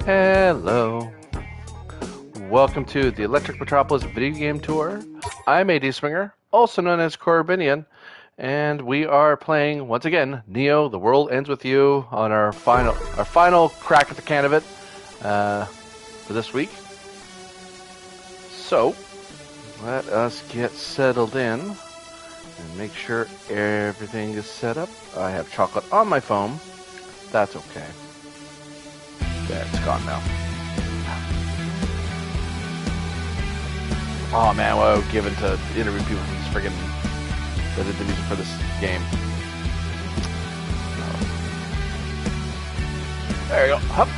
Hello. Welcome to the Electric Metropolis Videogame Tour. I'm AD Swinger, also known as Corbinian, and we are playing, once again, Neo, The World Ends With You, on our final crack at the can of it for this week. So, let us get settled in and make sure everything is set up. I have chocolate on my phone. That's okay. There, it's gone now. Oh man, what I would give it to interview people who's friggin' that did the music for this game. There you go. Hup.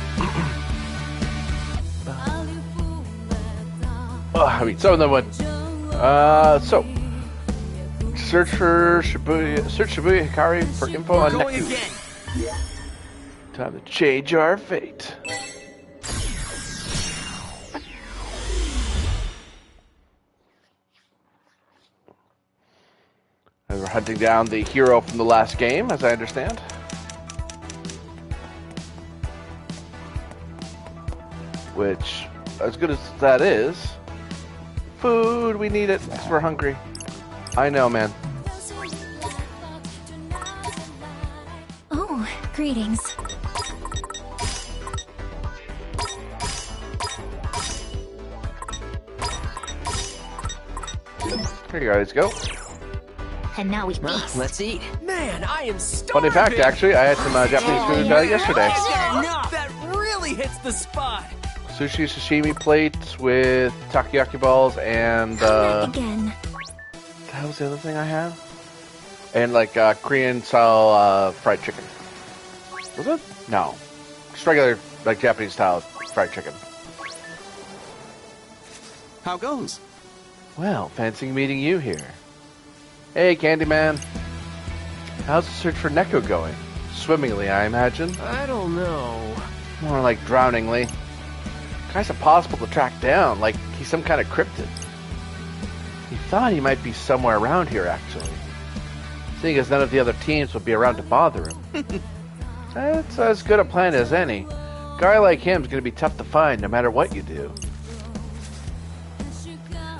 Oh, I mean, some of them would. So, search Shibuya Hikari for info on Neku. Time to change our fate. We're hunting down the hero from the last game, as I understand. Which, as good as that is, food, we need it because we're hungry. I know, man. Oh, greetings. Here you guys go. And now we eat. Let's eat. Man, I am starving. Funny fact, actually, I had some Japanese food yesterday. That really hits the spot. Sushi sashimi plates with takoyaki balls and Again. what was the other thing I had? And like Korean style fried chicken. Was it? No, just regular like Japanese style fried chicken. How goes? Well, fancy meeting you here. Hey, Candyman. How's the search for Neko going? Swimmingly, I imagine. I don't know. More like drowningly. Guy's impossible to track down, like he's some kind of cryptid. He thought he might be somewhere around here, actually. Seeing as none of the other teams would be around to bother him. That's as good a plan as any. A guy like him's gonna be tough to find no matter what you do.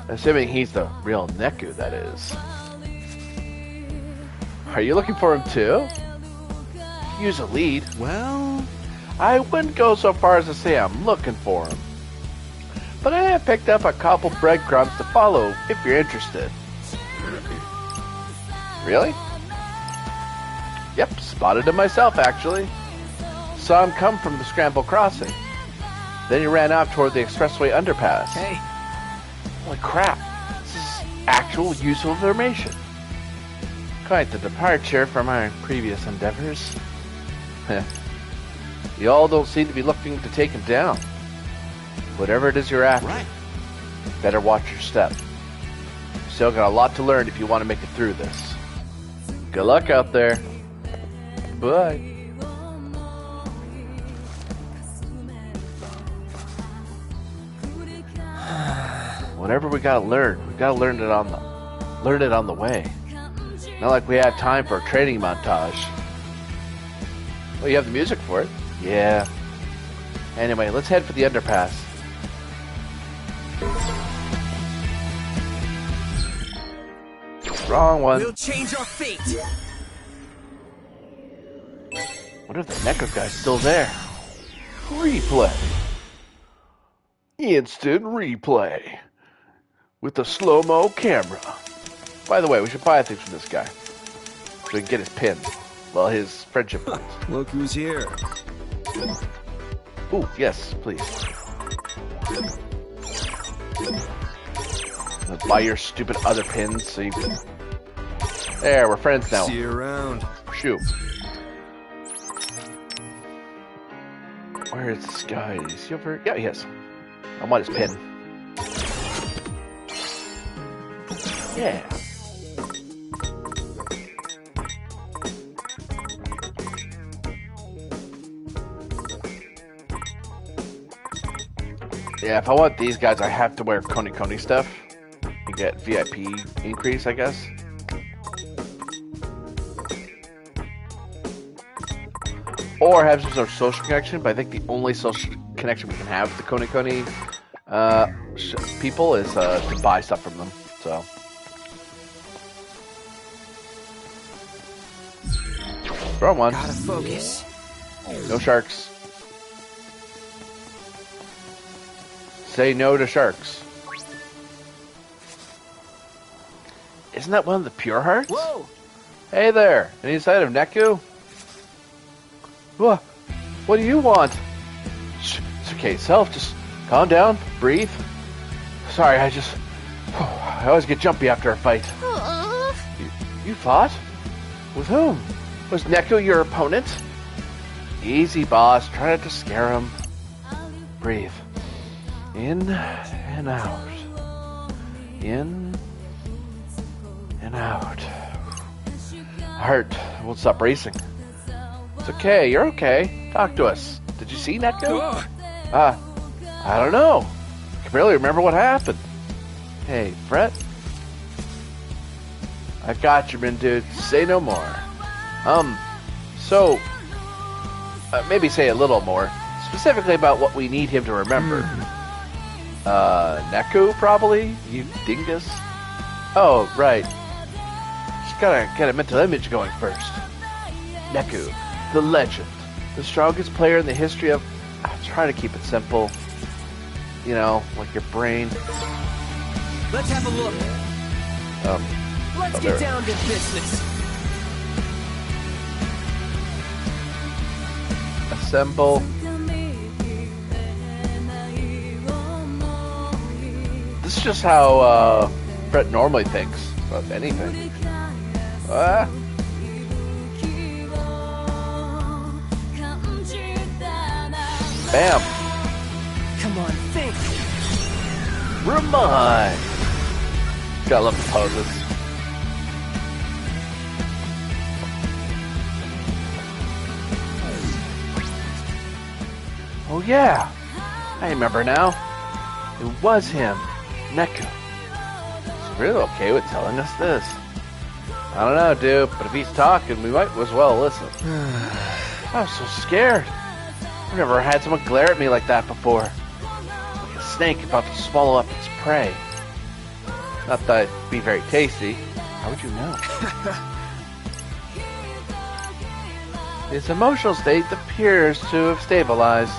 Assuming he's the real Neku, that is. Are you looking for him too? Use a lead. Well, I wouldn't go so far as to say I'm looking for him. But I have picked up a couple breadcrumbs to follow if you're interested. Really? Yep, spotted him myself actually. Saw him come from the Scramble Crossing. Then he ran off toward the expressway underpass. hey, Holy crap, this is actual useful information. Quite the departure from our previous endeavors. You all don't seem to be looking to take him down. Whatever it is you're after, right. better watch your step. Still got a lot to learn if you want to make it through this. Good luck out there. Bye. Whatever we gotta learn it on the way. Not like we had time for a training montage. Well, you have the music for it. Yeah. Anyway, let's head for the underpass. Wrong one. We'll change our fate. What if the Neko guy's still there? Replay. Instant replay. With the slow-mo camera. By the way, we should buy things from this guy. So we can get his pin. Well, his friendship points. Look who's here. Ooh, yes, please. Buy your stupid other pins so you can... There, we're friends now. See you around. Shoot. Where is this guy? Is he over? Yeah, he is. I want his pin. Yeah. Yeah, if I want these guys, I have to wear Koni stuff. You get VIP increase, I guess. or have some sort of social connection. But I think the only social connection we can have with the Koni Koni people is to buy stuff from them. So. Wrong one. Gotta focus. No sharks. Say no to sharks. Isn't that one of the pure hearts? Whoa! Hey there. Any sign of Neku? What do you want? It's okay, self. Just calm down. Breathe. Sorry, I always get jumpy after a fight. You fought? With whom? Was Neku your opponent? Easy, boss. Try not to scare him. Breathe. In and out. In and out. Heart won't stop racing. It's okay. You're okay. Talk to us. Did you see Neku? I don't know. I can barely remember what happened. Hey, Fret. I got you, man, dude. Say no more. Maybe say a little more. Specifically about what we need him to remember. Neku, probably? You dingus? Oh, right. Just gotta get a mental image going first. Neku, the legend. The strongest player in the history of... I'm trying to keep it simple. You know, like your brain. Let's have a look. Let's get down to business. Assemble. This is just how Brett normally thinks about anything. Bam. Come on, think. Remind. Gotta love the poses. Oh yeah, I remember now. It was him, Neku. He's really okay with telling us this. I don't know, dude, but if he's talking, we might as well listen. I'm so scared. I've never had someone glare at me like that before. Like a snake about to swallow up its prey. Not that it'd be very tasty. How would you know? His emotional state appears to have stabilized.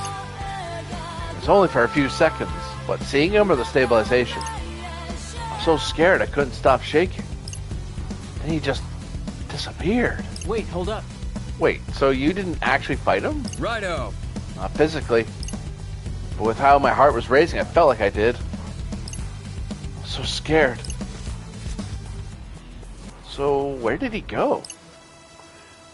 It was only for a few seconds. What, seeing him or the stabilization? I'm so scared I couldn't stop shaking. And he just disappeared. Wait, hold up. Wait, so you didn't actually fight him? Righto. Not physically. But with how my heart was racing, I felt like I did. I was so scared. So, where did he go?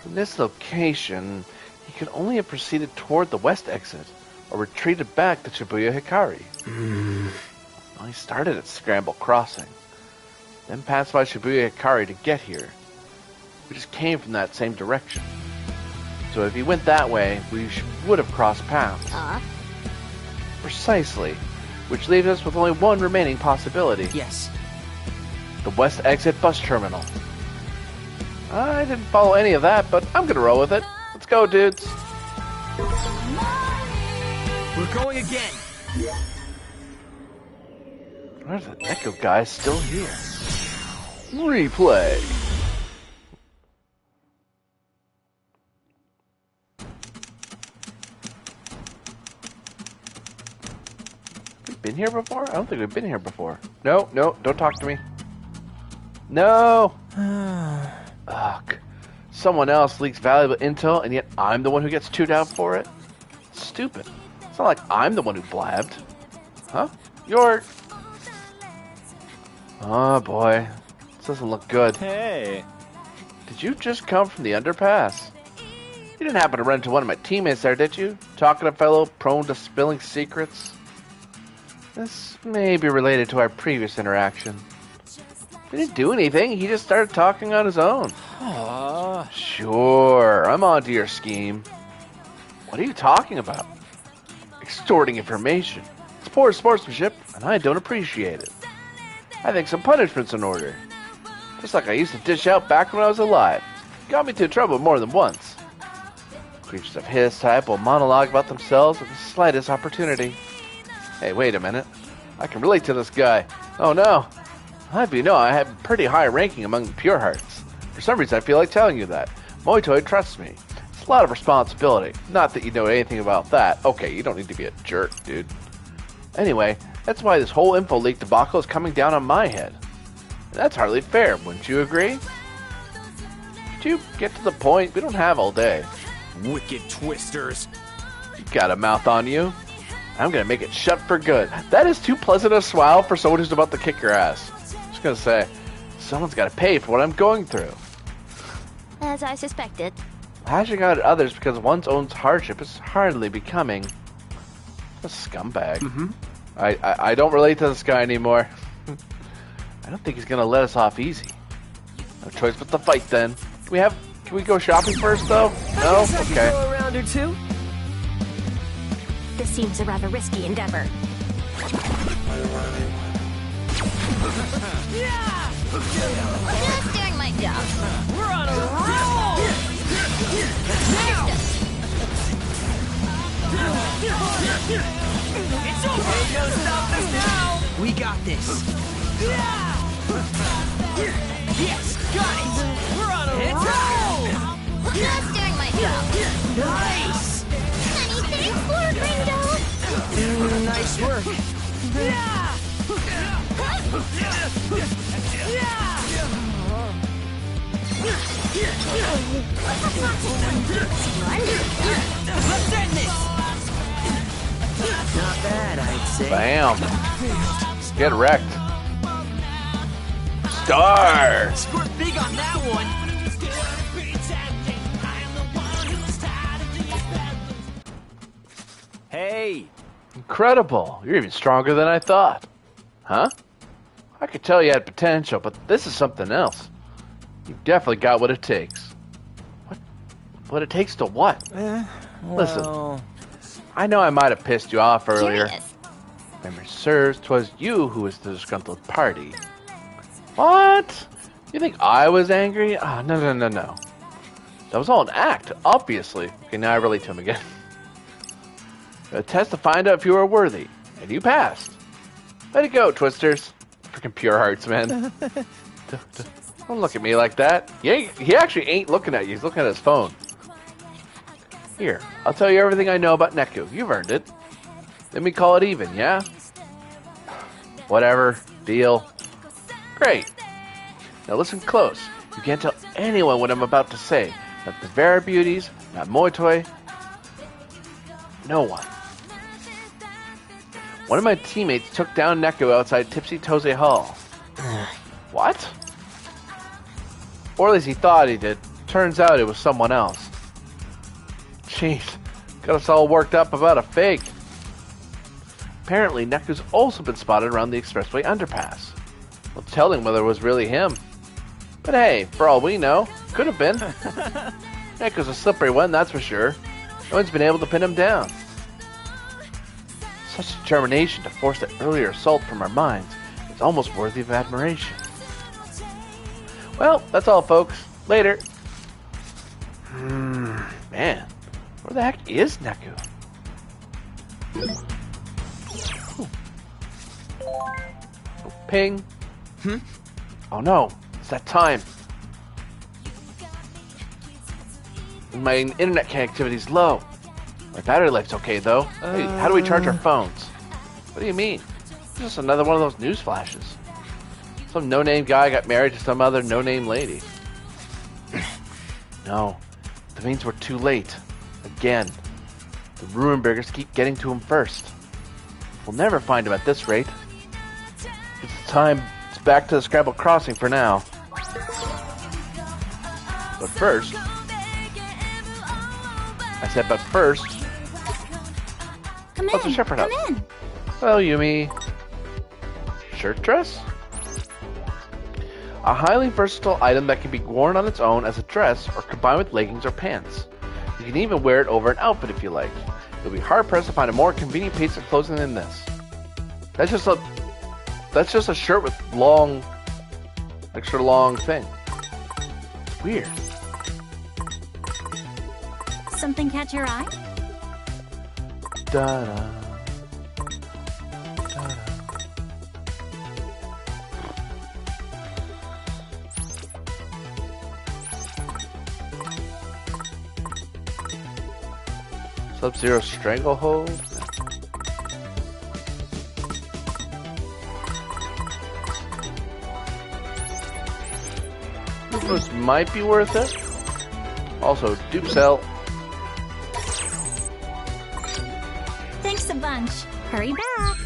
From this location, he could only have proceeded toward the west exit, or retreated back to Shibuya Hikari. Well, he started at Scramble Crossing, then passed by Shibuya Hikari to get here. We just came from that same direction. So if he went that way, we would have crossed paths. Precisely, which leaves us with only one remaining possibility. Yes. The west exit bus terminal. I didn't follow any of that, but I'm gonna roll with it. Let's go, dudes. We're going again. Where's the Neku guy still here? Replay. We've been here before? I don't think we've been here before. No, don't talk to me. No. Ugh. Someone else leaks valuable intel, and yet I'm the one who gets chewed out for it? Stupid. It's not like I'm the one who blabbed. Huh? You're... Oh boy. This doesn't look good. Hey. Did you just come from the underpass? You didn't happen to run into one of my teammates there, did you? Talking to a fellow prone to spilling secrets? This may be related to our previous interaction. He didn't do anything, he just started talking on his own. Sure, I'm onto your scheme. What are you talking about? Extorting information. It's poor sportsmanship, and I don't appreciate it. I think some punishment's in order. Just like I used to dish out back when I was alive. Got me into trouble more than once. Creatures of his type will monologue about themselves at the slightest opportunity. Hey, wait a minute. I can relate to this guy. Oh no. I'll have you know I have a pretty high ranking among the Pure Hearts. For some reason I feel like telling you that. Moitoi trusts me. It's a lot of responsibility. Not that you know anything about that. Okay, you don't need to be a jerk, dude. Anyway, that's why this whole info leak debacle is coming down on my head. And that's hardly fair, wouldn't you agree? Could you get to the point? We don't have all day. Wicked twisters. You got a mouth on you. I'm gonna make it shut for good. That is too pleasant a smile for someone who's about to kick your ass. I'm just gonna say, someone's gotta pay for what I'm going through. As I suspected. Lashing out at others because of one's own hardship is hardly becoming. A scumbag. Mm-hmm. I don't relate to this guy anymore. I don't think he's gonna let us off easy. No choice but to fight then. Can we go shopping first though? No? Okay. Go a round or two. This seems a rather risky endeavor. Just doing my job. We're on a roll! It's over! Ain't no stopping us now! We got this. Yes, got it! We're on a roll! Just doing my job. Nice! Anything for Gringo? Nice work. Let's end this! Not bad, I'd say. Bam. Get wrecked. Star! Squirt big on that one. Hey! Incredible. You're even stronger than I thought. Huh? I could tell you had potential, but this is something else. You've definitely got what it takes. What it takes to what? Listen, I know I might have pissed you off earlier. Curious. Memory serves, 'twas you who was the disgruntled party. What? You think I was angry? Ah, no. That was all an act, obviously. Okay, now I relate to him again. A test to find out if you were worthy, and you passed. Way to go, Twisters. Freaking Pure Hearts, man. Don't look at me like that. He actually ain't looking at you. He's looking at his phone. Here, I'll tell you everything I know about Neku. You've earned it. Then we call it even, yeah? Whatever. Deal. Great. Now listen close. You can't tell anyone what I'm about to say. Not the Vera Beauties, not Moitoi. No one. One of my teammates took down Neku outside Tipsy Tose Hall. What? Or at least he thought he did. Turns out it was someone else. Jeez, got us all worked up about a fake. Apparently, Neku's also been spotted around the expressway underpass. No telling whether it was really him. But hey, for all we know, could have been. Neku's a slippery one, that's for sure. No one's been able to pin him down. Such determination to force that earlier assault from our minds is almost worthy of admiration. Well, that's all, folks. Later. Man, where the heck is Neku? Oh, ping. Oh no, it's that time. My internet connectivity's low. My battery life's okay though. Hey, how do we charge our phones? What do you mean? It's just another one of those news flashes. Some no-name guy got married to some other no-name lady. No, that means we're too late. Again. The Ruinburgers keep getting to him first. We'll never find him at this rate. It's time. It's back to the Scrabble Crossing for now. But first... I said, but first... Come What's in. a shepherd Come house? in. Well, Yumi... Shirt dress? A highly versatile item that can be worn on its own as a dress or combined with leggings or pants. You can even wear it over an outfit if you like. You'll be hard-pressed to find a more convenient piece of clothing than this. That's just a shirt with long, extra long thing. Weird. something catch your eye? Da-da. Da-da. Sub-Zero Stranglehold? This might be worth it. Also, dupe cell. Thanks a bunch. Hurry back.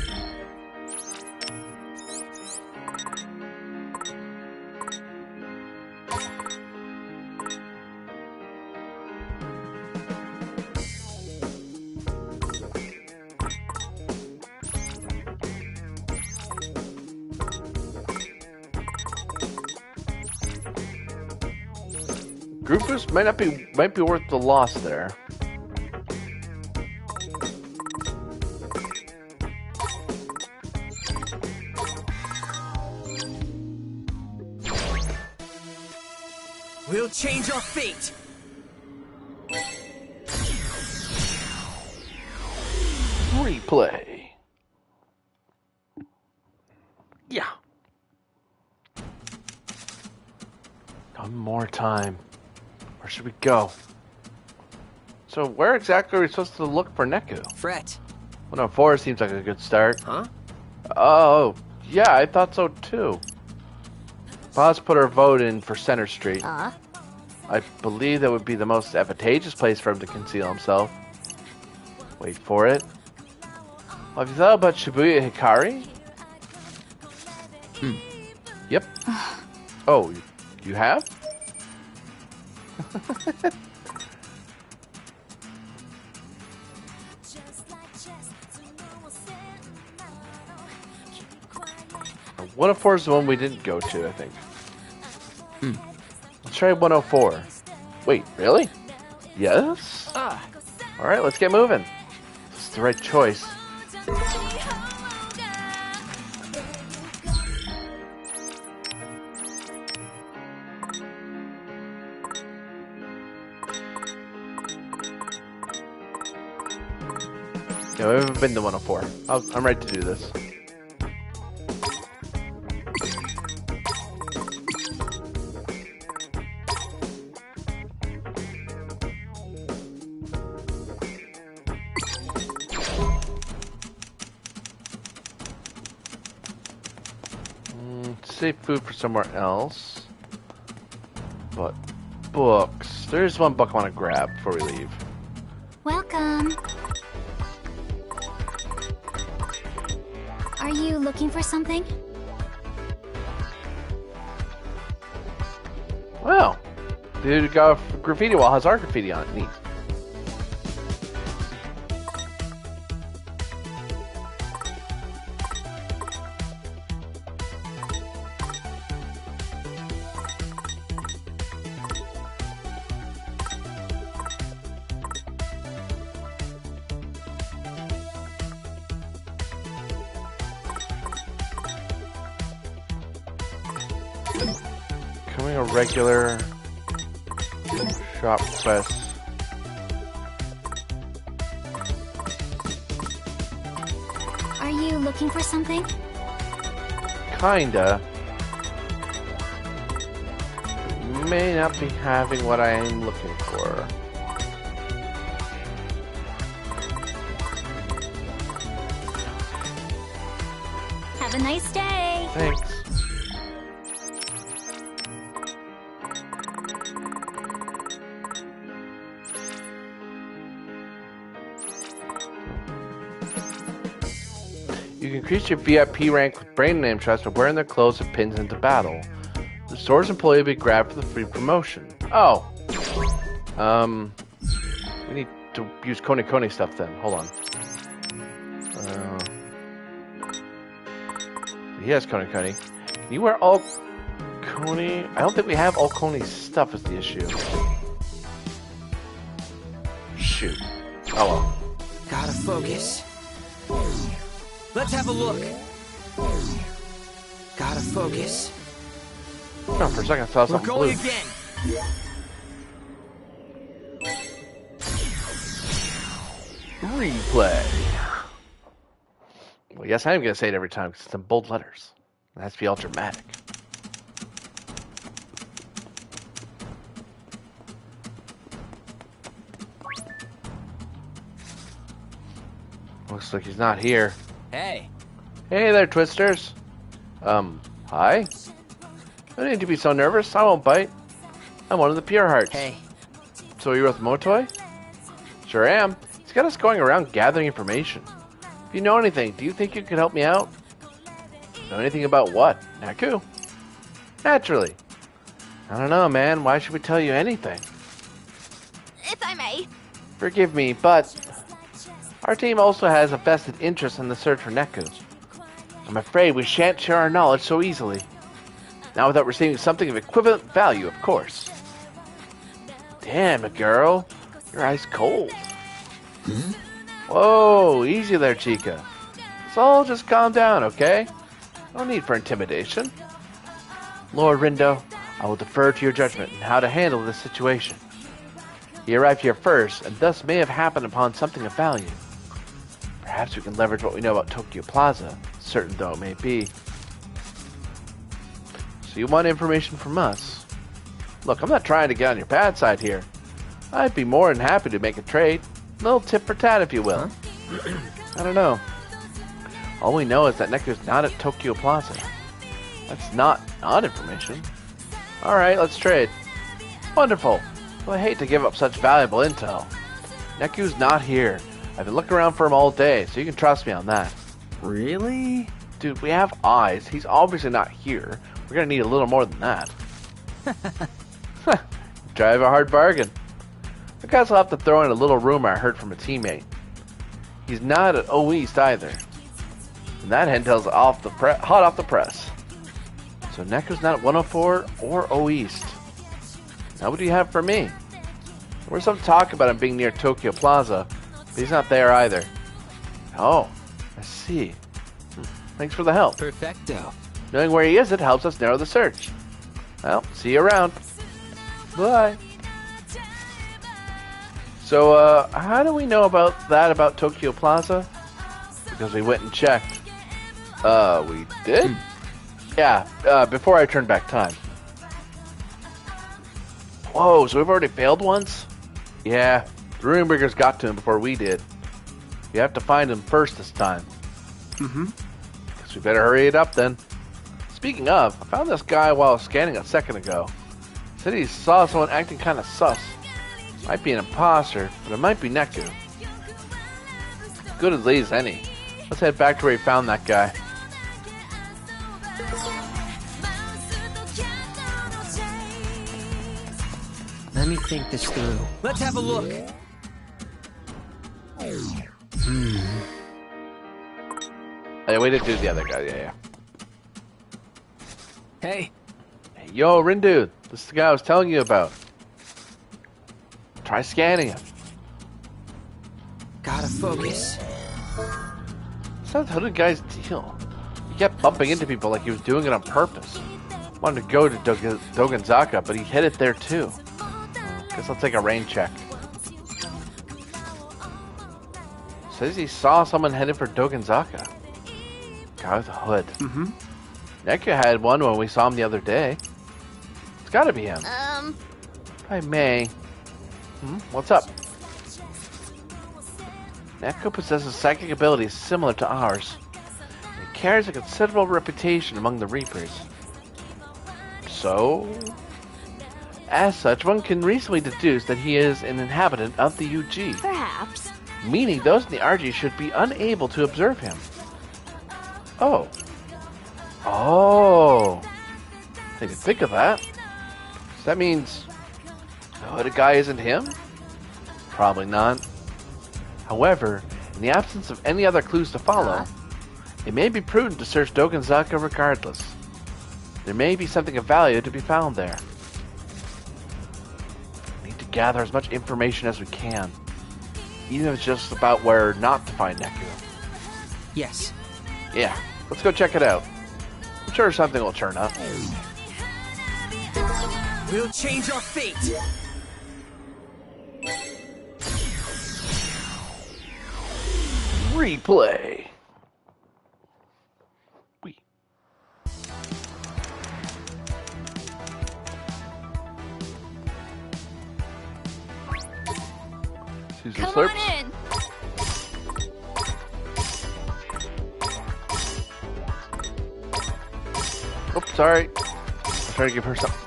Group boost might be worth the loss there. We'll change our fate. Replay. Yeah. One more time. Where should we go? So where exactly are we supposed to look for Neku? Fret. 104 seems like a good start. Huh? Oh, yeah, I thought so too. Paz put her vote in for Center Street. I believe that would be the most advantageous place for him to conceal himself. Wait for it. Have you thought about Shibuya Hikari? Yep. Oh, you have? One of 4 is the one we didn't go to, I think. Let's try 104. Wait, really? Yes? Alright, let's get moving. This is the right choice. Yeah, we haven't been to 104. I'm ready to do this. Save food for somewhere else. But books. There's one book I want to grab before we leave. Welcome. Are you looking for something? Well, dude got a graffiti wall has our graffiti on it. Neat. Becoming a regular shop quest. Are you looking for something? Kinda. May not be having what I am looking for. Have a nice day. Thanks. You can increase your VIP rank with brand name trust by wearing their clothes and pins into battle. The store's employee will be grabbed for the free promotion. Oh. We need to use Koni stuff then. Hold on. He has Koni. Can you wear all Koni? I don't think we have all Koni's stuff is the issue. Shoot. Oh well. Gotta focus. Let's have a look. Gotta focus. Oh, for a second I saw something blue. We're going again. replay. Well, yes, I am going to say it every time because it's in bold letters. It has to be all dramatic. Looks like he's not here. Hey. Hey there, Twisters. Hi? No need to be so nervous. I won't bite. I'm one of the Pure Hearts. Hey. So you're with Motoy? Sure am. He's got us going around gathering information. If you know anything, do you think you could help me out? Know anything about what? Naku? Naturally. I don't know, man. Why should we tell you anything? If I may. Forgive me, but our team also has a vested interest in the search for Neku. I'm afraid we shan't share our knowledge so easily. Not without receiving something of equivalent value, of course. Damn it, girl. You're ice cold. Whoa, easy there, Chica. Let's all just calm down, okay? No need for intimidation. Lord Rindo, I will defer to your judgment in how to handle this situation. He arrived here first, and thus may have happened upon something of value. Perhaps we can leverage what we know about Tokyo Plaza, certain though it may be. So you want information from us? Look, I'm not trying to get on your bad side here. I'd be more than happy to make a trade. A little tit for tat, if you will. Huh? I don't know. All we know is that Neku's not at Tokyo Plaza. That's not information. Alright, let's trade. Wonderful. Well, I hate to give up such valuable intel. Neku's not here. I've been looking around for him all day, so you can trust me on that. Really? Dude, we have eyes. He's obviously not here. We're gonna need a little more than that. Drive a hard bargain. I guess I'll have to throw in a little rumor I heard from a teammate. He's not at O East either. And that intel's hot off the press. So Neku's not at 104 or O East. Now what do you have for me? There was some talk about him being near Tokyo Plaza, but he's not there either. Oh, I see. Thanks for the help. Perfecto. Knowing where he is, it helps us narrow the search. Well, see you around. Bye. So, how do we know about Tokyo Plaza? Because we went and checked. We did? Yeah, before I turned back time. Whoa, so we've already failed once? Yeah, the Runebreakers got to him before we did. You have to find him first this time. Guess we better hurry it up then. Speaking of, I found this guy while I was scanning a second ago. Said he saw someone acting kind of sus. Might be an imposter, but it might be Neku. Good as leads any. Let's head back to where he found that guy. Let me think this through. Let's have a look. Hey, we did do the other guy, yeah. Hey. Yo, Rindu, this is the guy I was telling you about. Try scanning him. Gotta focus. What's that hooded guy's deal? He kept bumping into people like he was doing it on purpose. Wanted to go to Doganzaka, but he hit it there too. Guess I'll take a rain check. Says he saw someone headed for Doganzaka. Guy with a hood. Neku had one when we saw him the other day. It's gotta be him. If I may. What's up? Neku possesses psychic abilities similar to ours. He carries a considerable reputation among the Reapers. So? As such, one can reasonably deduce that he is an inhabitant of the UG. Perhaps. Meaning those in the RG should be unable to observe him. Oh. Oh. I didn't think of that. So that means the hooded guy isn't him? Probably not. However, in the absence of any other clues to follow, it may be prudent to search Doganzaka regardless. There may be something of value to be found there. We need to gather as much information as we can, even if it's just about where not to find Neku. Yes. Yeah, let's go check it out. I'm sure something will turn up. We'll change our fate. Replay. Wee. Come on in. Oops, sorry. I'm trying to give her something.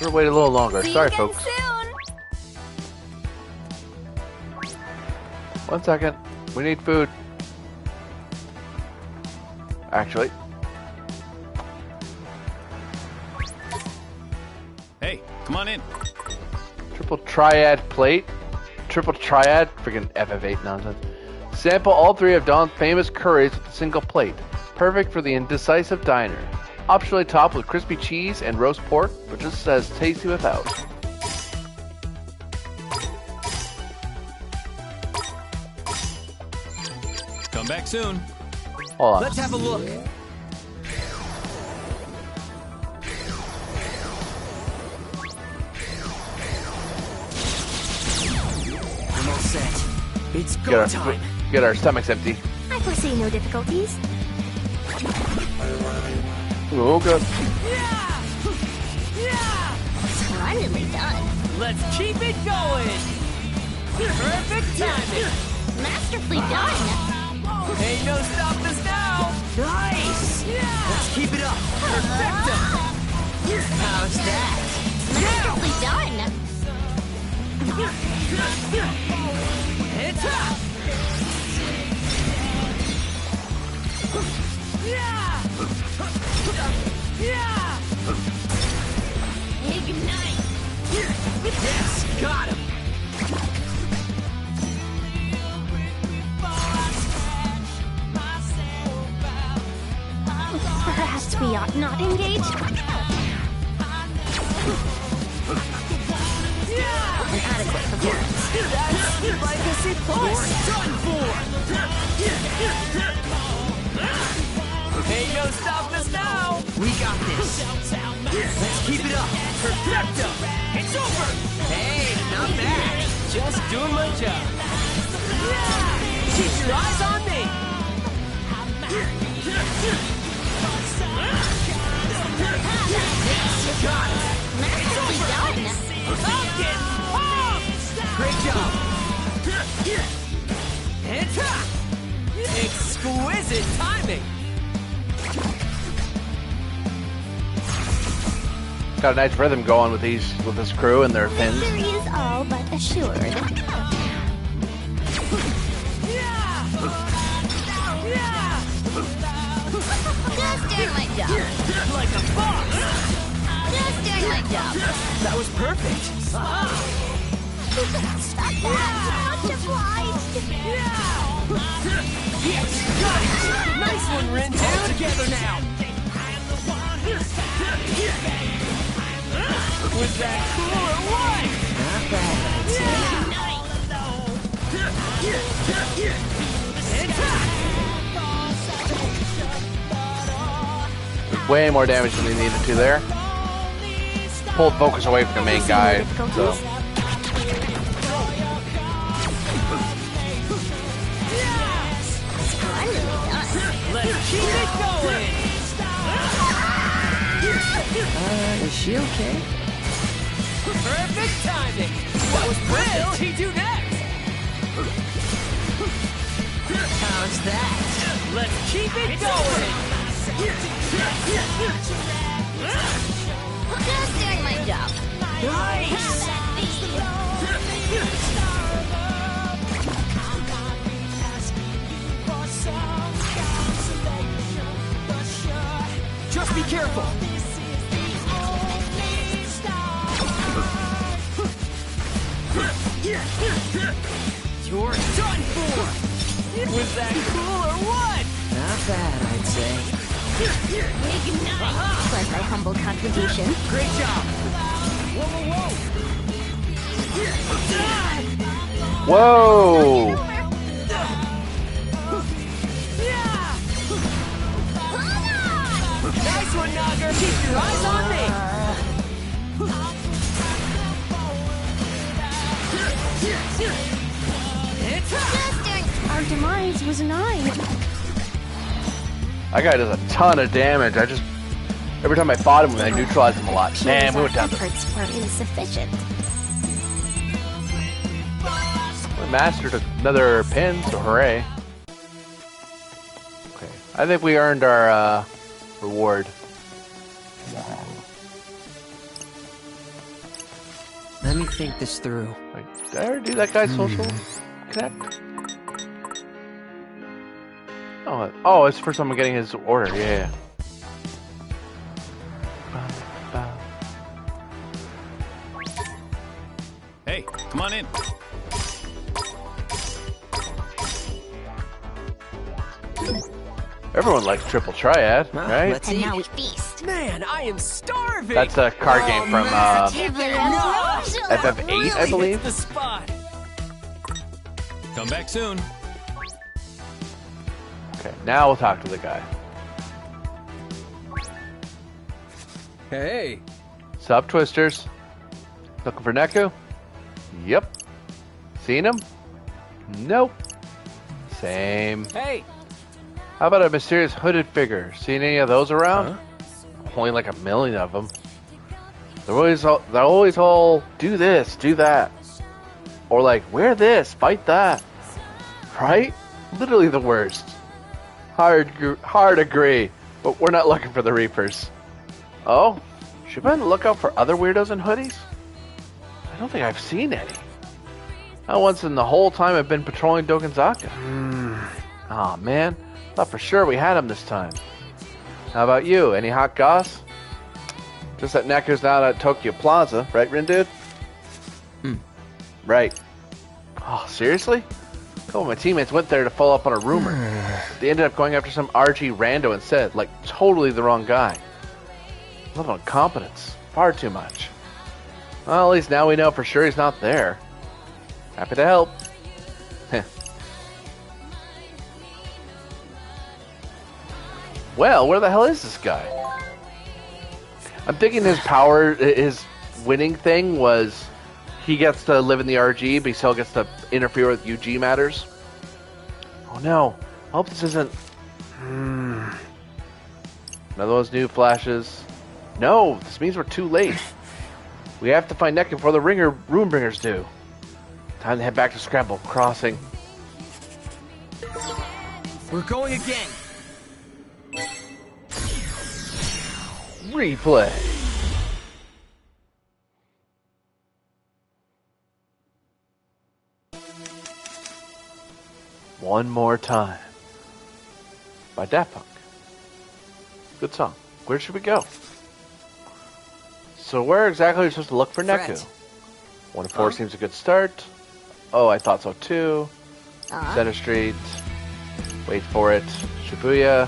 We'll wait a little longer. Sorry, folks. Soon. 1 second. We need food. Actually. Hey, come on in. Triple triad plate. Triple triad. Freaking FF8 nonsense. Sample all three of Dawn's famous curries with a single plate. Perfect for the indecisive diner. Optionally topped with crispy cheese and roast pork, but just as tasty without. Come back soon. Hold on. Let's have a look. I'm all set. It's go time. Get our stomachs empty. I foresee no difficulties. Oh, good. Splendidly done. Let's keep it going. Perfect timing. Masterfully done. Ain't no stopping us now. Nice. Let's keep it up. Perfecto. How's that? Masterfully done. It's up. Ignite. Yes, got him. Perhaps we ought not engage. Inadequate performance. That's legacy plus. Done for. Ain't no stopping us now. We got this. Let's keep it up. Perfecto. It's over. Hey, not bad. Just doing my job. Keep your eyes on me. Got it. Masterfully done. I'm getting pumped. Great job. It's up. Exquisite timing. Got a nice rhythm going with this crew and their fins. Victory is all but assured. Just doing my job. Like a boss. Just doing my job. That was perfect. Stop that. Much obliged. Yes, got it. Nice one, Rin. All together now. Was that cool or what? Not bad, Way more damage than he needed to there. Pulled focus away from the main guy. So. Let's keep it going. Is she okay? Perfect timing. That was brilliant. What'll he do next? How's that? Let's keep it going. Just doing my job. Nice. Just be careful. You're done for. Was that cool or what? Not bad, I'd say. Ignite. Was my humble contribution. Great job. Whoa. Whoa! Nice one, Nogger. Keep your eyes on me. This was 9. That guy does a ton of damage. Every time I fought him, I neutralized him a lot. Man, we went down to... efforts were insufficient. We mastered another pin, so hooray. Okay, I think we earned our reward. Let me think this through. Wait, did I already do that guy's social connect? Oh, it's for someone getting his order. Yeah. Hey, come on in. Everyone likes Triple Triad, Well, right? let's And eat. now we feast. Man, I am starving. That's a card game from FF8, FF8, I believe. The spot. Come back soon. Okay, now we'll talk to the guy. Hey. Sup, Twisters? Looking for Neku? Yep. Seen him? Nope. Same. Hey. How about a mysterious hooded figure? Seen any of those around? Only like a million of them. They're always all do this, do that, or like wear this, fight that. Right? Literally the worst. Hard agree, but we're not looking for the Reapers. Oh, should we be on the lookout for other weirdos in hoodies? I don't think I've seen any. Not once in the whole time I've been patrolling Dokenzaka. Aw, man. Thought for sure we had him this time. How about you? Any hot goss? Just that Neku's now at Tokyo Plaza, right, Rindude? Right. Oh, seriously? A couple of my teammates went there to follow up on a rumor. They ended up going after some RG rando instead, like totally the wrong guy. Level of incompetence. Far too much. Well, at least now we know for sure he's not there. Happy to help. Well, where the hell is this guy? I'm thinking his winning thing was he gets to live in the RG, but he still gets to interfere with UG matters. Oh no, I hope this isn't... Another one of those new flashes. No, this means we're too late. We have to find Neku before the Runebringers do. Time to head back to Scramble Crossing. We're going again. Replay. One More Time by Daft Punk. Good song. Where should we go? So where exactly are we supposed to look for Neku? Brett. 1 to 4 seems a good start. Oh, I thought so too. Center Street. Wait for it. Shibuya.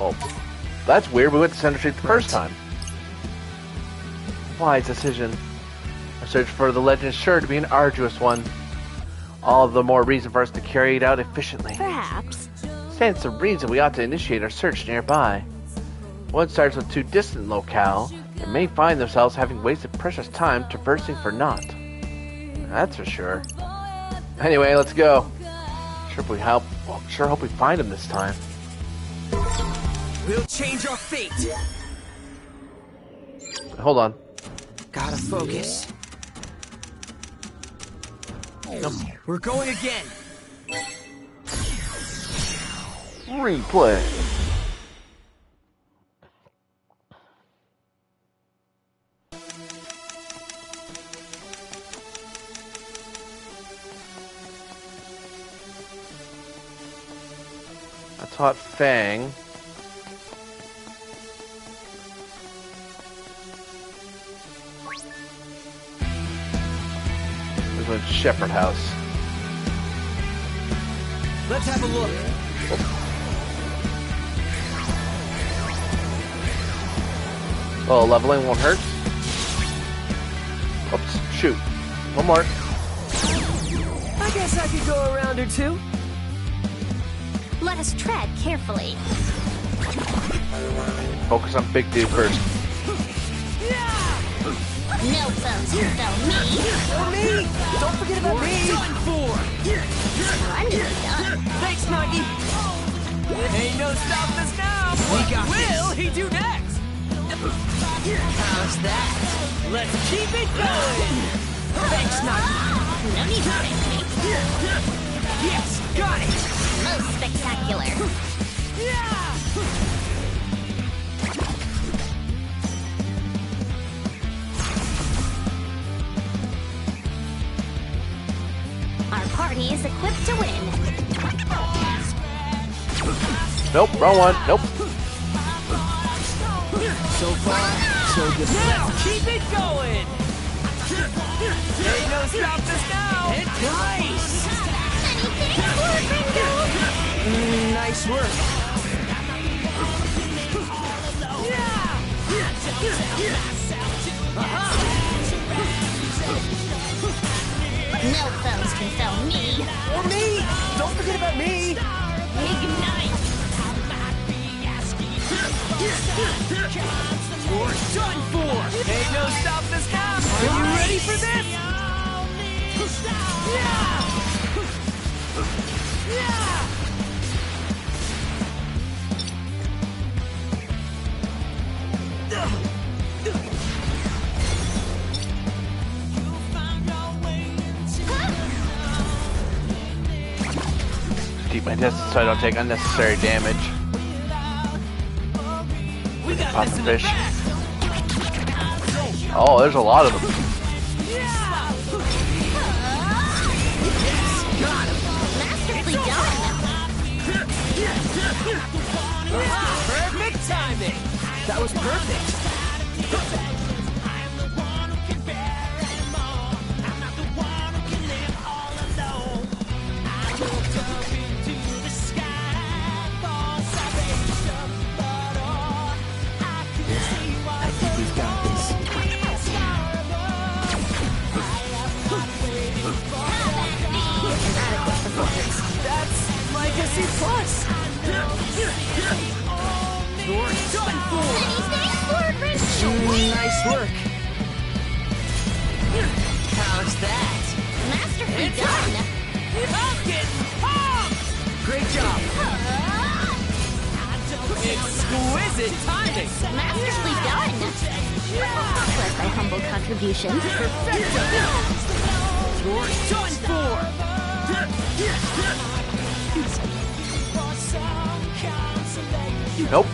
Oh, that's weird. We went to Center Street the first time. Wise decision. Our search for the legend is sure to be an arduous one. All the more reason for us to carry it out efficiently. Perhaps. Stands to reason we ought to initiate our search nearby. One starts with too distant locale and may find themselves having wasted precious time traversing for naught. That's for sure. Anyway, let's go. Sure hope we find him this time. We'll change our fate. Hold on. Gotta focus. We're going again. Replay. I taught Fang. This one's Shepherd House. Let's have a look. Oh, leveling won't hurt. Oops, shoot. One more. I guess I could go a round or two. Let us tread carefully. Focus on Big Dude first. No foes can foul me. Or me! Don't forget about me! Done for! Time to be done. Thanks, Nagi! Ain't no stopping us now! What will he do next? How's that? Let's keep it going! Thanks, Nagi! No need to thank me. Yes, got it! Most spectacular. Our party is equipped to win. Nope, wrong one. Nope. So far, so good. Now, keep it going! Ain't no stopping us now! And nice! Nice work. No foes can foul me. Or me! Don't forget about me! Ignite. We're done for! Ain't no stopping us now! Are you ready for this? Keep my distance so I don't take unnecessary damage. We got Pop this the in the fish. bag. Oh, there's a lot of them. Masterfully done. Perfect timing! That was perfect! I think we've got this. Inadequate performance. That's like a C+. You're done for! Nice work. How's that? Masterfully done. I'm getting pumped! Great job. Exquisite timing. Masterfully done. Bless thy humble contributions. You're done for! Nope.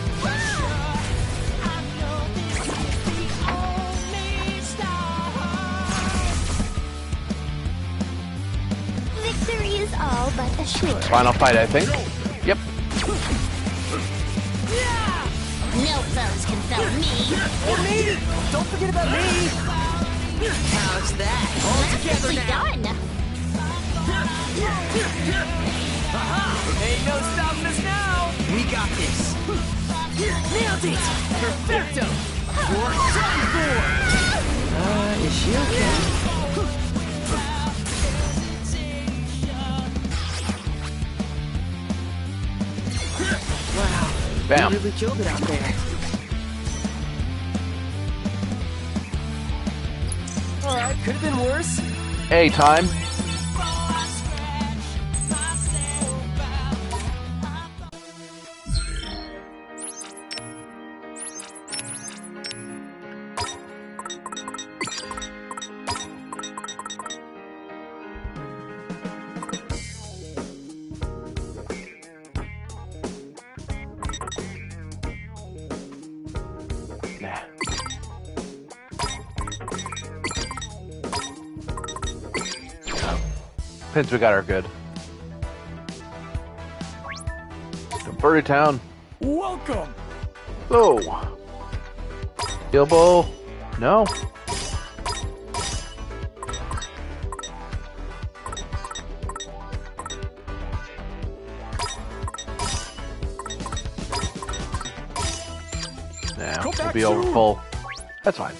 Victory is all but assured. Final fight, I think. Yep. No foes can foul me. Or me! Don't forget about me! How's that? All together Masterfully now! done. Ain't no stopping us now! We got this! Nailed it! Perfecto! You're done for! Is she okay? Wow. Bam. You really killed it out there. Alright, could have been worse. A time. Nah. Pins we got are good. To Birdie Town. Welcome! Oh. Elbow. No. Nah, Go we'll back be over soon. full. That's fine.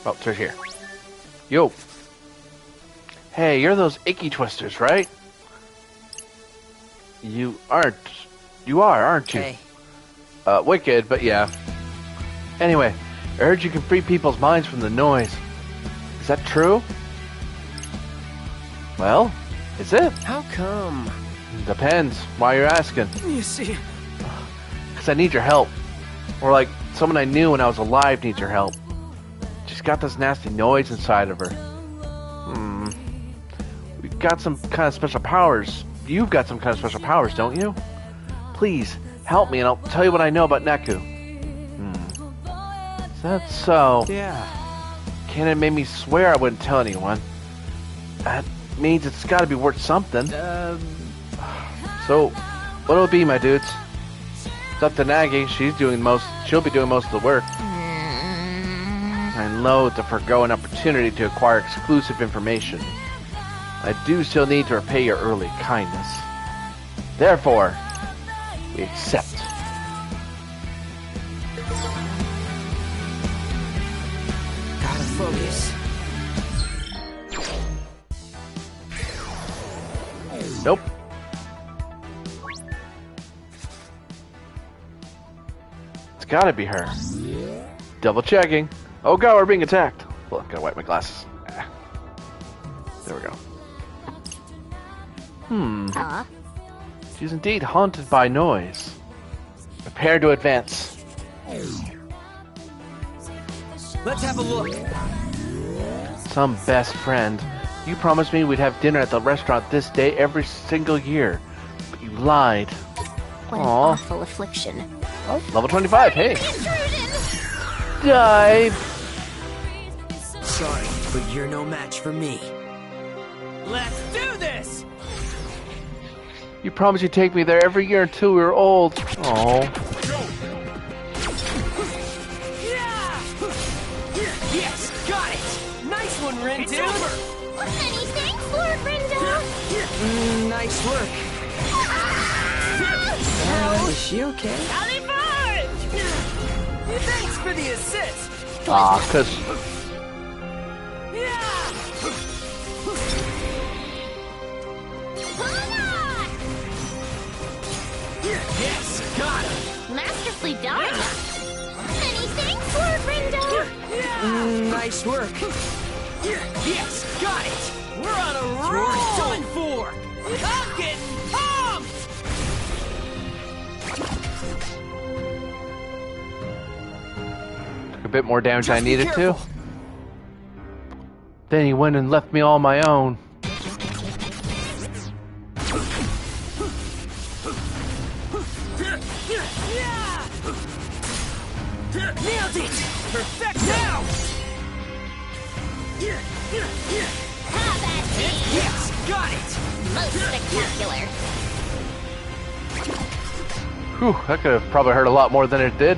Oh, it's right here. Yo. Hey, you're those icky twisters, right? You aren't. You are, aren't you? Hey. wicked, but yeah. Anyway, I heard you can free people's minds from the noise. Is that true? Well, is it? How come? Depends. Why you're asking? You see... Because I need your help. Or like, someone I knew when I was alive needs your help. She's got this nasty noise inside of her. We've got some kind of special powers. You've got some kind of special powers, don't you? Please, help me and I'll tell you what I know about Neku. Is that so? Yeah. Cannon made me swear I wouldn't tell anyone. That means it's gotta be worth something. So, what'll it be, my dudes? It's up to Nagi. She'll be doing most of the work. I loathe to forgo an opportunity to acquire exclusive information. I do still need to repay your early kindness. Therefore, we accept. Gotta focus. Nope. It's gotta be her. Double checking. Oh god, we're being attacked. Look, gotta wipe my glasses. There we go. She's indeed haunted by noise. Prepare to advance. Let's have a look. Some best friend. You promised me we'd have dinner at the restaurant this day every single year. But you lied. What an Aw. awful affliction. Oh, level 25, hey. Dive. Sorry, but you're no match for me. Let's do this! You promised you'd take me there every year until we were old. Oh. Yes, got it! Nice one, Rindu! Many thanks, Lord Rinda. Nice work. Is she okay? Thanks for the assist! Ah, cause... Yes, got it! Masterfully done. Many thanks, Lord Rinda. Nice work. Yes, got it! We're on a roll! You're done for! I'm getting pumped! a bit more damage I Just be needed to. careful. Then he went and left me all on my own. Nailed it! Perfect now! Have at me. Yes, got it! Most spectacular. Whew, that could have probably hurt a lot more than it did.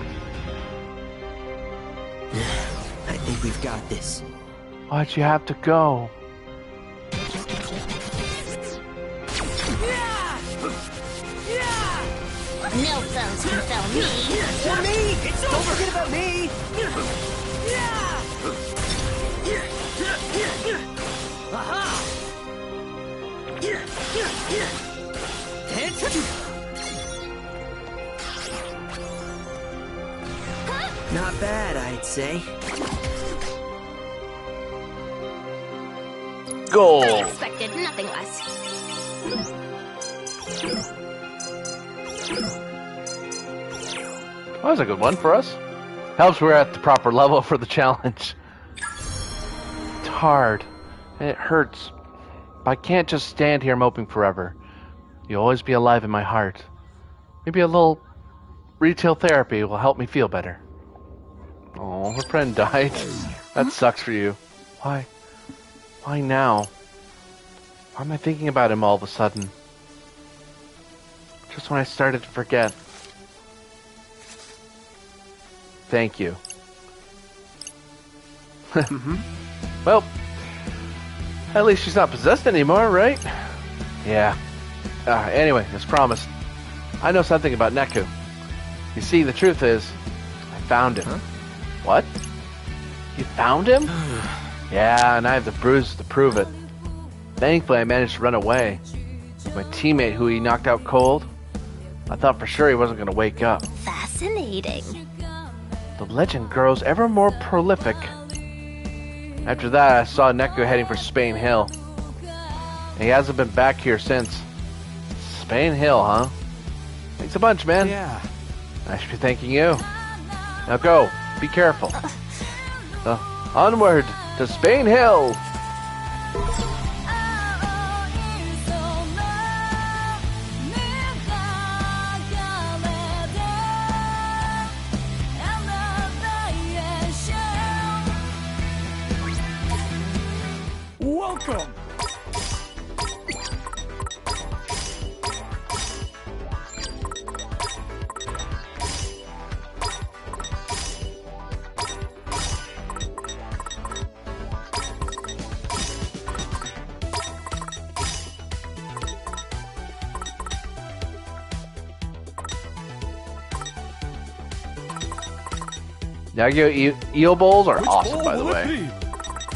I think we've got this. Why'd you have to go? No foes can fell me. For me! It's Don't forget about me! Aha! Not bad, I'd say. Goal! I expected nothing less. That was a good one for us. Helps we're at the proper level for the challenge. It's hard, and it hurts. But I can't just stand here moping forever. You'll always be alive in my heart. Maybe a little retail therapy will help me feel better. Oh, her friend died. That sucks for you. Why? Why now? Why am I thinking about him all of a sudden? Just when I started to forget. Thank you. Well, at least she's not possessed anymore, right? Yeah. Anyway, as promised, I know something about Neku. You see, the truth is, I found him. Huh? What? You found him? Yeah, and I have the bruises to prove it. Thankfully, I managed to run away. My teammate who he knocked out cold, I thought for sure he wasn't going to wake up. Fascinating. fading. The legend grows ever more prolific. After that, I saw Neko heading for Spain Hill. And he hasn't been back here since. Spain Hill, huh? Thanks a bunch, man. Yeah. I should be thanking you. Now go. Be careful. Onward to Spain Hill. Welcome. Nagio eel bowls are awesome, by the way.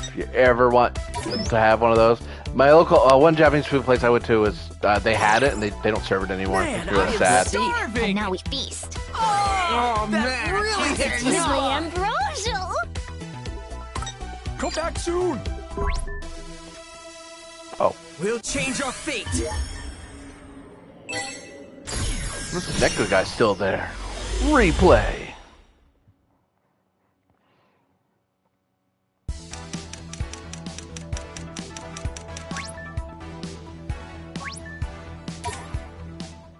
If you ever want to have one of those, my local one Japanese food place I went to was they had it and they don't serve it anymore. It's really sad. And now we feast. Oh That really hits my ambrosial. Come back soon. Oh, We'll change our fate. this Neko guy's still there. Replay.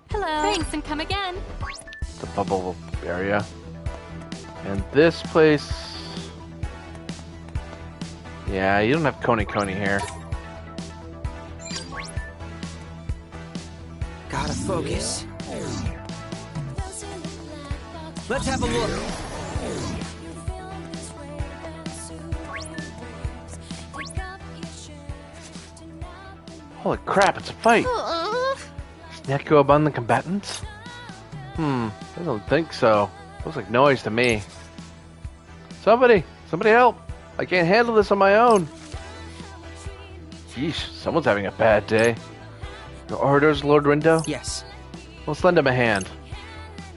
Hello. Thanks and come again. The bubble area. And this place... Yeah, you don't have Coney here. Gotta focus. Let's have a look. Holy crap, it's a fight! Is Neko among the combatants? I don't think so. Looks like noise to me. Somebody help! I can't handle this on my own. Yeesh, someone's having a bad day. Your orders, Lord Rindo? Yes. Let's lend him a hand.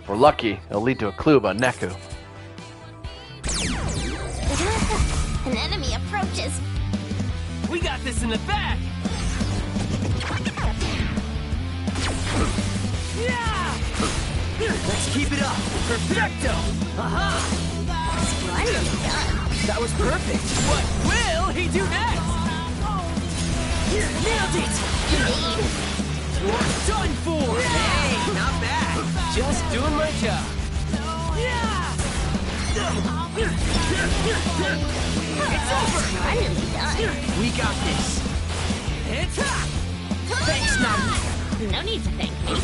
If we're lucky, it'll lead to a clue about Neko. An enemy approaches. We got this in the bag. Yeah! Let's keep it up. Perfecto. Aha! Splendidly done. That was perfect. What will he do next? Nailed it. Indeed. You're done for. Hey, not bad. Just doing my job. It's over. Splendidly done. We got this. It's up. Thanks, Nami. No need to thank me.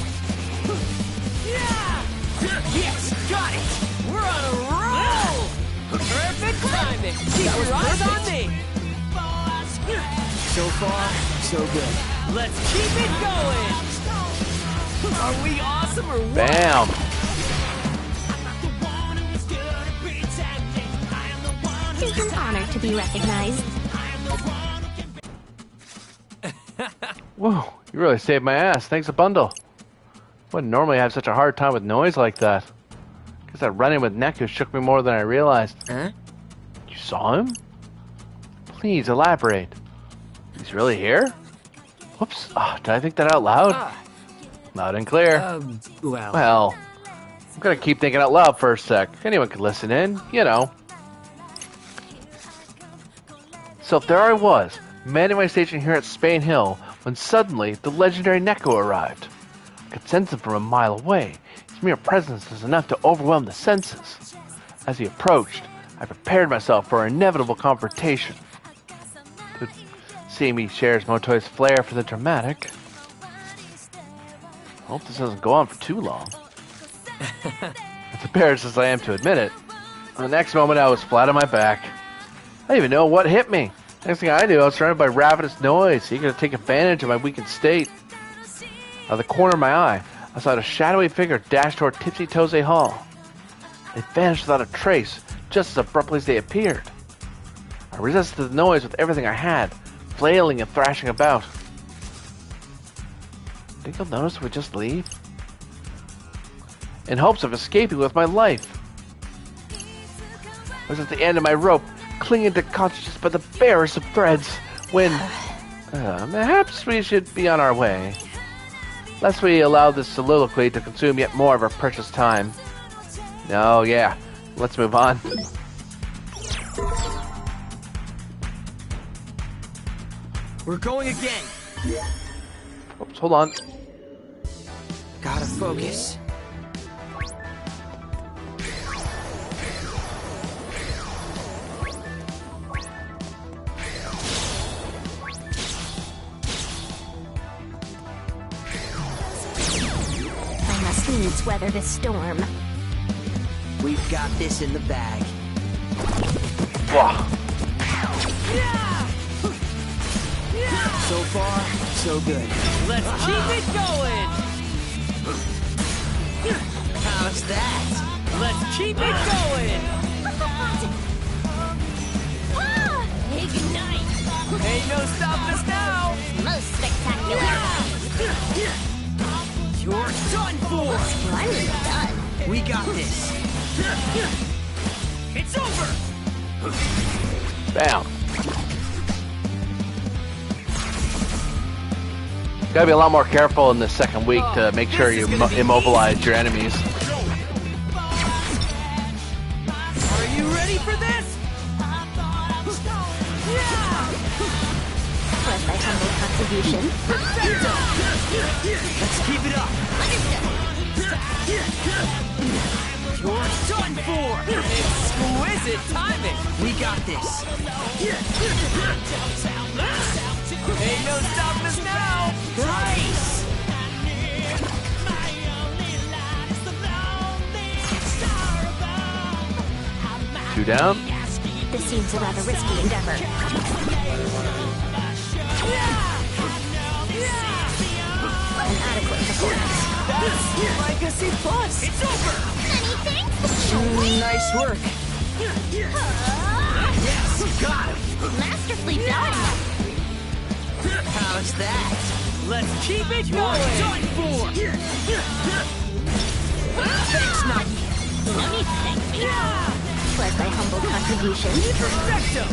Yes, got it. We're on a roll. Perfect timing. Keep your eyes on me. So far, so good. Let's keep it going. Are we awesome or what? Bam! It's an honor to be recognized. Whoa, you really saved my ass. Thanks a bundle. Wouldn't normally have such a hard time with noise like that. Guess that run-in with Neko shook me more than I realized. Huh? You saw him? Please elaborate. He's really here? Whoops. Oh, did I think that out loud? Loud and clear. Well, I'm gonna keep thinking out loud for a sec. Anyone could listen in, you know. So there I was, manning my station here at Spain Hill, when suddenly the legendary Neko arrived. I could sense him from a mile away. His mere presence was enough to overwhelm the senses. As he approached, I prepared myself for an inevitable confrontation. But seeing me shares Motoi's flair for the dramatic, I hope this doesn't go on for too long. As embarrassed as I am to admit it, the next moment I was flat on my back. I didn't even know what hit me. Next thing I knew, I was surrounded by ravenous noise, eager to take advantage of my weakened state. Out of the corner of my eye, I saw a shadowy figure dash toward Tipsy Tose Hall. They vanished without a trace, just as abruptly as they appeared. I resisted the noise with everything I had, flailing and thrashing about. Think you'll notice if we just leave? in hopes of escaping with my life. I was at the end of my rope, clinging to consciousness by the barest of threads, when perhaps we should be on our way, lest we allow this soliloquy to consume yet more of our precious time. No, yeah, let's move on. We're going again. Oops, hold on. Gotta focus. I must needs weather this storm. We've got this in the bag. Whoa. So far, so good. Let's keep it going! How's that? Let's keep it going! Ignite! Ain't no stopping us now! Most spectacular! You're done for! Splendidly done! We got this! It's over! Bam. Gotta be a lot more careful in the second week to make sure you immobilize your enemies. Are you ready for this? Plus my humble contribution. Let's keep it up! You're done for! Exquisite timing! We got this! Ain't no stopping us now! Nice! Two down. This seems a rather risky endeavor. An adequate performance. That's like a C+. It's over! Nice work. Yes, got him! Masterfully done! How's that? Let's keep it going! Done for! Thanks, Nagi! No need to thank me. Plus my humble contribution. Perfecto!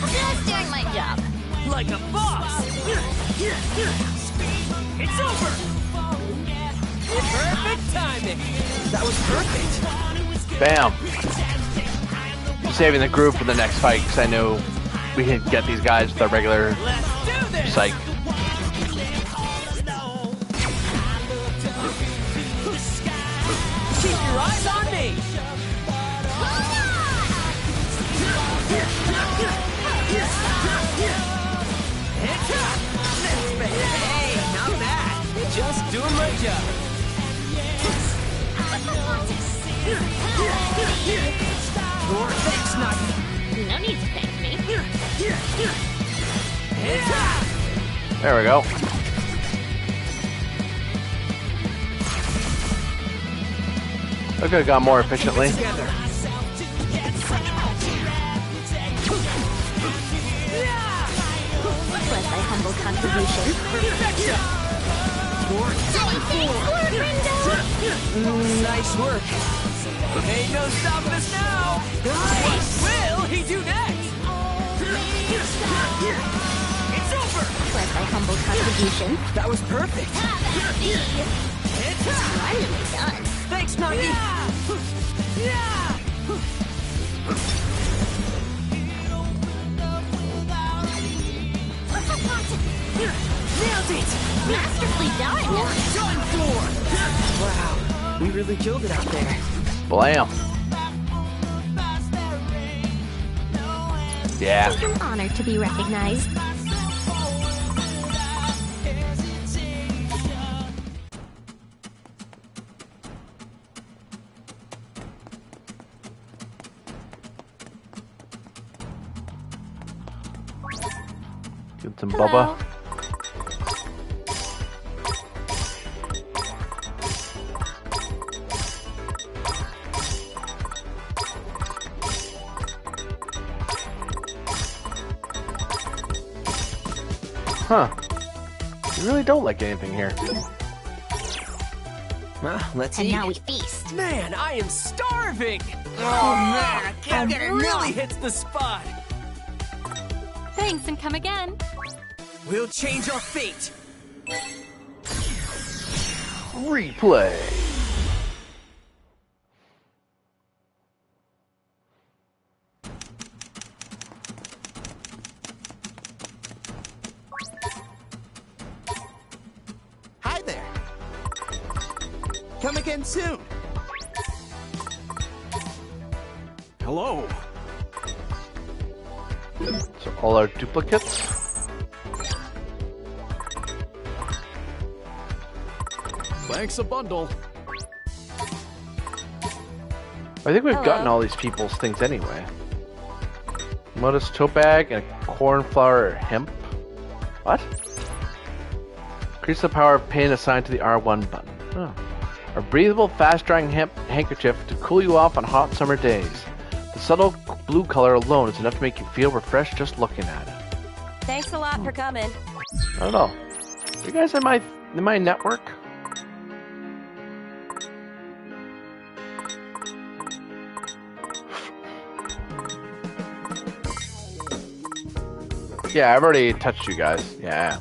Just doing my job. Like a boss! It's over! Perfect timing! That was perfect! Bam. I'm saving the group for the next fight because I know we can get these guys with our regular Let's do this! psych. Keep your eyes on me! Hey, not bad! Just doing my job! Thanks, Nagi! No need to thank me. There we go. I could have gone more efficiently. Together. Plus my humble contribution. Perfection! Nice work. Ain't no stopping us now. What will he do next? It's over. Plus my humble contribution. That was perfect. Splendidly done. Thanks, Nagi. Nailed it. Masterfully done. Done for. Wow, we really killed it out there. Blam. Yeah. I'm honored to be recognized. Get some Hello. Bubba. Huh. You really don't like anything here. Well, let's And eat. now we feast. Man, I am starving! Oh man, I can't get it really hits the spot. Thanks and come again. We'll change our fate. Replay. Hi there. Come again soon. Hello. So all our duplicates. Thanks a bundle. I think we've Hello. gotten all these people's things anyway. Modus tote bag and a cornflower hemp. What? Increase the power of pin assigned to the R1 button. Oh. A breathable, fast-drying hemp handkerchief to cool you off on hot summer days. The subtle blue color alone is enough to make you feel refreshed just looking at it. Thanks a lot for coming. I don't know. You guys in my network? Yeah, I've already touched you guys. Yeah.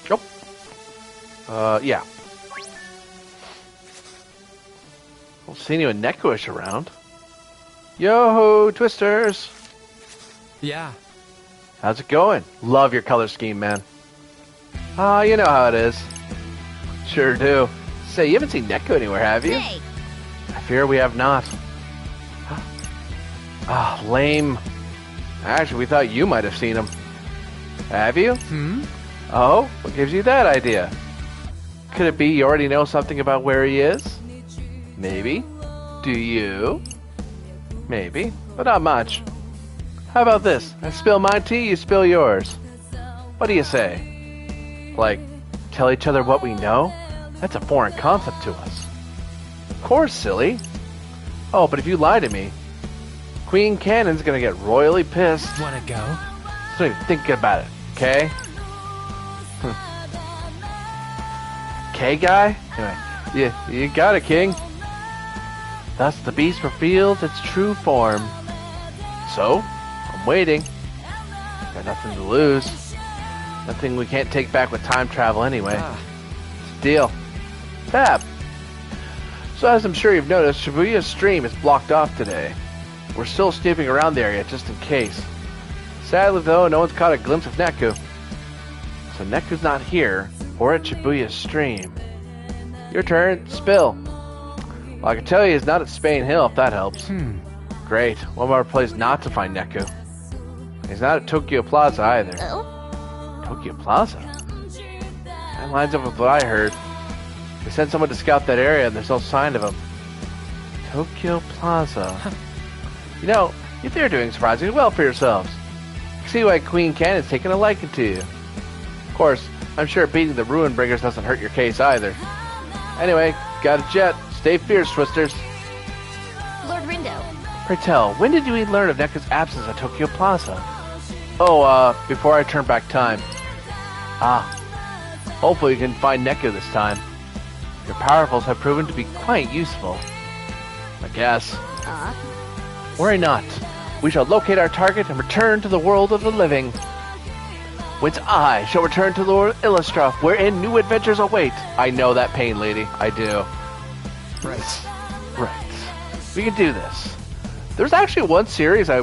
Nope. Yeah. Well, seeing you and Nekoish around. Yo-ho, Twisters! Yeah. How's it going? Love your color scheme, man. Ah, you know how it is. Sure do. Say, you haven't seen Neko anywhere, have you? Hey, I fear we have not. Ah, lame. Actually, we thought you might have seen him. Have you? Oh, what gives you that idea? Could it be you already know something about where he is? Maybe. Do you? Maybe, but not much. How about this? I spill my tea, you spill yours. What do you say? Like, tell each other what we know? That's a foreign concept to us. Of course, silly. Oh, but if you lie to me, Queen Cannon's gonna get royally pissed. Wanna go? So don't even think about it, okay? Okay, guy? Anyway, you got it, King. Thus the beast reveals its true form. So, I'm waiting. Got nothing to lose. Nothing we can't take back with time travel anyway. Deal. Fab. So as I'm sure you've noticed, Shibuya's stream is blocked off today. We're still snooping around the area just in case. Sadly though, no one's caught a glimpse of Neku. So Neku's not here, or at Shibuya's stream. Your turn, spill. Well, I can tell you he's not at Spain Hill if that helps. Great, one more place not to find Neku. He's not at Tokyo Plaza either. oh, Tokyo Plaza? That lines up with what I heard. They sent someone to scout that area and there's no sign of him. Tokyo Plaza. You know, you three are doing surprisingly well for yourselves. I see why Queen Cannon's taken a liking to you. Of course, I'm sure beating the Ruin Bringers doesn't hurt your case either. Anyway, got a jet. Stay fierce, Twisters. Lord Rindo. Pray tell, when did you learn of Neku's absence at Tokyo Plaza? Oh, before I turn back time. Ah. Hopefully you can find Neku this time. Your powerfuls have proven to be quite useful. I guess. Worry not. We shall locate our target and return to the world of the living. Whence I shall return to Lord Illustra, wherein new adventures await. I know that pain, lady. I do. Right. We can do this. There's actually one series a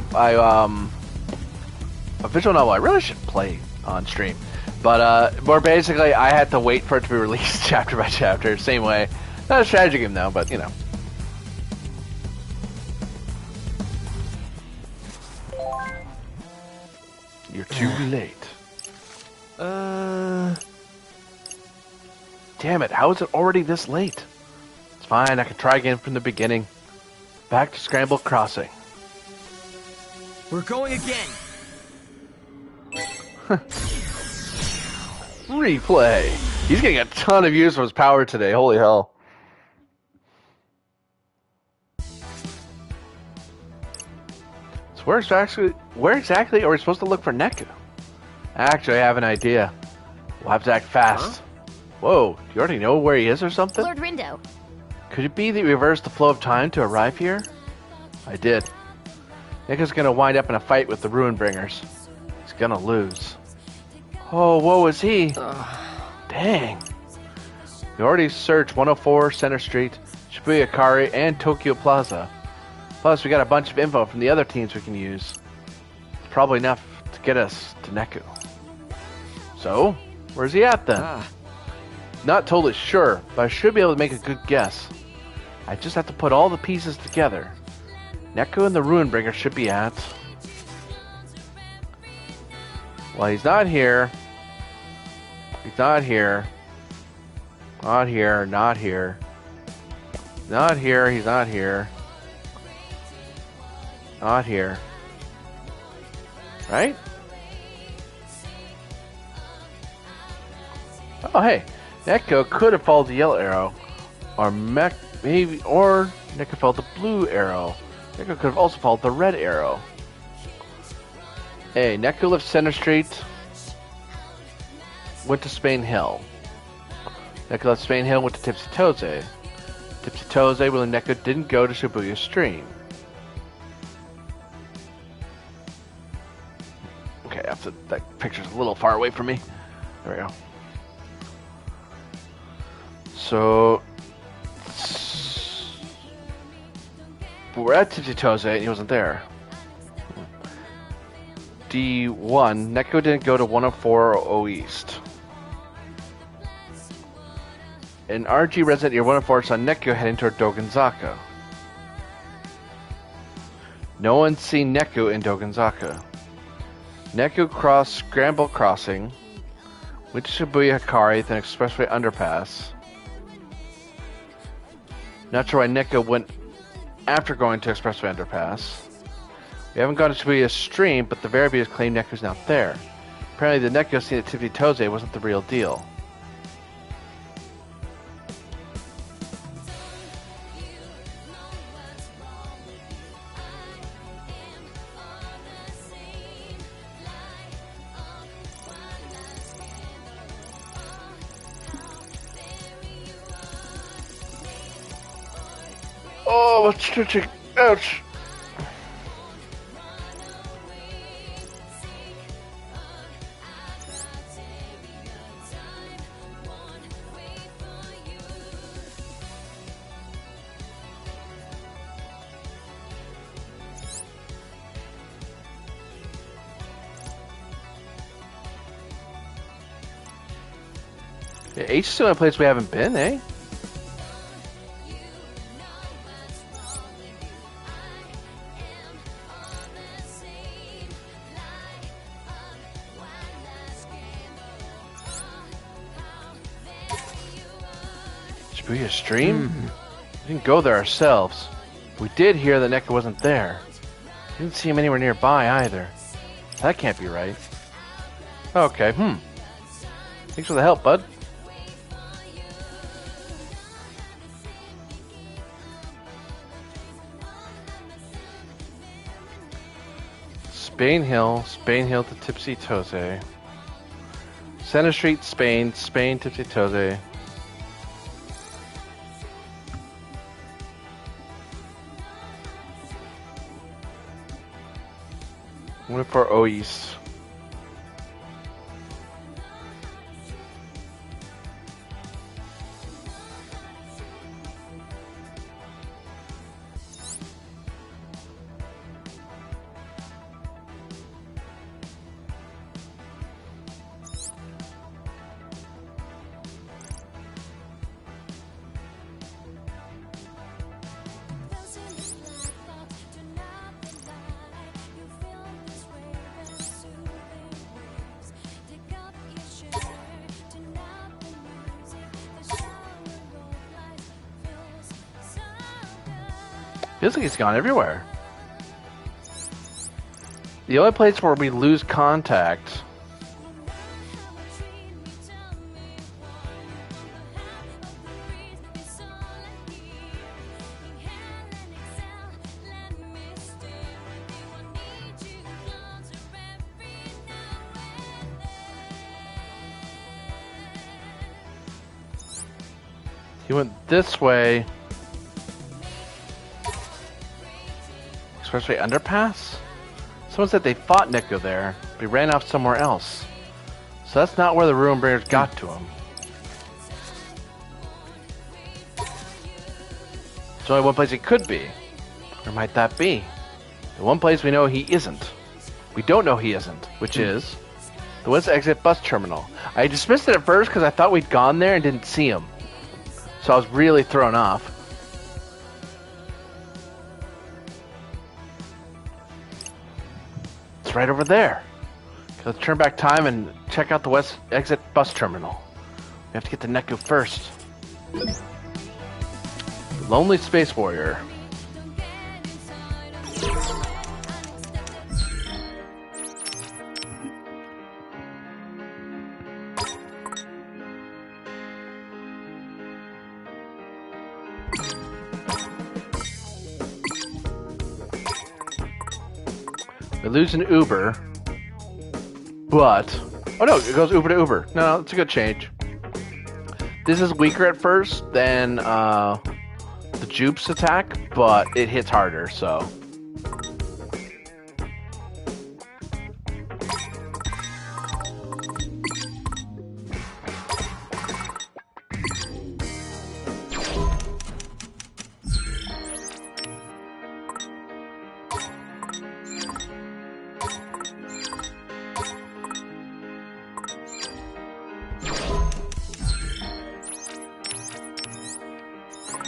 visual novel I really should play on stream. But more basically, I had to wait for it to be released chapter by chapter, same way. Not a strategy game though, but you know. You're too late. Damn it, how is it already this late? It's fine, I can try again from the beginning. Back to Scramble Crossing. We're going again. Replay. He's getting a ton of use for his power today. Holy hell. So Where exactly are we supposed to look for Neku? Actually, I have an idea. We'll have to act fast. Whoa, do you already know where he is or something? Lord Rindo. Could it be that you reversed the flow of time to arrive here? I did. Neku's gonna wind up in a fight with the Ruinbringers. He's gonna lose. Oh, woe is he? Dang. We already searched 104 Center Street, Shibuya Kari, and Tokyo Plaza. Plus, we got a bunch of info from the other teams we can use. It's probably enough to get us to Neku. So, where's he at then? Not totally sure, but I should be able to make a good guess. I just have to put all the pieces together. Neku and the Ruinbringer should be at... Well, he's not here. He's not here. Not here, not here. Not here, he's not here. Not here. Right? Oh, hey. Neku could have followed the yellow arrow. Or maybe, or Neku followed the blue arrow. Neku could have also followed the red arrow. Hey, Neku left Center Street. Went to Spain Hill. Neku left Spain Hill, went to Tipsy Toze. Tipsy Toze, well, Neku didn't go to Shibuya Stream. Okay, that picture's a little far away from me. There we go. So, we're at Tipsy Toze and he wasn't there. D1, Neku didn't go to 104 O East. An RG resident near 104 saw Neku heading toward Dogonzaka. No one's seen Neku in Dogonzaka. Neku crossed Scramble Crossing, went to Shibuya Hikari, then Expressway Underpass. Not sure why Neku went after going to Expressway Underpass. We haven't gone to Shibuya Stream, but the Veribias claim Neku's not there. Apparently the Neku seen at Tipsy Toze wasn't the real deal. Oh, what's stretching? Ouch! Yeah, H is still in a place we haven't been, eh? Shibuya Stream? We didn't go there ourselves. We did hear that Neku wasn't there. Didn't see him anywhere nearby either. That can't be right. Okay, Thanks for the help, bud. Spain Hill to Tipsy Toze. Center Street, Spain, Tipsy Toze. One for O East. Feels like he's gone everywhere. The only place where we lose contact He went this way. Expressway underpass? Someone said they fought Nico there, but he ran off somewhere else. So that's not where the Ruin Bringers got to him. There's only one place he could be. Where might that be? The one place we know he isn't. We don't know he isn't, which is the West Exit Bus Terminal. I dismissed it at first because I thought we'd gone there and didn't see him. So I was really thrown off. It's right over there. Let's turn back time and check out the West Exit Bus Terminal. We have to get to Neku first. Lonely Space Warrior. We lose an Uber, but... Oh no, it goes Uber to Uber. No, it's a good change. This is weaker at first than the Jupe's attack, but it hits harder, so...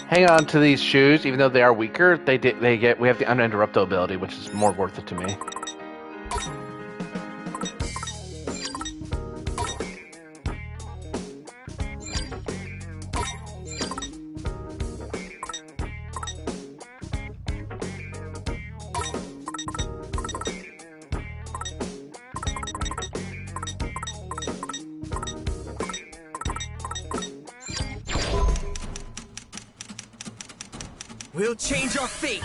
Hang on to these shoes, even though they are weaker. We have the uninterrupted ability, which is more worth it to me. We'll change our fate.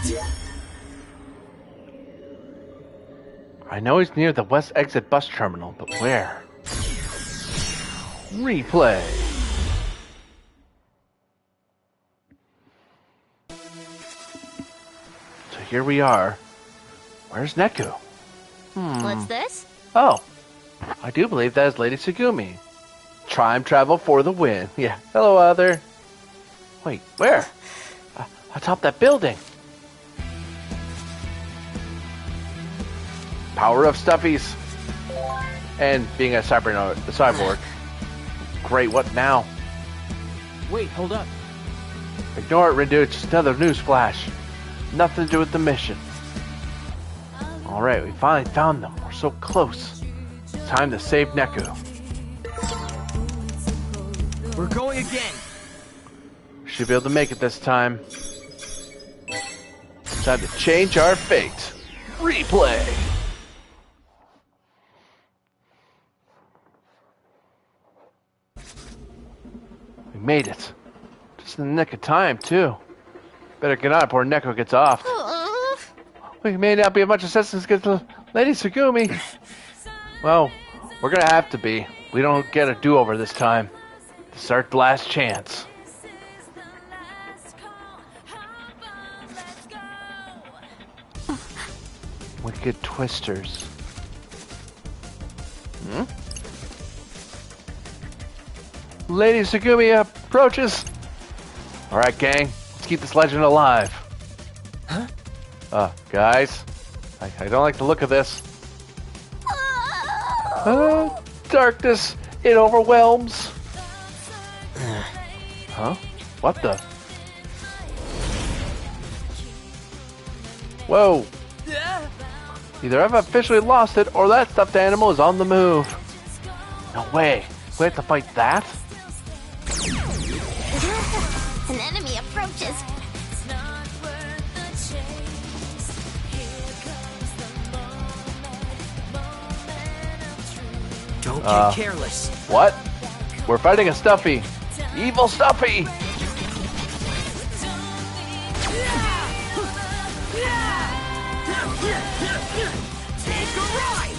I know he's near the West Exit Bus Terminal, but where? Replay. So here we are. Where's Neku? What's this? Oh, I do believe that is Lady Tsugumi. Time travel for the win. Yeah. Hello, other. Wait, where? Atop that building. Power of stuffies. And being a cyborg. Great, what now? Wait, hold up. Ignore it, Rindu. It's just another news flash. Nothing to do with the mission. Alright, we finally found them. We're so close. It's time to save Neku. We're going again. Should be able to make it this time. Time to change our fate. Replay. We made it. Just in the nick of time, too. Better get on before Neko gets off. We may not be of much assistance against Lady Tsugumi. Well, we're gonna have to be. We don't get a do-over this time. This is our last chance. Wicked Twisters. Lady Tsugumi approaches. Alright, gang. Let's keep this legend alive. Huh? Guys. I don't like the look of this. Darkness. It overwhelms. Huh? What the? Whoa. Either I've officially lost it, or that stuffed animal is on the move. No way. We have to fight that? An enemy approaches. Don't get careless. What? We're fighting a Stuffy. Evil Stuffy! Take a ride!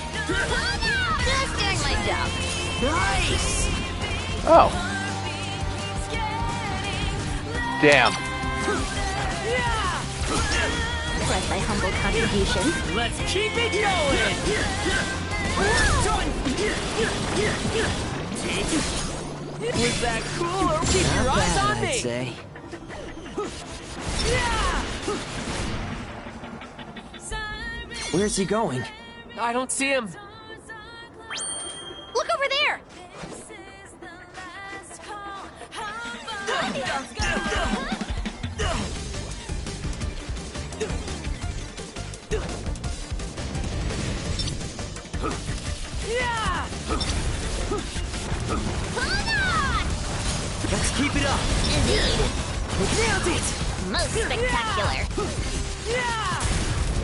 Just doing my job. Nice! Oh. Damn. Bless thy humble contribution. Let's keep it going! Was that cool, or keep your eyes on me? I'd say. Where's he going? I don't see him. Look over there! Hold on! Let's keep it up. Indeed. Nailed it. Most spectacular.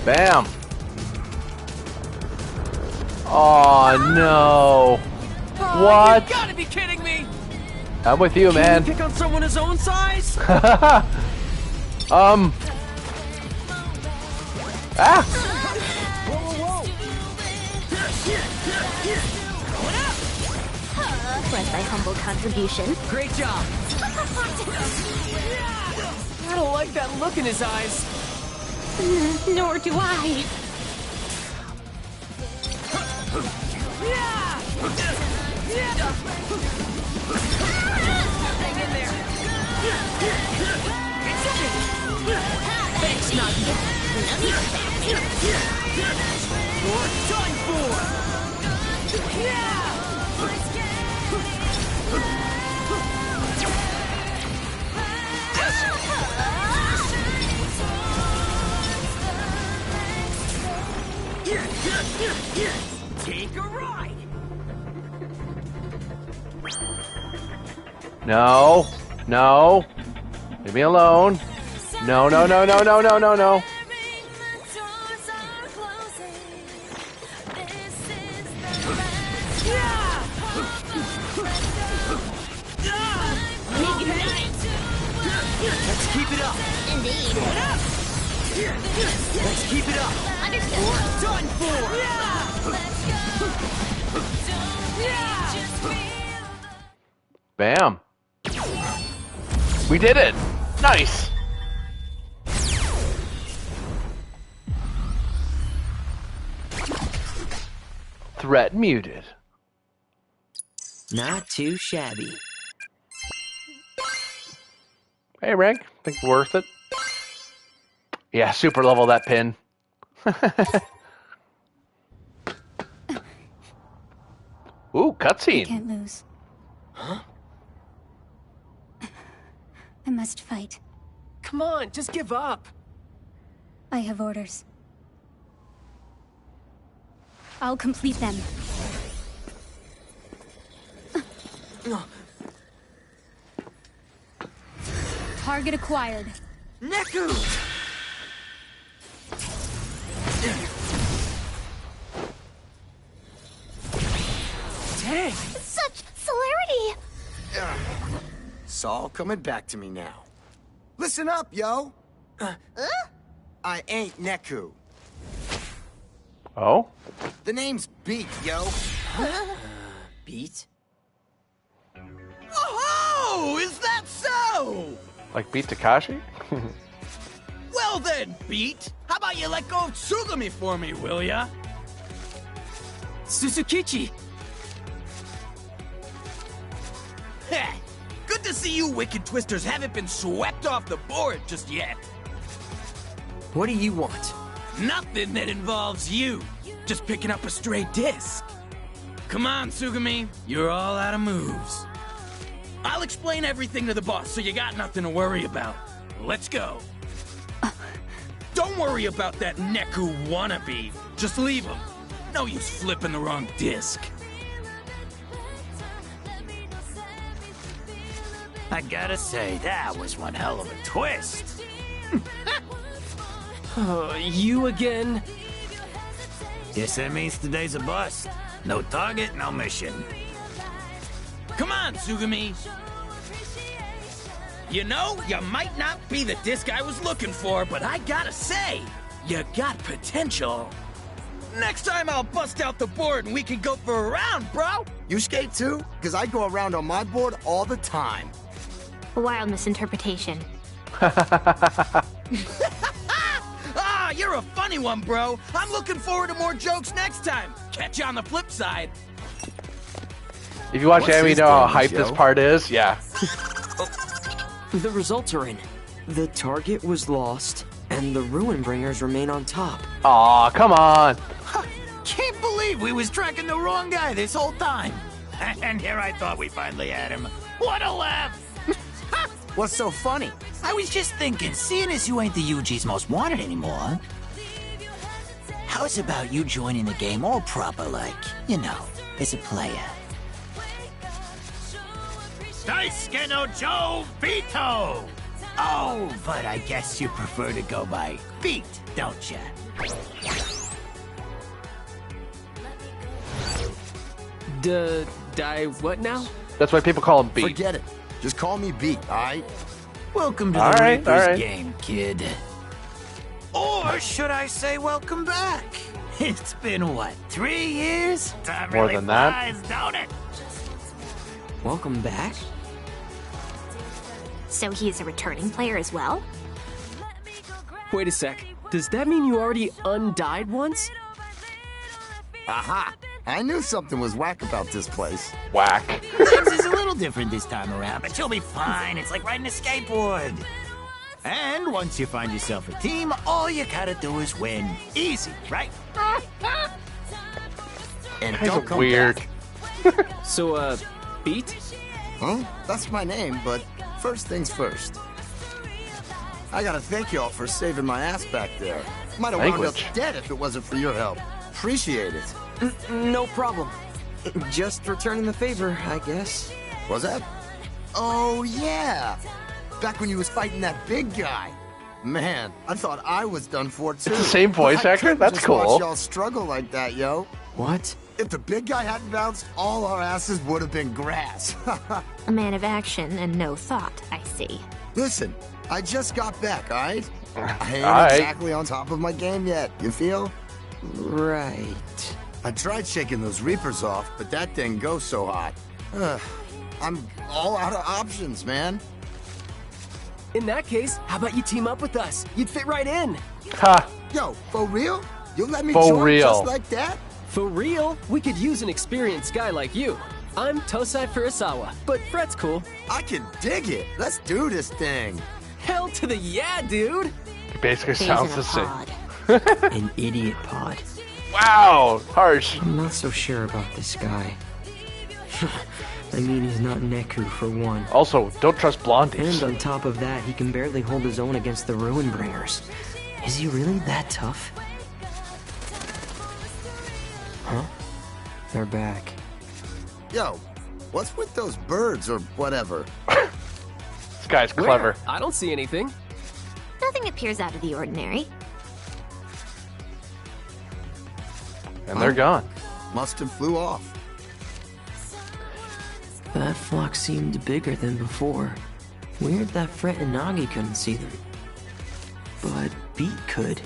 Bam. Oh no. What? You gotta be kidding me! I'm with you, man. Pick on someone his own size? Ah. Bless thy humble contribution. Great job. I don't like that look in his eyes. Nor do I. Hang in there. Thanks, not You're done for. Take a ride. No. No. Leave me alone. No, no, no, no, no, no, no, no. Let's keep it up. Indeed. Let's keep it up. Understood. Done for. Bam. We did it. Nice. Threat muted. Not too shabby. Hey, rank. Think worth it. Yeah, super level that pin. Ooh, cutscene. Can't lose. Huh? I must fight. Come on, just give up. I have orders. I'll complete them. Target acquired. Neku! Dang. Such celerity. It's all coming back to me now. Listen up, yo. I ain't Neku. Oh? The name's Beat, yo. Beat? Oh, is that so? Like beat Takashi? Well then, Beat. How about you let go of Tsugumi for me, will ya? Suzukichi. Heh. Good to see you wicked twisters haven't been swept off the board just yet. What do you want? Nothing that involves you. Just picking up a stray disc. Come on, Tsugumi. You're all out of moves. I'll explain everything to the boss, so you got nothing to worry about. Let's go. Don't worry about that Neku wannabe. Just leave him. No use flipping the wrong disc. I gotta say, that was one hell of a twist. You again? Guess that means today's a bust. No target, no mission. Come on, Tsugumi. You know, you might not be the disc I was looking for, but I gotta say, you got potential. Next time I'll bust out the board and we can go for a round, bro. You skate too? Because I go around on my board all the time. A wild misinterpretation. Ah, you're a funny one, bro. I'm looking forward to more jokes next time. Catch you on the flip side. If you watch What's anime, you his know how damage, hype this yo? part is. Yeah. The results are in. The target was lost, and the Ruin Bringers remain on top. Aw, come on. Can't believe we was tracking the wrong guy this whole time. And here I thought we finally had him. What a laugh! What's so funny? I was just thinking, seeing as you ain't the UG's most wanted anymore, how's about you joining the game all proper like, you know, as a player? Daisuke no Joe Vito! Oh, but I guess you prefer to go by Beat, don't ya? Die what now? That's why people call him Beat. Forget it. Just call me Beat, alright? Welcome to All the right, Reaper's all right. game, kid. Or should I say welcome back? It's been, what, 3 years? Time More really than that. flies, don't it? Welcome back. So he's a returning player as well? Wait a sec. Does that mean you already undied once? Aha! I knew something was whack about this place. Whack. Things is a little different this time around, but you'll be fine. It's like riding a skateboard. And once you find yourself a team, all you gotta do is win. Easy, right? And Kind don't of come weird. back. So, Beat? Huh? That's my name, but first things first. I gotta thank y'all for saving my ass back there. Might have wound up Language. dead if it wasn't for your help. Appreciate it. No problem. Just returning the favor, I guess. Was that? Oh, yeah. Back when you was fighting that big guy. Man, I thought I was done for too. It's the same voice I actor? couldn't That's just cool. Watch y'all struggle like that, yo. What? If the big guy hadn't bounced, all our asses would have been grass. A man of action and no thought, I see. Listen, I just got back, alright? I ain't Alright. exactly on top of my game yet, you feel? Right. I tried shaking those Reapers off, but that didn't go so hot. Ugh, I'm all out of options, man. In that case, how about you team up with us? You'd fit right in. Ha. Yo, for real? You'll let me For join real. just like that? For real, we could use an experienced guy like you. I'm Tosai Furusawa, but Fred's cool. I can dig it. Let's do this thing. Hell to the yeah, dude! It basically He's sounds in the a same. pod. An idiot pod. Wow. Harsh. I'm not so sure about this guy. I mean, he's not Neku for one. Also, don't trust blondies. And on top of that, he can barely hold his own against the Ruin Bringers. Is he really that tough? Huh? They're back. Yo, what's with those birds or whatever? This guy's clever. Where? I don't see anything. Nothing appears out of the ordinary. And they're gone. Must have flew off. That flock seemed bigger than before. Weird that Fret and Nagi couldn't see them. But Beat could.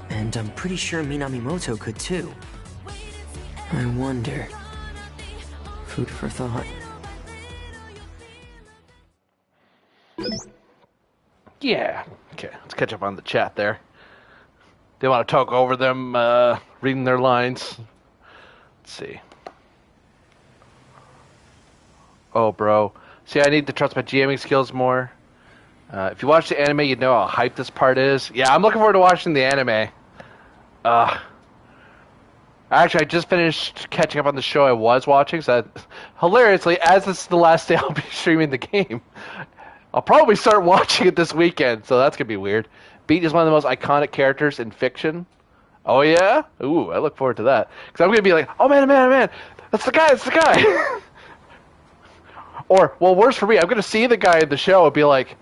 And I'm pretty sure Minamimoto could too. I wonder. Food for thought. Yeah. Okay, let's catch up on the chat there. They want to talk over them, reading their lines. Let's see. Oh, bro. See, I need to trust my GMing skills more. If you watch the anime, you know how hype this part is. Yeah, I'm looking forward to watching the anime. Actually, I just finished catching up on the show I was watching. So, hilariously, as this is the last day I'll be streaming the game, I'll probably start watching it this weekend. So that's gonna be weird. Beat is one of the most iconic characters in fiction. Oh yeah? Ooh, I look forward to that. Because I'm gonna be like, oh man, that's the guy. Or, well, worse for me, I'm gonna see the guy in the show and be like,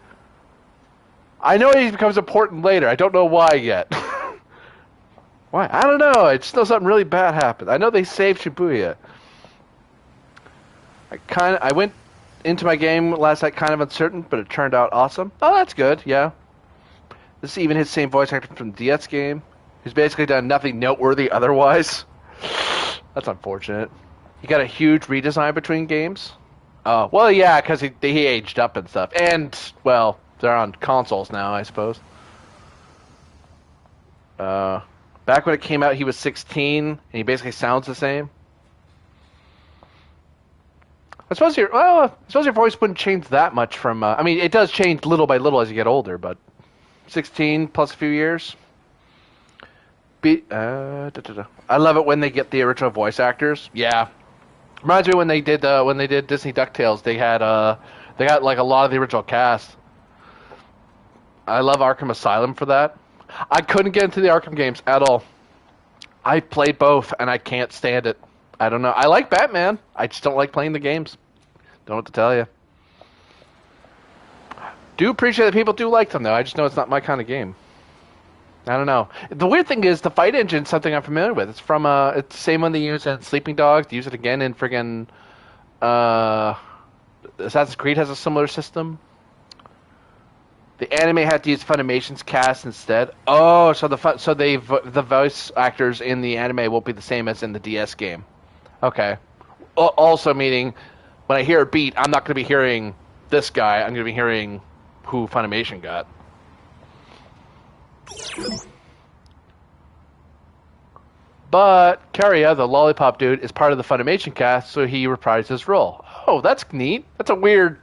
I know he becomes important later. I don't know why yet. Why? I don't know. I just know something really bad happened. I know they saved Shibuya. I went into my game last night kind of uncertain, but it turned out awesome. Oh, that's good. Yeah. This is even his same voice actor from the DS game, who's basically done nothing noteworthy otherwise. That's unfortunate. He got a huge redesign between games. Oh, well, yeah, because he aged up and stuff. And, well, They're on consoles now, I suppose. Back when it came out, he was 16, and he basically sounds the same. I suppose your voice wouldn't change that much from. I mean, it does change little by little as you get older, but 16 plus a few years. I love it when they get the original voice actors. Yeah, reminds me when they did Disney DuckTales. They got like a lot of the original cast. I love Arkham Asylum for that. I couldn't get into the Arkham games at all. I played both, and I can't stand it. I don't know. I like Batman. I just don't like playing the games. Don't know what to tell you. Do appreciate that people do like them, though. I just know it's not my kind of game. I don't know. The weird thing is the fight engine is something I'm familiar with. It's from it's the same one they use in Sleeping Dogs. They use it again in friggin' Assassin's Creed has a similar system. The anime had to use Funimation's cast instead. Oh, so the voice actors in the anime won't be the same as in the DS game. Okay. Also meaning, when I hear a beat, I'm not going to be hearing this guy. I'm going to be hearing who Funimation got. But Karya, the lollipop dude, is part of the Funimation cast, so he reprised his role. Oh, that's neat. That's a weird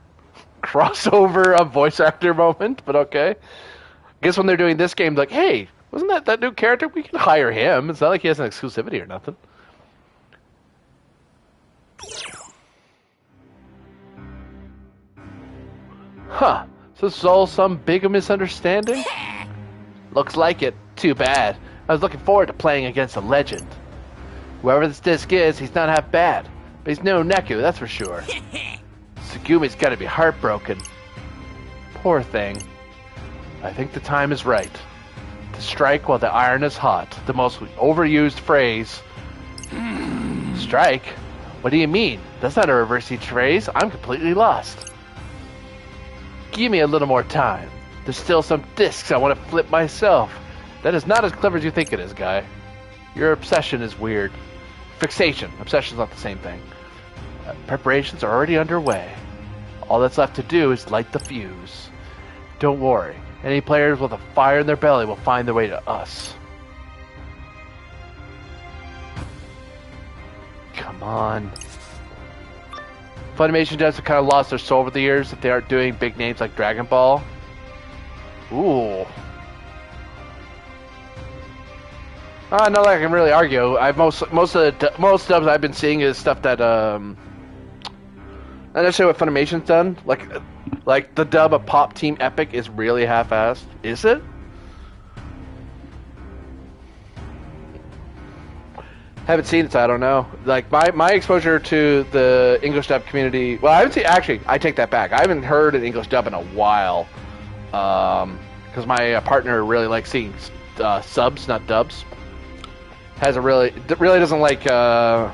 crossover of voice actor moment, but okay. I guess when they're doing this game, like, hey, wasn't that new character? We can hire him. It's not like he has an exclusivity or nothing. Huh. So this is all some big misunderstanding? Looks like it. Too bad. I was looking forward to playing against a legend. Whoever this disc is, he's not half bad. But he's no Neku, that's for sure. Tsugumi's gotta be heartbroken. Poor thing. I think the time is right. To strike while the iron is hot. The most overused phrase. Strike? What do you mean? That's not a reverse each phrase. I'm completely lost. Give me a little more time. There's still some discs I want to flip myself. That is not as clever as you think it is, guy. Your obsession is weird. Fixation. Obsession's not the same thing. Preparations are already underway. All that's left to do is light the fuse. Don't worry. Any players with a fire in their belly will find their way to us. Come on. Funimation devs have kind of lost their soul over the years if they aren't doing big names like Dragon Ball. Ooh. Not like I can really argue. Most dubs I've been seeing is stuff that not necessarily what Funimation's done. Like the dub of Pop Team Epic is really half-assed. Is it? Haven't seen it, so I don't know. Like my exposure to the English dub community. Well, I haven't seen. Actually, I take that back. I haven't heard an English dub in a while. Because my partner really likes seeing subs, not dubs. Really doesn't like. Has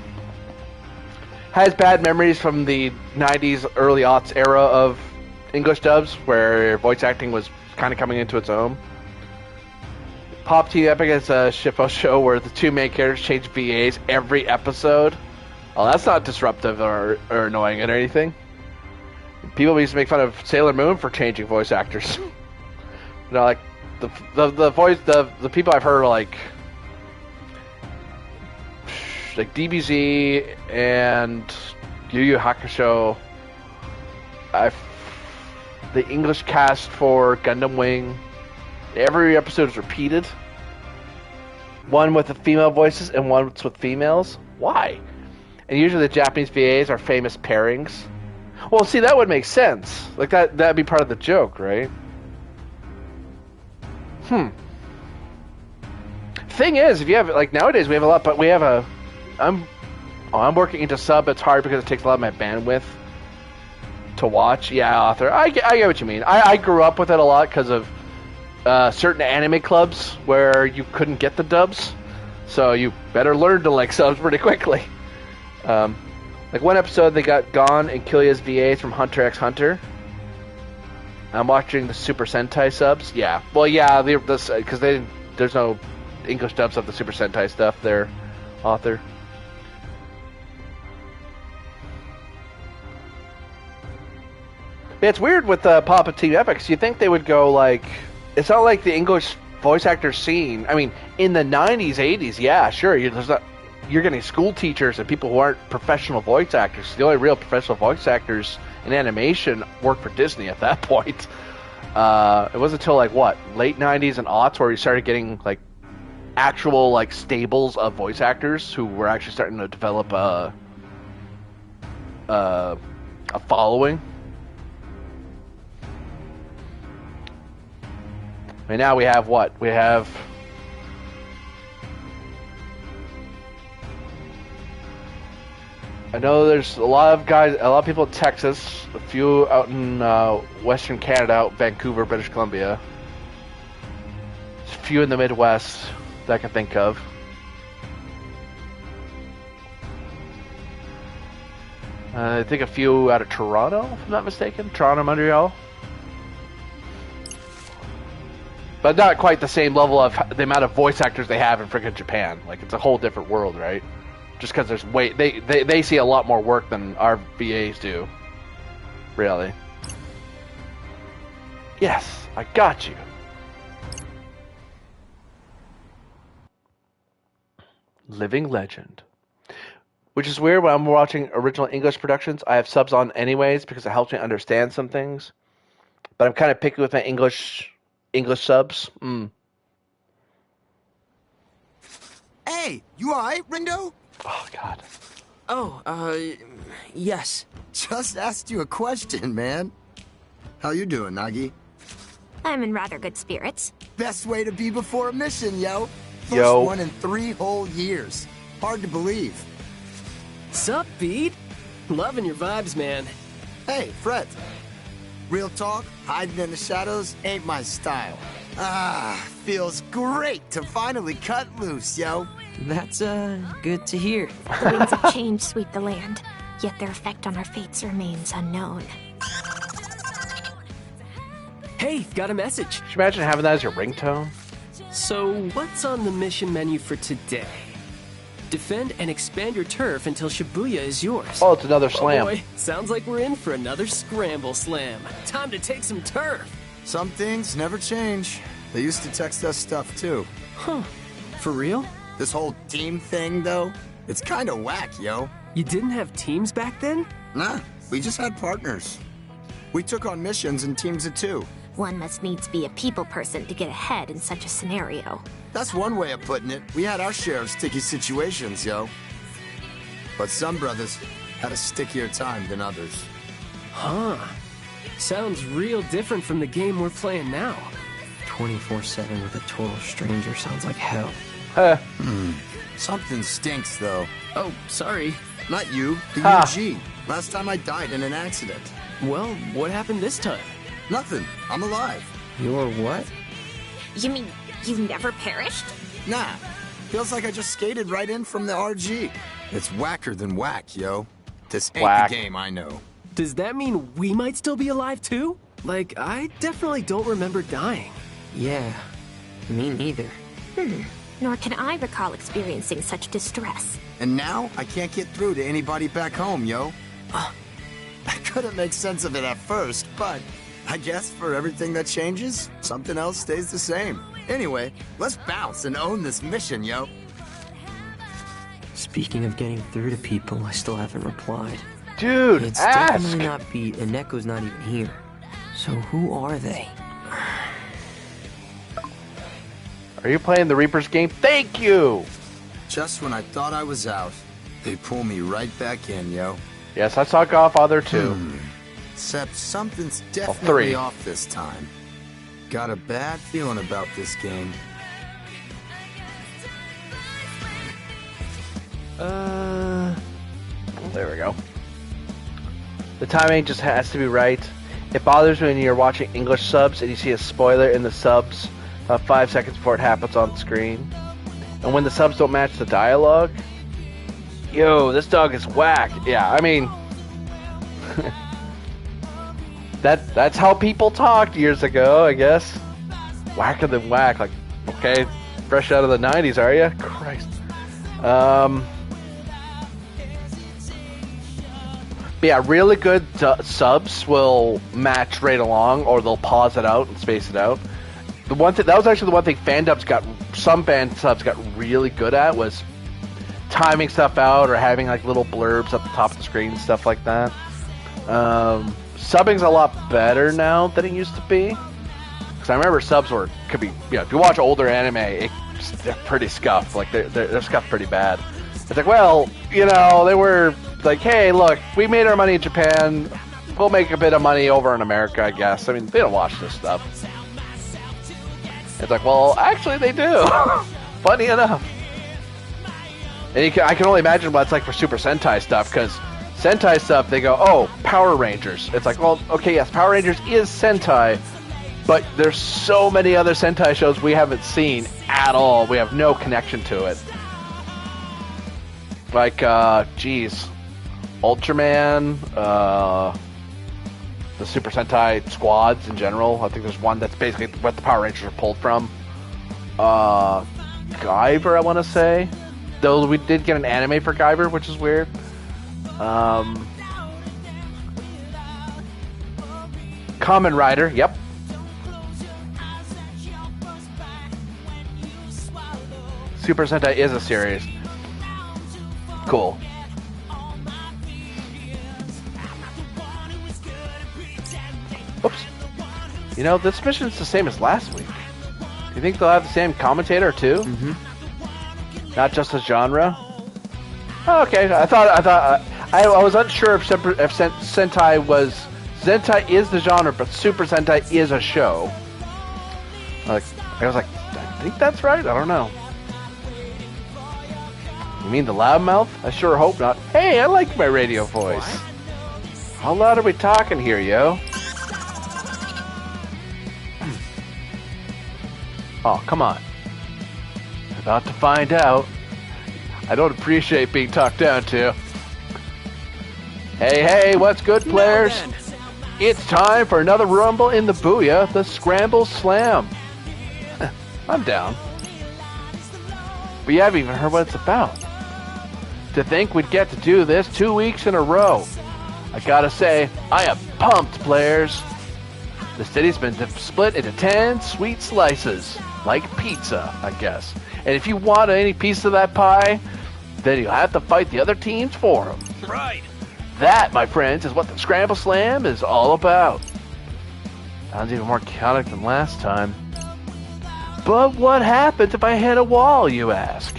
bad memories from the 90s, early aughts era of English dubs, where voice acting was kind of coming into its own. Pop Team Epic is a shitpo show where the two main characters change VAs every episode. Oh, that's not disruptive or annoying or anything. People used to make fun of Sailor Moon for changing voice actors. You know, like the people I've heard are like DBZ and Yu Yu Hakusho. The English cast for Gundam Wing. Every episode is repeated. One with the female voices and one with females. Why? And usually the Japanese VAs are famous pairings. Well, see, that would make sense. Like that'd be part of the joke, right? Thing is, if you have like nowadays we have a lot, but we have a. I'm working into sub. It's hard because it takes a lot of my bandwidth to watch. Yeah, author. I get what you mean. I grew up with it a lot because of certain anime clubs where you couldn't get the dubs, so you better learn to like subs pretty quickly. Like one episode, they got Gon and Killia's VAs from Hunter x Hunter. I'm watching the Super Sentai subs. Yeah, well, yeah, because there's no English dubs of the Super Sentai stuff. Their author. Yeah, it's weird with Papa Team Epics. You think they would go like... It's not like the English voice actor scene. I mean, in the 90s, 80s, yeah, sure. You're getting school teachers and people who aren't professional voice actors. The only real professional voice actors in animation worked for Disney at that point. It wasn't until, like, what, late 90s and aughts where you started getting, like, actual, like, stables of voice actors who were actually starting to develop a following. And now we have what? We have... I know there's a lot of people in Texas, a few out in Western Canada, out Vancouver, British Columbia. There's a few in the Midwest that I can think of. I think a few out of Toronto, if I'm not mistaken. Toronto, Montreal. But not quite the same level of the amount of voice actors they have in freaking Japan. Like, it's a whole different world, right? Just because there's they see a lot more work than our VAs do. Really. Yes, I got you. Living Legend. Which is weird when I'm watching original English productions. I have subs on anyways because it helps me understand some things. But I'm kind of picky with my English subs. Hey, you alright, Rindo? Oh, God. Oh, yes. Just asked you a question, man. How you doing, Nagi? I'm in rather good spirits. Best way to be before a mission, yo. First one in 3 whole years. Hard to believe. Sup, Pete? Loving your vibes, man. Hey, Fred. Real talk, hiding in the shadows ain't my style. Feels great to finally cut loose, yo. That's, good to hear. The winds of change sweep the land, yet their effect on our fates remains unknown. Hey, got a message. Could you imagine having that as your ringtone? So, what's on the mission menu for today? Defend and expand your turf until Shibuya is yours. Oh, it's another slam. Oh boy, sounds like we're in for another scramble slam. Time to take some turf. Some things never change. They used to text us stuff, too. Huh. For real? This whole team thing, though, it's kind of whack, yo. You didn't have teams back then? Nah, we just had partners. We took on missions in teams of 2. One must needs be a people person to get ahead in such a scenario. That's one way of putting it. We had our share of sticky situations, yo. But some brothers had a stickier time than others. Huh. Sounds real different from the game we're playing now. 24/7 with a total stranger sounds like hell. Huh. Something stinks, though. Oh, sorry. Not you, the UG. Last time I died in an accident. Well, what happened this time? Nothing. I'm alive. You're what? You mean you never perished? Nah. Feels like I just skated right in from the RG. It's whacker than whack, yo. This ain't Whack. the game I know. Does that mean we might still be alive too? Like, I definitely don't remember dying. Yeah, me neither. Nor can I recall experiencing such distress. And now I can't get through to anybody back home, yo. I couldn't make sense of it at first, but I guess for everything that changes, something else stays the same. Anyway, let's bounce and own this mission, yo. Speaking of getting through to people, I still haven't replied. Dude, It's ask! definitely not Beat, and Neko's not even here. So who are they? Are you playing the Reaper's game? Thank you! Just when I thought I was out, they pull me right back in, yo. Yes, I saw Godfather too. Except something's three. definitely off this time. Got a bad feeling about this game. There we go. The timing just has to be right. It bothers me when you're watching English subs and you see a spoiler in the subs about 5 seconds before it happens on screen. And when the subs don't match the dialogue, yo, this dog is whack. Yeah, I mean, that's how people talked years ago, I guess. Whacker than whack. Like, okay, fresh out of the 90s, are you? But yeah, really good subs will match right along, or they'll pause it out and space it out. The one thing that was actually the one thing some fan subs got really good at was timing stuff out or having like little blurbs at the top of the screen and stuff like that. Subbing's a lot better now than it used to be. Because I remember subs could be, if you watch older anime, they're pretty scuffed. Like they're scuffed pretty bad. It's like, well, they were like, hey, look, we made our money in Japan. We'll make a bit of money over in America, I guess. I mean, they don't watch this stuff. It's like, well, actually they do. Funny enough. And I can only imagine what it's like for Super Sentai stuff, because Sentai stuff, they go, oh, Power Rangers. It's like, well, okay, yes, Power Rangers is Sentai, but there's so many other Sentai shows we haven't seen at all. We have no connection to it. Like, Ultraman, the Super Sentai squads in general. I think there's one that's basically what the Power Rangers are pulled from. Guyver, I want to say. Though we did get an anime for Guyver, which is weird. Kamen Rider, yep. Super Sentai is a series. Cool. Oops. This mission's the same as last week. Do you think they'll have the same commentator too? Mm-hmm. Not just a genre? Oh, okay. I was unsure if Sentai was... Sentai is the genre, but Super Sentai is a show. I was like, I think that's right? I don't know. You mean the loudmouth? I sure hope not. Hey, I like my radio voice. What? How loud are we talking here, yo? Oh, come on. About to find out. I don't appreciate being talked down to. Hey, what's good, players? It's time for another rumble in the Booyah, the Scramble Slam. I'm down. But you haven't even heard what it's about. To think we'd get to do this 2 weeks in a row. I gotta say, I am pumped, players. The city's been split into 10 sweet slices. Like pizza, I guess. And if you want any piece of that pie, then you'll have to fight the other teams for them. Right. That, my friends, is what the Scramble Slam is all about. Sounds even more chaotic than last time. But what happens if I hit a wall, you ask?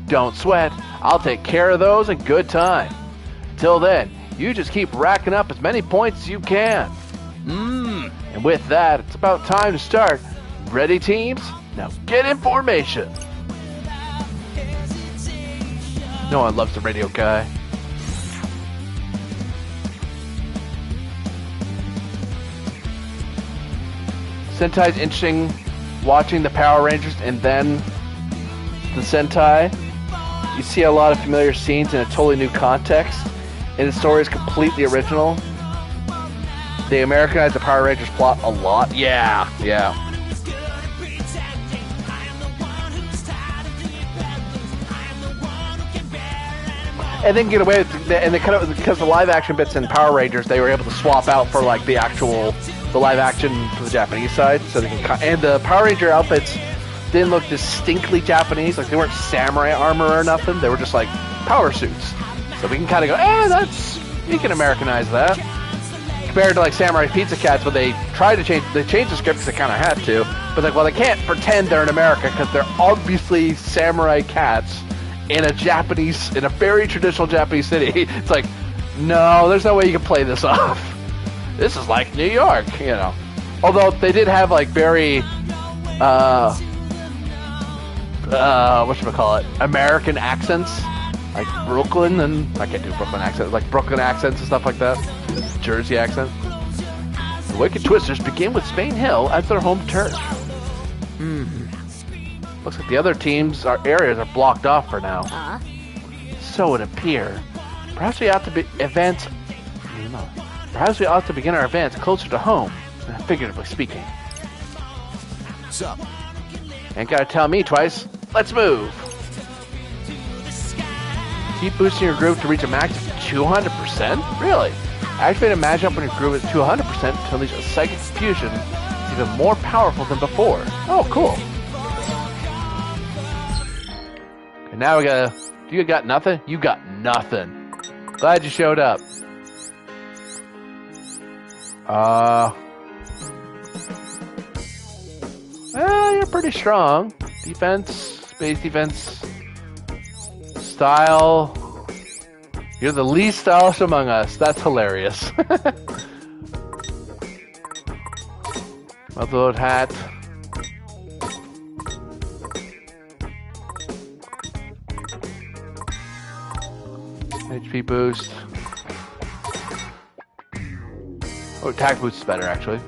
Don't sweat. I'll take care of those in good time. Till then, you just keep racking up as many points as you can. And with that, it's about time to start. Ready, teams? Now get in formation. No one loves the radio guy. Sentai's interesting watching the Power Rangers and then the Sentai. You see a lot of familiar scenes in a totally new context, and the story is completely original. They Americanized the Power Rangers plot a lot. Yeah. And then get away with, and they kind of, because the live action bits in Power Rangers, they were able to swap out for like the live action for the Japanese side. So they can, and the Power Ranger outfits didn't look distinctly Japanese, like they weren't samurai armor or nothing. They were just like power suits. So we can kind of go, you can Americanize that. Compared to like Samurai Pizza Cats, where they tried to change the script because they kind of had to, but like, well, they can't pretend they're in America because they're obviously samurai cats in a very traditional Japanese city. It's like, no, there's no way you can play this off. This is like New York, Although they did have like very, American accents, like Brooklyn, and I can't do Brooklyn accents, like Brooklyn accents and stuff like that. Jersey accent. The Wicked Twisters begin with Spain Hill as their home turf. Looks like the other teams' areas are blocked off for now. So it appears. Perhaps we ought to begin our events closer to home, figuratively speaking. Sup? Ain't gotta tell me twice. Let's move. Keep boosting your groove to reach a max of 200%? Really? Activate a magic when your groove is 200% to unleash a psychic fusion that's even more powerful than before. Oh, cool. And now we gotta... You got nothing? You got nothing. Glad you showed up. Well, you're pretty strong. Defense, space defense, style. You're the least stylish among us. That's hilarious. Multi-load hat. HP boost. Oh, attack boost is better, actually.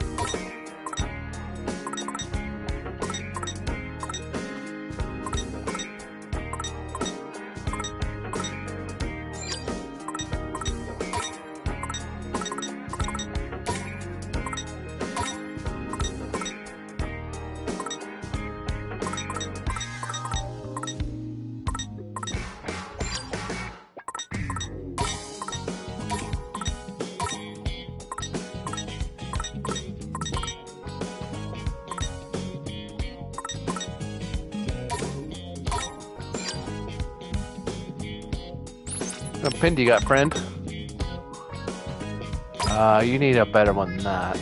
What pin do you got, friend? You need a better one than that.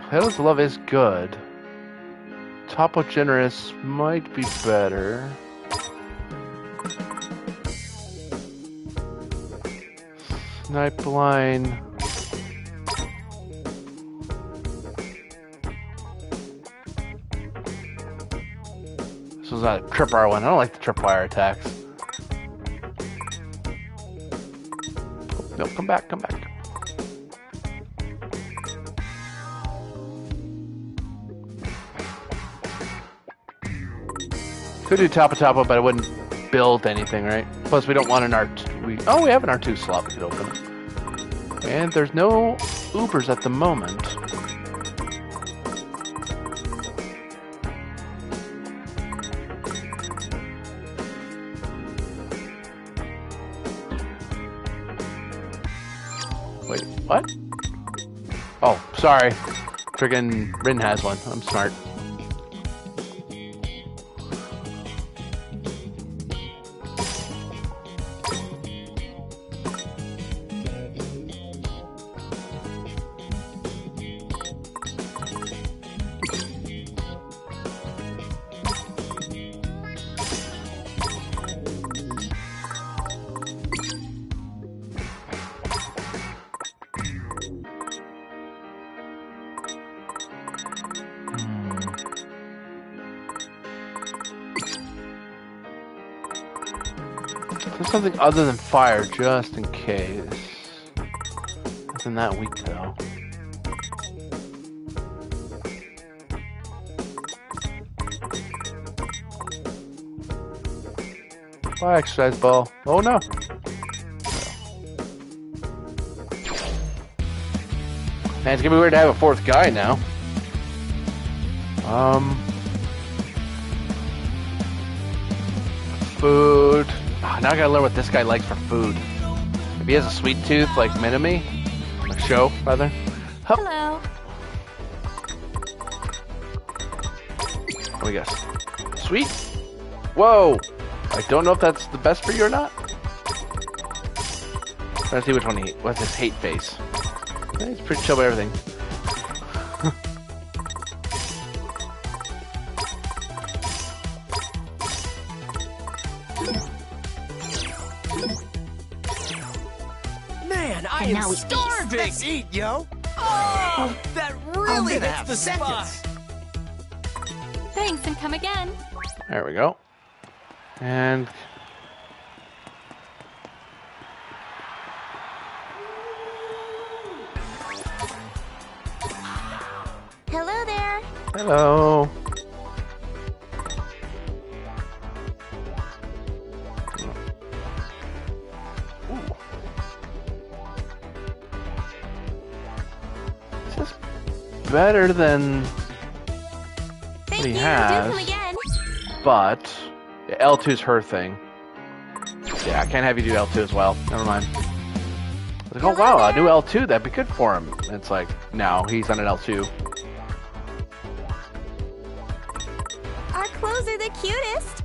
Petals of Love is good. Topo Generous might be better. Snipe Line. This was a tripwire one. I don't like the tripwire attacks. Oh, no, come back, come back. Could do Tapo, but I wouldn't build anything, right? Plus, we don't want an R2. We have an R2 slot we could open. And there's no Ubers at the moment. Wait, what? Oh, sorry. Friggin' Rin has one. I'm smart. Something other than fire, just in case. Isn't that weak, though? Fire exercise ball. Oh no! Man, it's gonna be weird to have a fourth guy now. Food. Now I gotta learn what this guy likes for food. Maybe he has a sweet tooth like Minami? Or Show, rather. Hup. Hello. What do we guess? Sweet? Whoa! I don't know if that's the best for you or not. Let's see which one what's his hate face. He's pretty chill with everything. I am starving! Let's eat, yo! Oh, that really hits the spot! Thanks, and come again. There we go. And... Hello there. Hello. better than Thank what he you. has. Do come again. But yeah, L2's her thing. Yeah, I can't have you do L2 as well. Never mind. I was like, oh wow, a new L2, that'd be good for him. And it's like, no, he's on an L2. Our clothes are the cutest.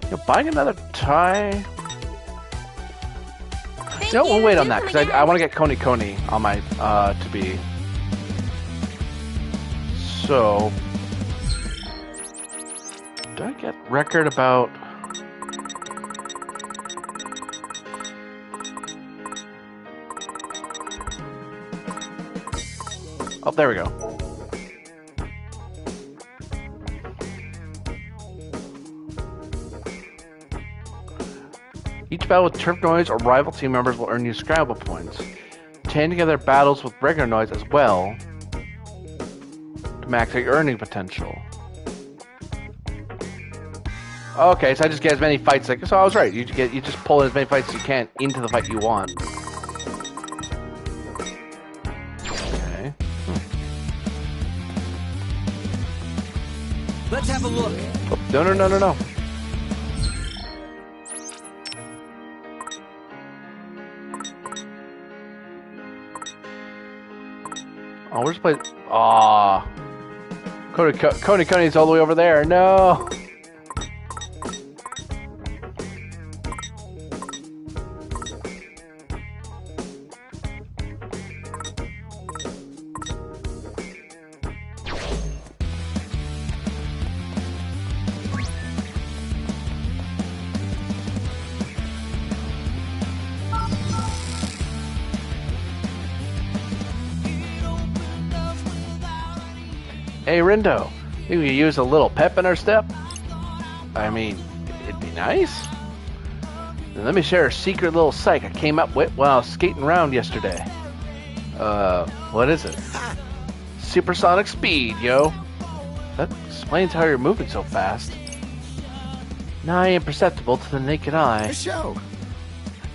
You know, buying another tie. No, we'll wait on that because I want to get Koni Koni on my to be. So, do I get record about? Oh, there we go. Each battle with turf noise or rival team members will earn you scramble points. Chain together battles with regular noise as well to max your earning potential. Okay, so I just get as many fights. Like, so I was right. You just pull in as many fights as you can into the fight you want. Okay. Let's have a look. Oh, no. Oh, we're just playing. Aww. Koni Koni's all the way over there. No. Hey, Rindo, think we could use a little pep in our step? I mean, it'd be nice. Then let me share a secret little psych I came up with while I was skating around yesterday. What is it? Supersonic speed, yo. That explains how you're moving so fast. Nigh imperceptible to the naked eye. Show.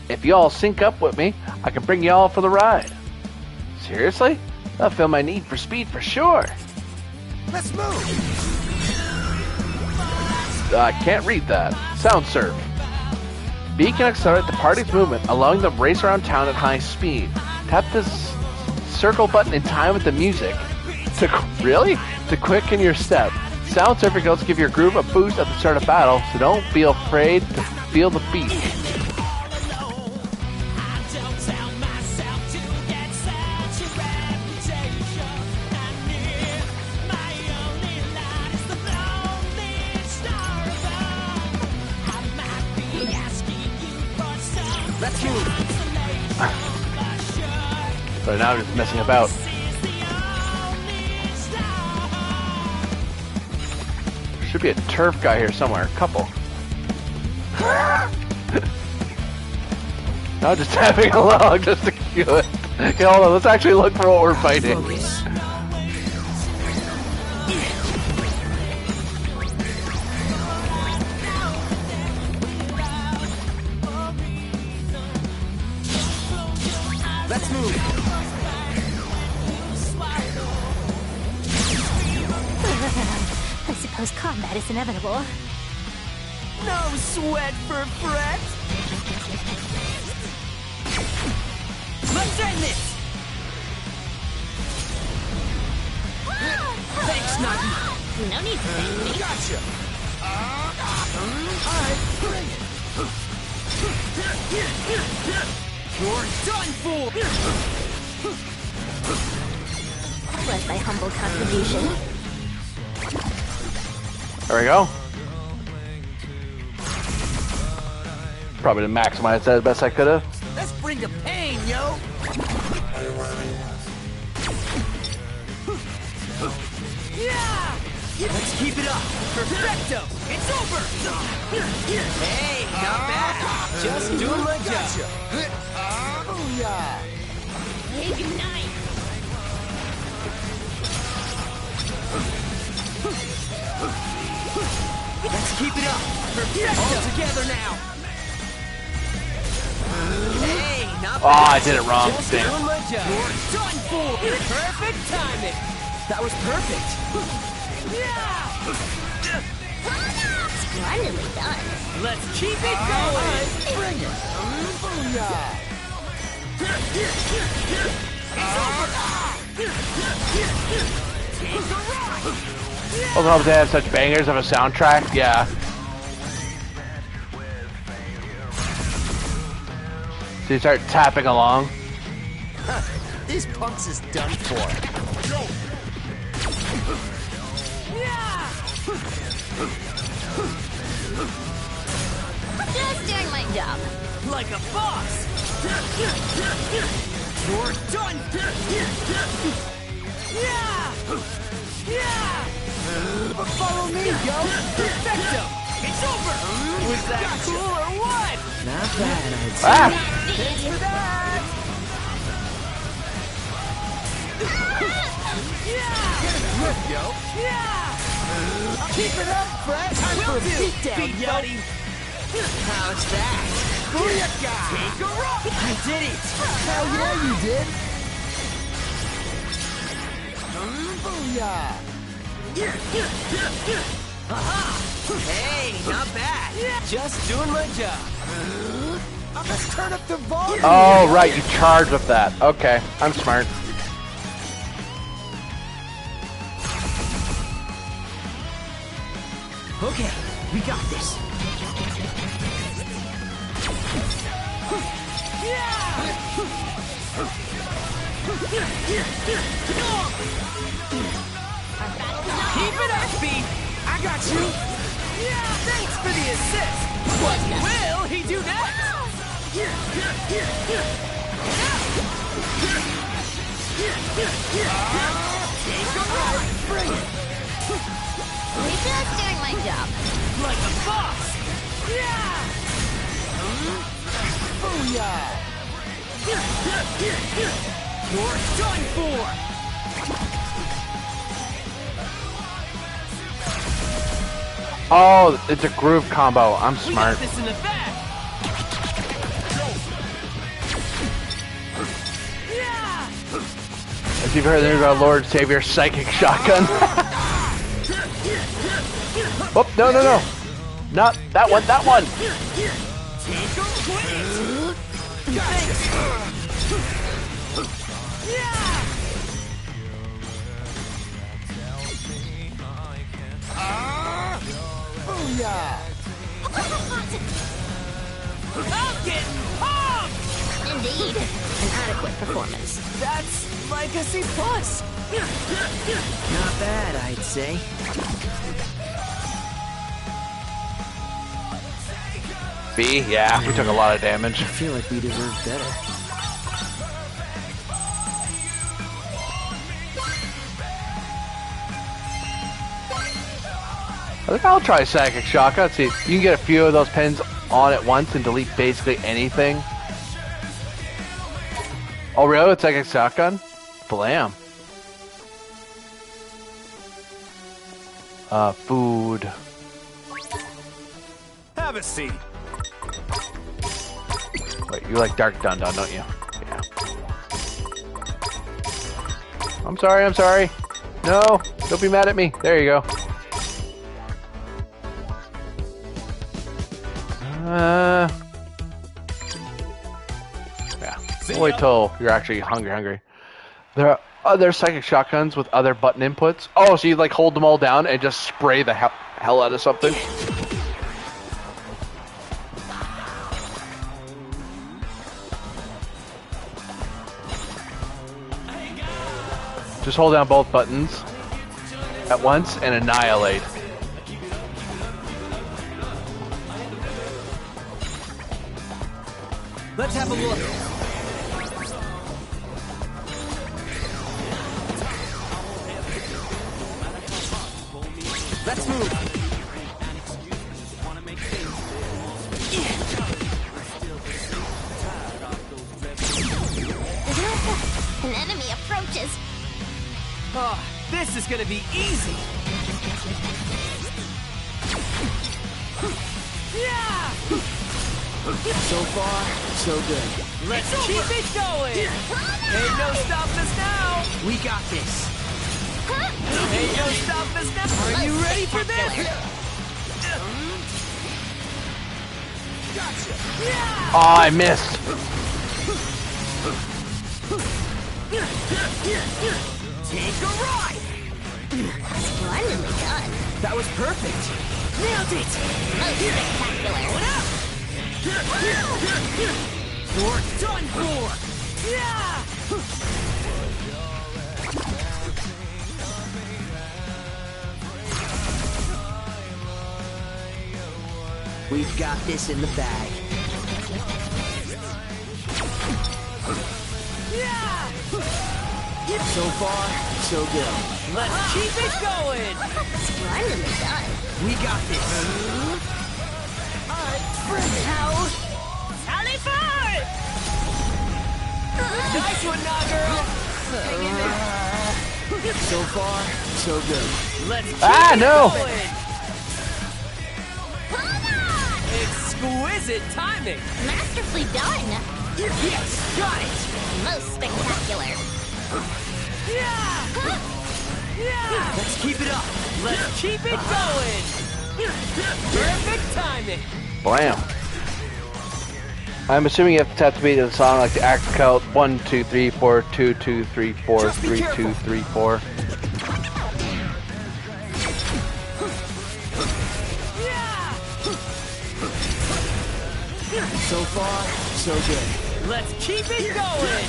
If you all sync up with me, I can bring you all for the ride. Seriously? That'll fill my need for speed for sure. Let's move. I can't read that. Sound surf. B can accelerate the party's movement, allowing them to race around town at high speed. Tap this circle button in time with the music to quicken your step. Sound surfing goes give your groove a boost at the start of battle, so don't be afraid to feel the beat. But now I'm just messing about. Should be a turf guy here somewhere. A couple. No, just tapping along just to do it. Okay, hold on. Let's actually look for what we're fighting. Let's move. I suppose combat is inevitable. No sweat for Fret. Let's end this. Thanks, Nagi. No need to thank me. Gotcha. Alright, bring it. You're done for. Was thy humble contribution. There we go. Probably didn't maximize that as best I could have. Let's bring the pain, yo. Yeah! Let's keep it up. Perfecto. It's over. Hey, not bad. Just doing my job. Oh yeah. Big knife. Let's keep it up. Perfecto. All together now. Oh, I did it wrong. Just Damn. doing my job. You're done for. Perfect timing. That was perfect. Splendidly done. Let's keep it going. Bring it. Booyah. I don't know if they have such bangers of a soundtrack. Yeah. So you start tapping along. These punks is done for. Just doing my job. Like a boss. You're done. Follow me, yo. Perfecto. It's over. Was that cool or what? Not bad, I'd say. Ah! Thanks for that. Keep it up, Fred. Time for a beatdown, buddy. How's that? Booyah! Take a rock. I did it. Hell yeah, you did. Booyah! Hey, not bad. Just doing my job. Let's turn up the volume. Oh, right. You charge with that. Okay. I'm smart. Okay, we got this. Keep it up, B. I got you. Thanks for the assist. What will he do next? Take a ride. Bring it. Just doing my job. Like a boss. Booyah! You're done for. Oh, it's a groove combo. I'm We got smart. this in the bag. As you've heard, there's our Lord Savior Psychic Shotgun. Oh, no, no, no. Not that one, that one. Take a quiz. Booyah! I'm getting pumped. Indeed. An adequate performance. That's like a C+. Not bad, I'd say. B, yeah, we took a lot of damage. I feel like we deserve better. I think I'll try Psychic Shotgun. See, you can get a few of those pins on at once and delete basically anything. Oh, really? With Psychic Shotgun? Blam. Food. Have a seat. Wait, you like Dark Dun Dun, don't you? Yeah. I'm sorry, I'm sorry. No, don't be mad at me. There you go. Yeah. We'll wait till you're actually hungry. There are other Psychic Shotguns with other button inputs. Oh, so you like hold them all down and just spray the hell out of something? Just hold down both buttons at once and annihilate. Let's have a look. Let's move. An enemy approaches. Oh, this is gonna be easy. So far, so good. Let's keep it going! Ain't no stopping us now! We got this. Ain't no stopping us now! Are you ready for this? Oh, I missed. Take a ride! Splendidly done. That was perfect! Nailed it! Most spectacular. What up? You're done for! Yeah! We've got this in the bag. Yeah! So far, so good. Let's keep it going! Splendidly done. We got this. Now, Sally forward! Nice one now, girl! Hang in there. So far, so good. Let's keep it no! going! Exquisite timing! masterfully done. Yes, got it! Most spectacular. Yeah! Yeah! Let's keep it up! Let's keep it going! Perfect timing! Blam. I'm assuming you have to beat the song like the act count 1, 2, 3, 4, 2, 2, 3, 4, 3, 2, 3, 4. Yeah! So far, so good. Let's keep it going!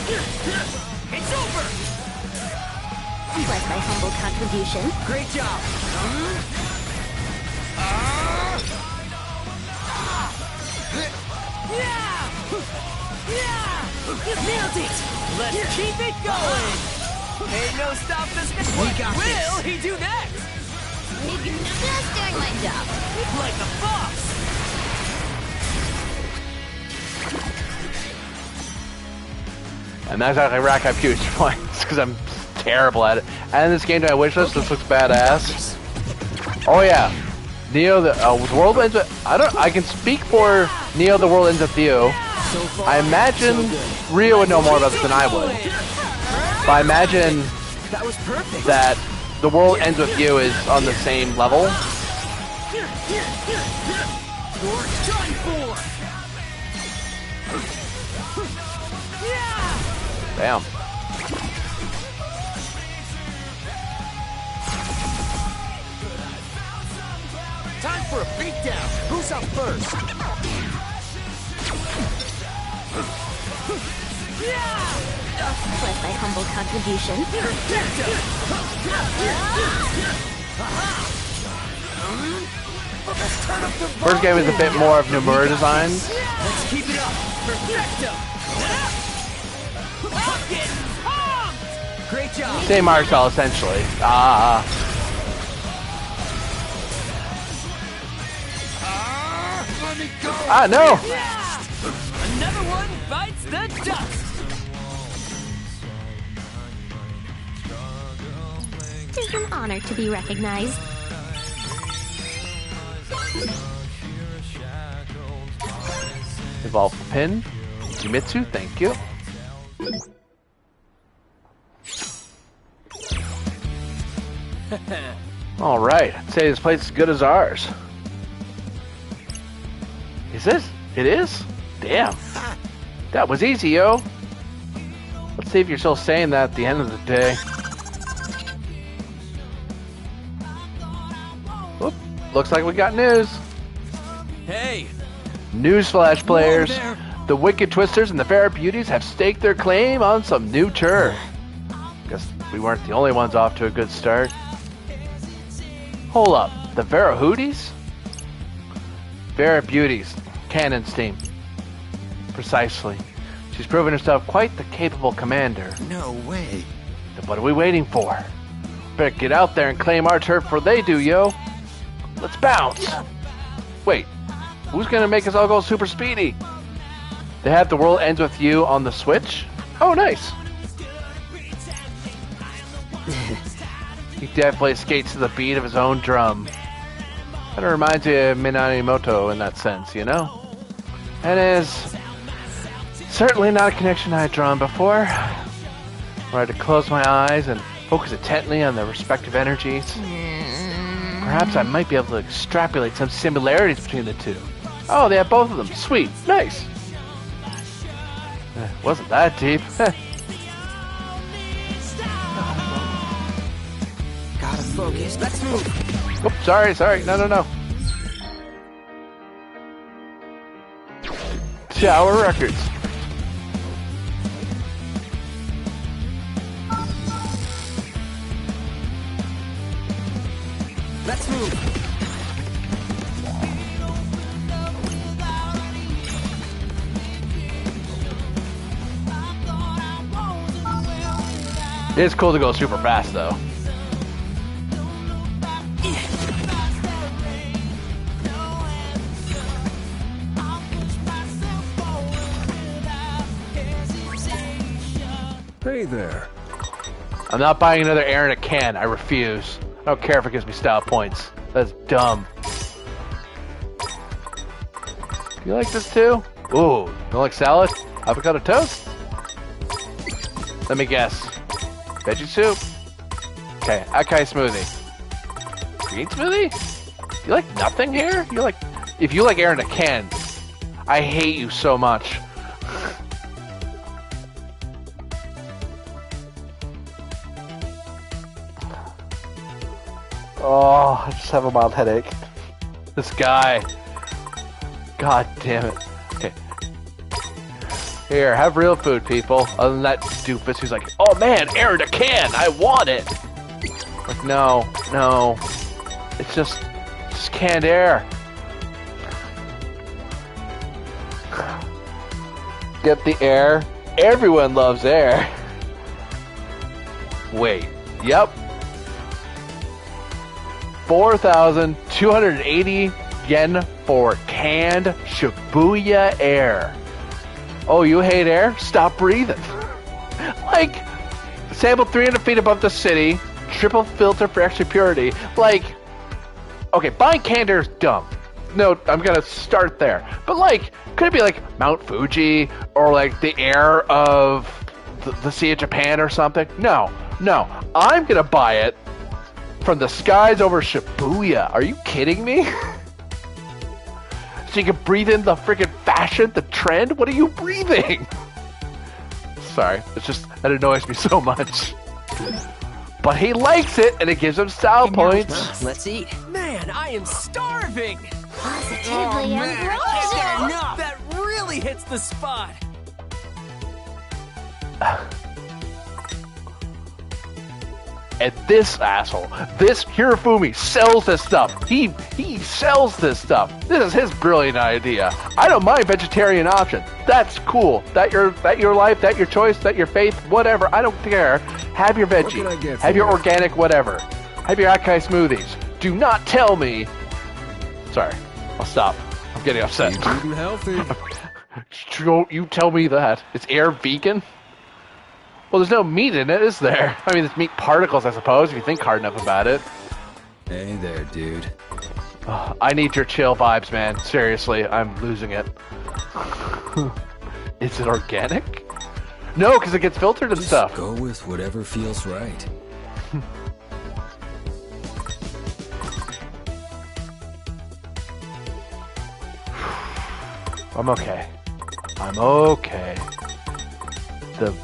It's over! Plus my humble contribution. Great job! Yeah! Yeah! Nailed it! Let's keep it going! Ain't no stopping us now. What will he do next? Just doing my job. Like a boss! And that's how I rack up huge points because I'm terrible at it. And this game to my wish list, this looks badass. Oh yeah, Neo the World Ends with, I can speak for Neo the World Ends with You. I imagine Rio would know more about this than I would. But I imagine that the World Ends with You is on the same level. You're done for! Damn. Time for a beatdown. Who's up first? Plus my humble contribution. First game is a bit more of Nomura designs. Let's keep it up. Perfecto. Great job. Same art style essentially. No! Another one bites the dust. It's an honor to be recognized. Evolve pin. Kimitsu, thank you. Alright, I'd say this place is as good as ours. Is this? It is? Damn. That was easy, yo. Let's see if you're still saying that at the end of the day. Oop, looks like we got news. Hey! Newsflash, players. The Wicked Twisters and the Fair Beauties have staked their claim on some new turf. Guess we weren't the only ones off to a good start. Hold up, the Vera Hooties? Vera Beauties, Cannon's team. Precisely. She's proven herself quite the capable commander. No way. Then what are we waiting for? Better get out there and claim our turf before they do, yo. Let's bounce. Wait, who's gonna make us all go super speedy? They have The World Ends With You on the Switch? Oh, nice. He definitely skates to the beat of his own drum. Kind of reminds me of Minamoto in that sense, you know? And is certainly not a connection I had drawn before. Where I had to close my eyes and focus intently on their respective energies. Perhaps I might be able to extrapolate some similarities between the two. Oh, they have both of them. Sweet. Nice. Wasn't that deep. Gotta focus. Let's move. Oops, sorry. No. Tower Records. Let's move. It's cool to go super fast, though. Hey there. I'm not buying another air in a can. I refuse. I don't care if it gives me style points. That's dumb. You like this too? Ooh, you like salad? Avocado toast? Let me guess. Veggie soup? Okay, acai smoothie. Green smoothie? You like nothing here? You like... If you like air in a can, I hate you so much. Oh, I just have a mild headache. This guy. God damn it. Okay. Here, have real food, people. Other than that doofus who's like, oh man, air in a can, I want it. Like, no. It's just canned air. Get the air. Everyone loves air. Wait. Yep. 4,280 yen for canned Shibuya air. Oh, you hate air? Stop breathing. Like, sample 300 feet above the city, triple filter for extra purity. Like, okay, buying canned air is dumb. No, I'm gonna start there. But like, could it be like Mount Fuji or like the air of the Sea of Japan or something? No. I'm gonna buy it from the skies over Shibuya. Are you kidding me? So you can breathe in the freaking fashion, the trend? What are you breathing? Sorry, it's just, that annoys me so much. But he likes it, and it gives him style points. Let's eat. Man, I am starving. Positively Man, I can't get enough. That really hits the spot. And this asshole, this Hirofumi sells this stuff. He sells this stuff. This is his brilliant idea. I don't mind vegetarian option. That's cool. That your life, that your choice, that your faith, whatever. I don't care. Have your veggie. Have your organic whatever. Have your acai smoothies. Do not tell me. Sorry, I'll stop. I'm getting upset. Keep eating healthy. Don't you tell me that. Is air vegan? Well, there's no meat in it, is there? I mean, there's meat particles, I suppose, if you think hard enough about it. Hey there, dude. I need your chill vibes, man. Seriously, I'm losing it. Is it organic? No, because it gets filtered and stuff. Go with whatever feels right. I'm okay.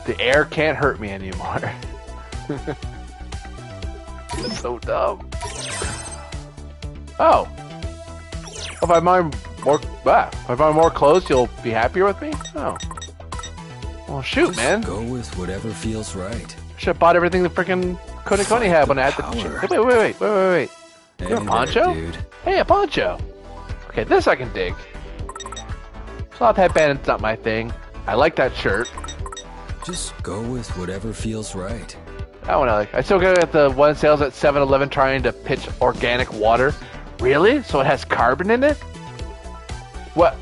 The air can't hurt me anymore. It's so dumb. Oh. If I buy more clothes, you'll be happier with me? Oh. Well, shoot, Just man. Go with whatever feels right. Should have bought everything the freaking Koni had when I had the... Wait. Hey You have a poncho? there, dude. Hey, a poncho. Okay, this I can dig. Sloth headband's not my thing. I like that shirt. Just go with whatever feels right. That one I like. I still got the one sales at 7-Eleven trying to pitch organic water. Really? So it has carbon in it? What?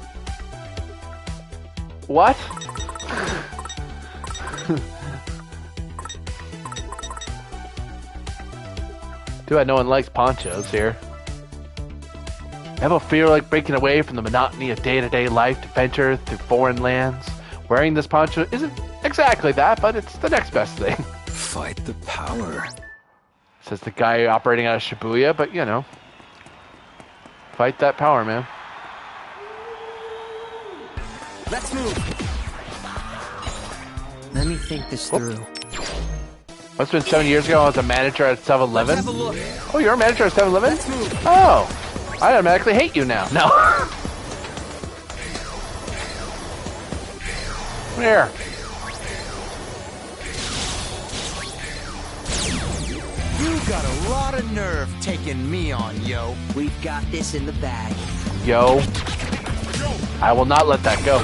What? Too bad no one likes ponchos here. Ever feel like breaking away from the monotony of day-to-day life to venture through foreign lands? Wearing this poncho isn't exactly that, but it's the next best thing. Fight the power. Says the guy operating out of Shibuya, but you know. Fight that power, man. Let's move. Let me think this through. Must have been 7 years ago. I was a manager at 7-Eleven. Let's have a look. Oh, you're a manager at 7-Eleven? Let's move. Oh, I automatically hate you now. No. Here. You got a lot of nerve taking me on, yo. We've got this in the bag. Yo. I will not let that go.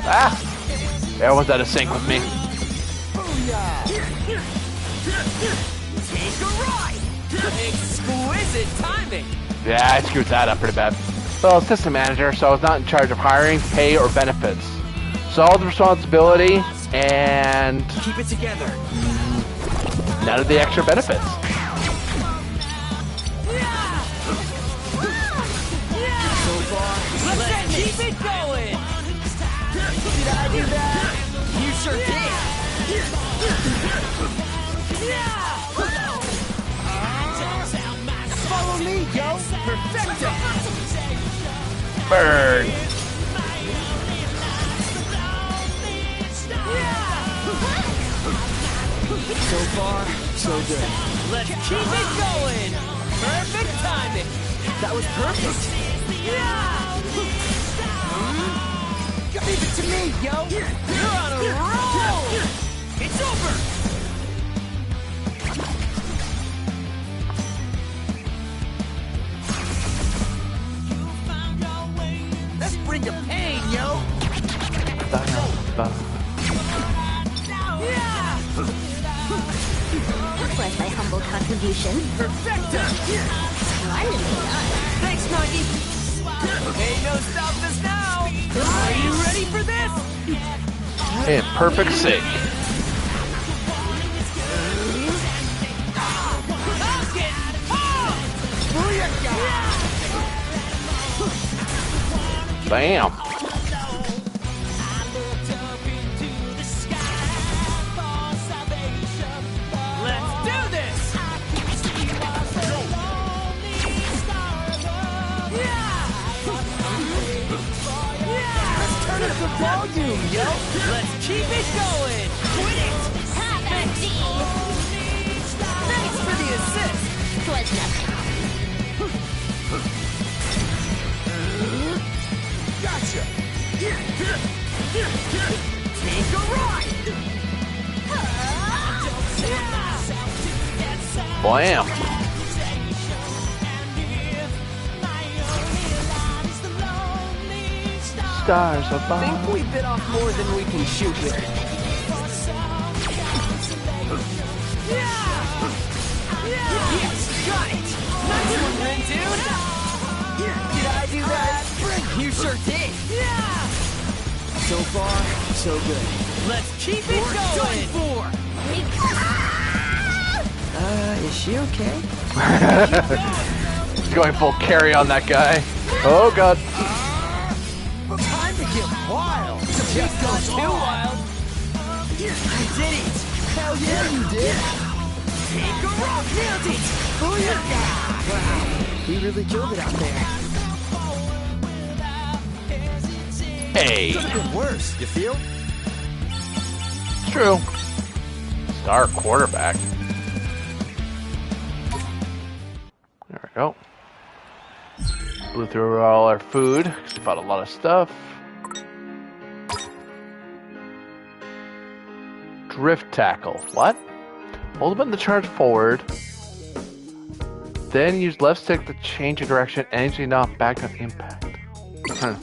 Ah! Everyone's out of sync with me. Take a ride. Exquisite timing. Yeah, I screwed that up pretty bad. Well, assistant manager, so I was not in charge of hiring, pay, or benefits. So all the responsibility and Keep it together. none of the extra benefits. Let's keep it going. Did I do that? You sure did. Follow me, yo. Perfecto. Burn. So far, so good. Let's keep it going. Perfect timing. That was perfect. Leave it to me, yo. You're on a roll. It's over. Let's bring the pain, yo. Was my humble contribution. Perfecto. Splendidly done. Thanks, Nagi. Ain't no stopping us now. Are you ready for this? In perfect sync. Bam. Let's do this. Let's turn up the volume, yo. Let's keep it going. Quit it. Thanks for the assist. Was nothing. Gotcha. Take a ride. Blam. Stars I above. think we bit off more than we can shoot with. Yes, got it. Nice one, Rin, dude. Did I do that? You sure did. So far, so good. Let's keep it going. Is she okay? He's going full carry on that guy. Oh god. Time to get wild. Just go too wild. I did it. Hell yeah, you did. Take a rock. Nailed it. Booyah. Wow, we really killed it out there. Hey. Could have been worse, you feel? It's true. Star quarterback. There we go. Blew through all our food. We bought a lot of stuff. Drift tackle. What? Hold the button to charge forward. Then use left stick to change your direction. Energy not back on impact. Huh.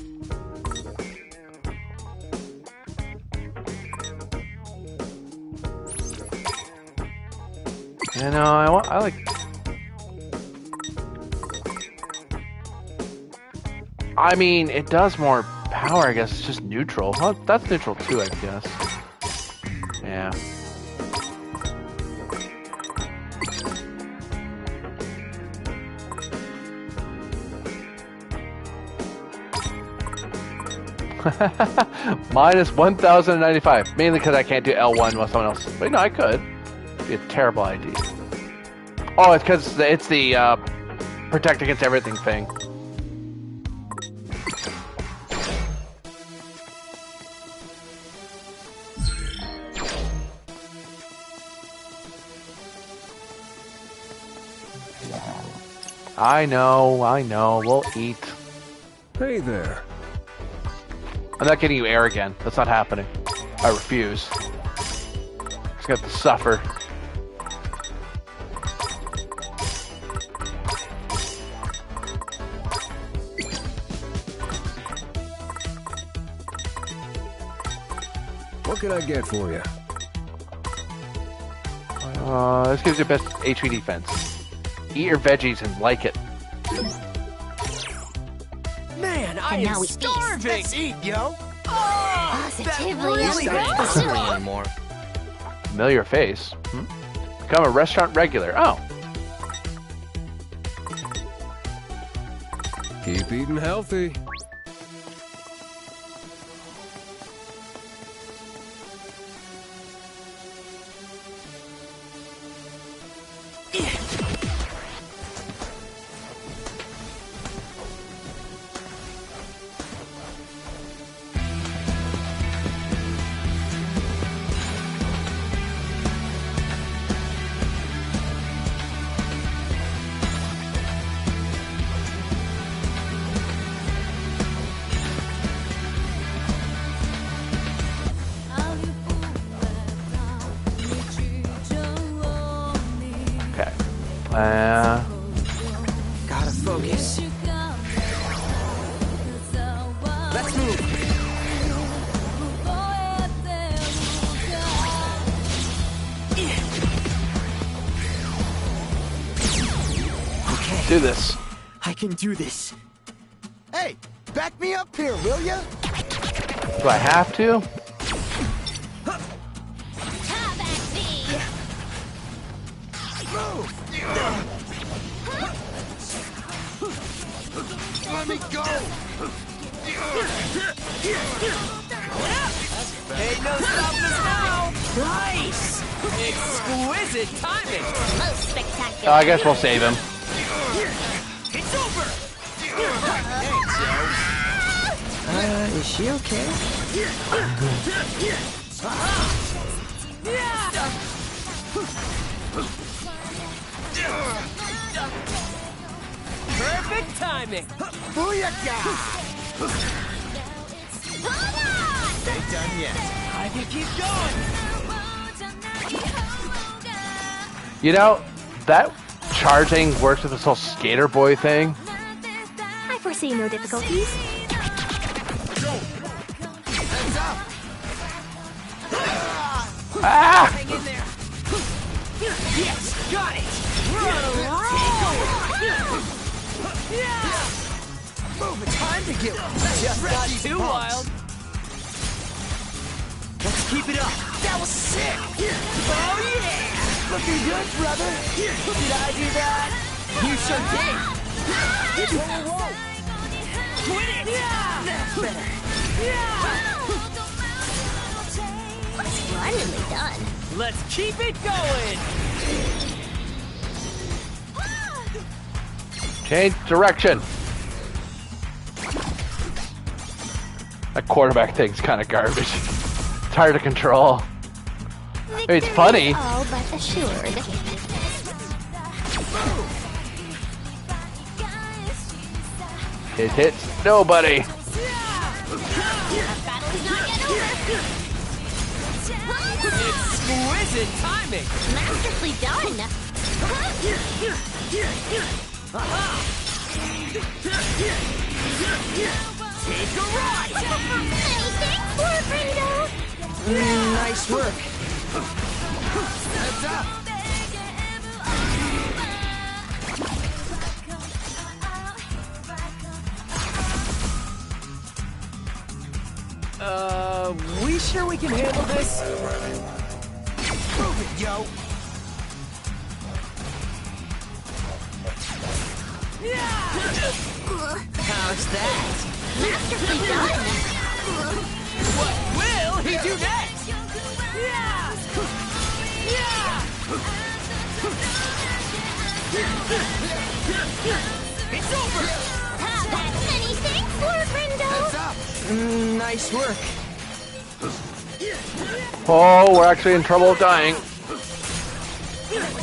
I know. I like. I mean, it does more power. I guess it's just neutral. Well, that's neutral too, I guess. Yeah. Minus 1,095. Mainly because I can't do L1 with someone else. But no, I could. It'd be a terrible idea. Oh, it's because it's the protect against everything thing. I know. We'll eat. Hey there. I'm not getting you air again. That's not happening. I refuse. Just got to suffer. What can I get for you? This gives you best HP defense. Eat your veggies and like it. Man, I And now am we feast. starving! Let's eat, yo! Positively really unreal. Familiar face. Become a restaurant regular. Oh. Keep eating healthy. Gotta focus. Let's move. Okay. Do this. I can do this. Hey, back me up here, will ya? Do I have to? Let me go! Hey, no stopping us now! Nice! Exquisite timing! Most spectacular. I guess we'll save him. It's over! Is she okay? Perfect timing! Booyakah! Ain't done yet. I can keep going! You know, that charging works with this whole skater boy thing. I foresee no difficulties. Hands up! Ah! Hang in there! Yes! Got it! Move, it's time to get Just not too wild! Let's keep it up! That was sick! Oh yeah! Looking good, brother! Did I do that? You sure did! Quit it! That's better! Splendidly done. Let's keep it going! Change direction. That quarterback thing's kind of garbage. It's hard to control. It's funny. All but assured. It hits nobody. Our battle is not yet over. Exquisite timing! Masterfully done. Take a ride! Thanks, Warfriendo. Nice work! Heads up! we sure we can handle this? Prove it, yo! How's that? Masterfully done. What will he do next? It's over! Have that many thanks, Lord Rindo. Nice work. Oh, we're actually in trouble of dying.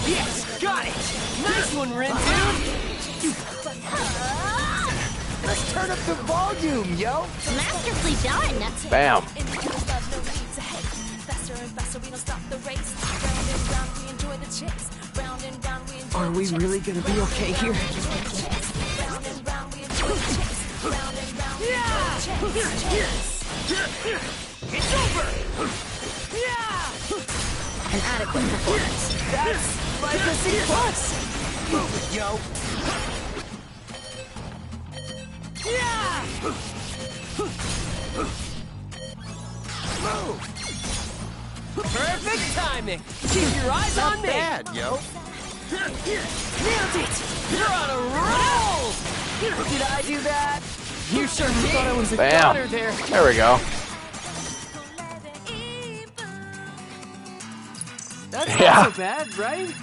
Yes, got it! Nice one, Rin, dude! Let's turn up the volume, yo! Masterfully done. Bam. Are we really gonna be okay here? It's over! An adequate performance. That's like a C+. Prove it, yo! Perfect timing! Keep your eyes on me! Bad, yo! Nailed it! You're on a roll! Did I do that? You sure thought I was a Bam. goner there. There we go. That's Yeah. not so bad, right?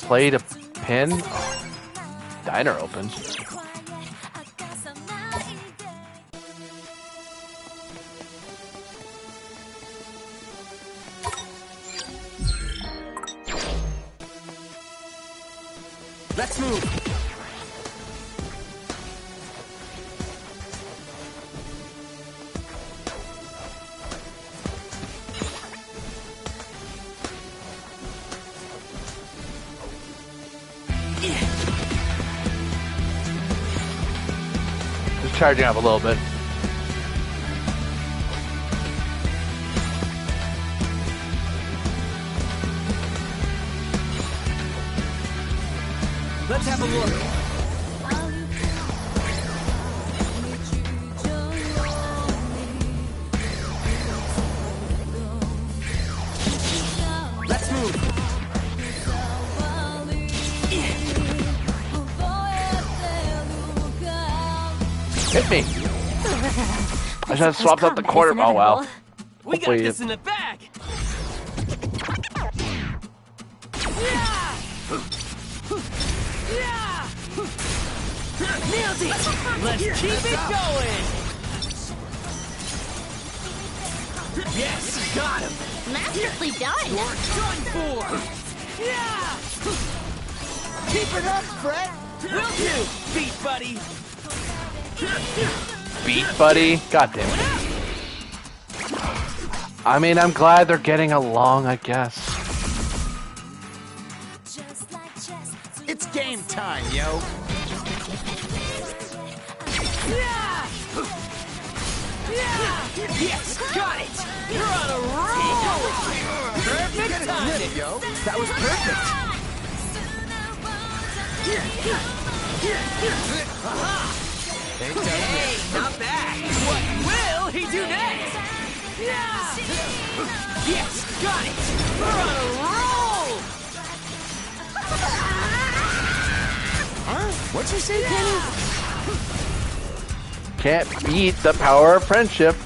Play to pin. Oh. Diner opens. Let's move. Just charging up a little bit. Let's have a look. Let's move. Hit me. I should have swapped out the quarter. Oh well. We got Hopefully this in the bag. Nailed it! Let's keep it going! Yes, got him! Masterfully done. You're done for! Yeah! Keep it up, Fred! Will do, beat buddy! Beat buddy. God damn it. I mean, I'm glad they're getting along, I guess. It's game time, yo! Yes, got it! You're on a roll! Perfect timing! Yo! That was perfect! Hey, not bad! What will he do next? Yes, got it! We're on a roll! Huh? What'd you say, Kenny? Can't beat the power of friendship.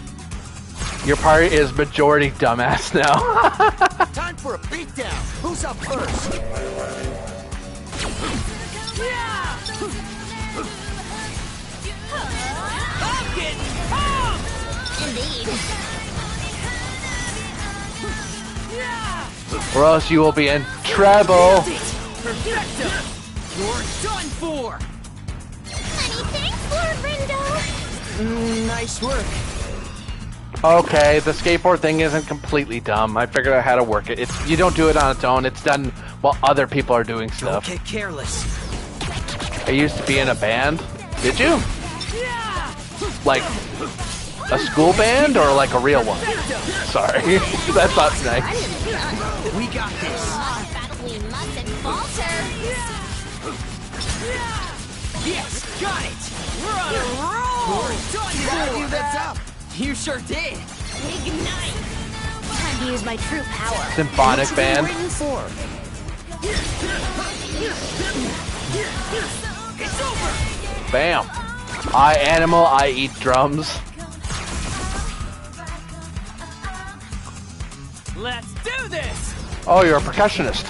Your party is majority dumbass now. Time for a beatdown! Who's up first? I'm getting pumped! Indeed. Or else you will be in trouble. Perfecto! You're done for! Many thanks, Lord Rindo. Nice work. Okay, the skateboard thing isn't completely dumb. I figured out how to work it. You don't do it on its own. It's done while other people are doing Don't stuff. get careless. I used to be in a band. Did you? Like a school band or like a real one? Sorry, that's not nice. We got this. We mustn't falter. Yes, got it! We're on a roll! You that's up. You sure did! Ignite! Time to use my true power. Symphonic What you band. been waiting for? It's over! Bam. I animal, I eat drums. Let's do this! Oh, you're a percussionist.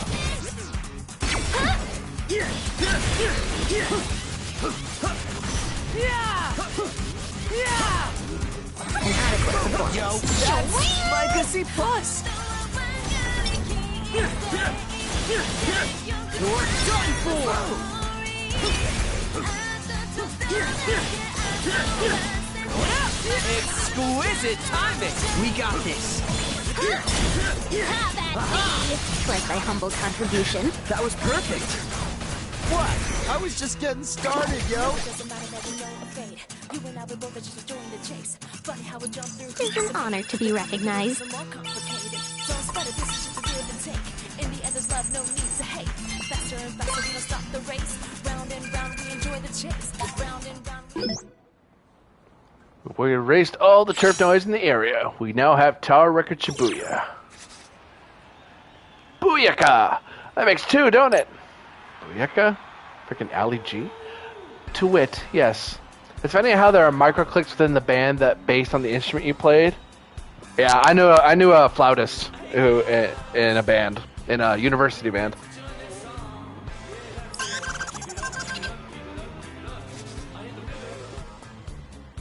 Yeah! Yeah! Yo, that's like a C+. You're done for! Exquisite timing! We got this! Like my humble contribution. That was perfect! What? I was just getting started, yo. It's an honor to be recognized. We erased all the chirp noise in the area. We now have Tower Record Shibuya. Booyaka! That makes two, don't it? Booyaka? Freaking Ali G? To wit, yes. It's funny how there are microclicks within the band that based on the instrument you played. Yeah, I knew a flautist who in a band, in a university band.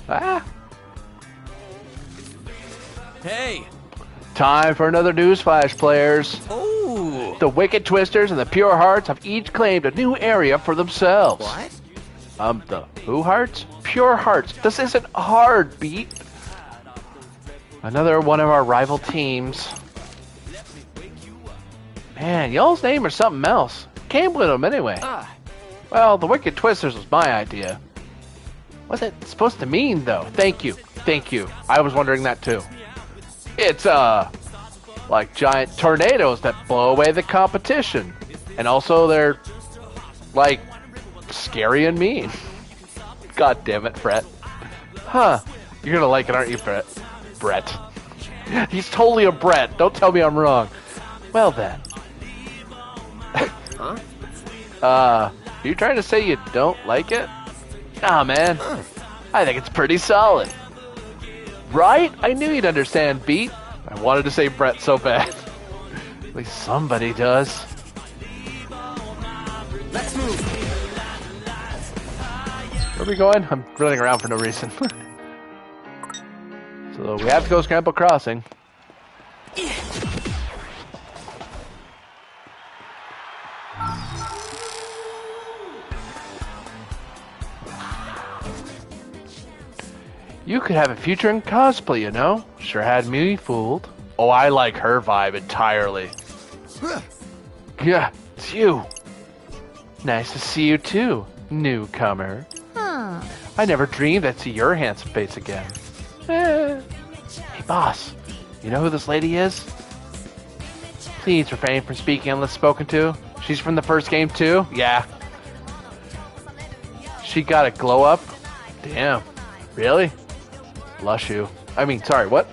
Ah. Hey! Time for another newsflash, players. Ooh! The Wicked Twisters and the Pure Hearts have each claimed a new area for themselves. What? The who hearts? Pure Hearts. This isn't hard, Beat. Another one of our rival teams. Man, y'all's name or something else. Came with them anyway. Well, the Wicked Twisters was my idea. What's it supposed to mean, though? Thank you. Thank you. I was wondering that, too. It's, like giant tornadoes that blow away the competition. And also they're, like, scary and mean. God damn it, Brett. Huh. You're gonna like it, aren't you, Brett? Brett. He's totally a Brett. Don't tell me I'm wrong. Well, then. Huh? Are you trying to say you don't like it? Nah, man. I think it's pretty solid. Right? I knew you'd understand, Beat. I wanted to say Brett so bad. At least somebody does. Let's move! Where are we going? I'm running around for no reason. So we have to go Scramble Crossing. You could have a future in cosplay, you know? Sure had me fooled. Oh, I like her vibe entirely. Yeah, it's you. Nice to see you too, newcomer. Huh. I never dreamed I'd see your handsome face again. Hey, boss, you know who this lady is? Please refrain from speaking unless spoken to. She's from the first game too? Yeah. She got a glow up? Damn. Really? Blush you. I mean, sorry, what?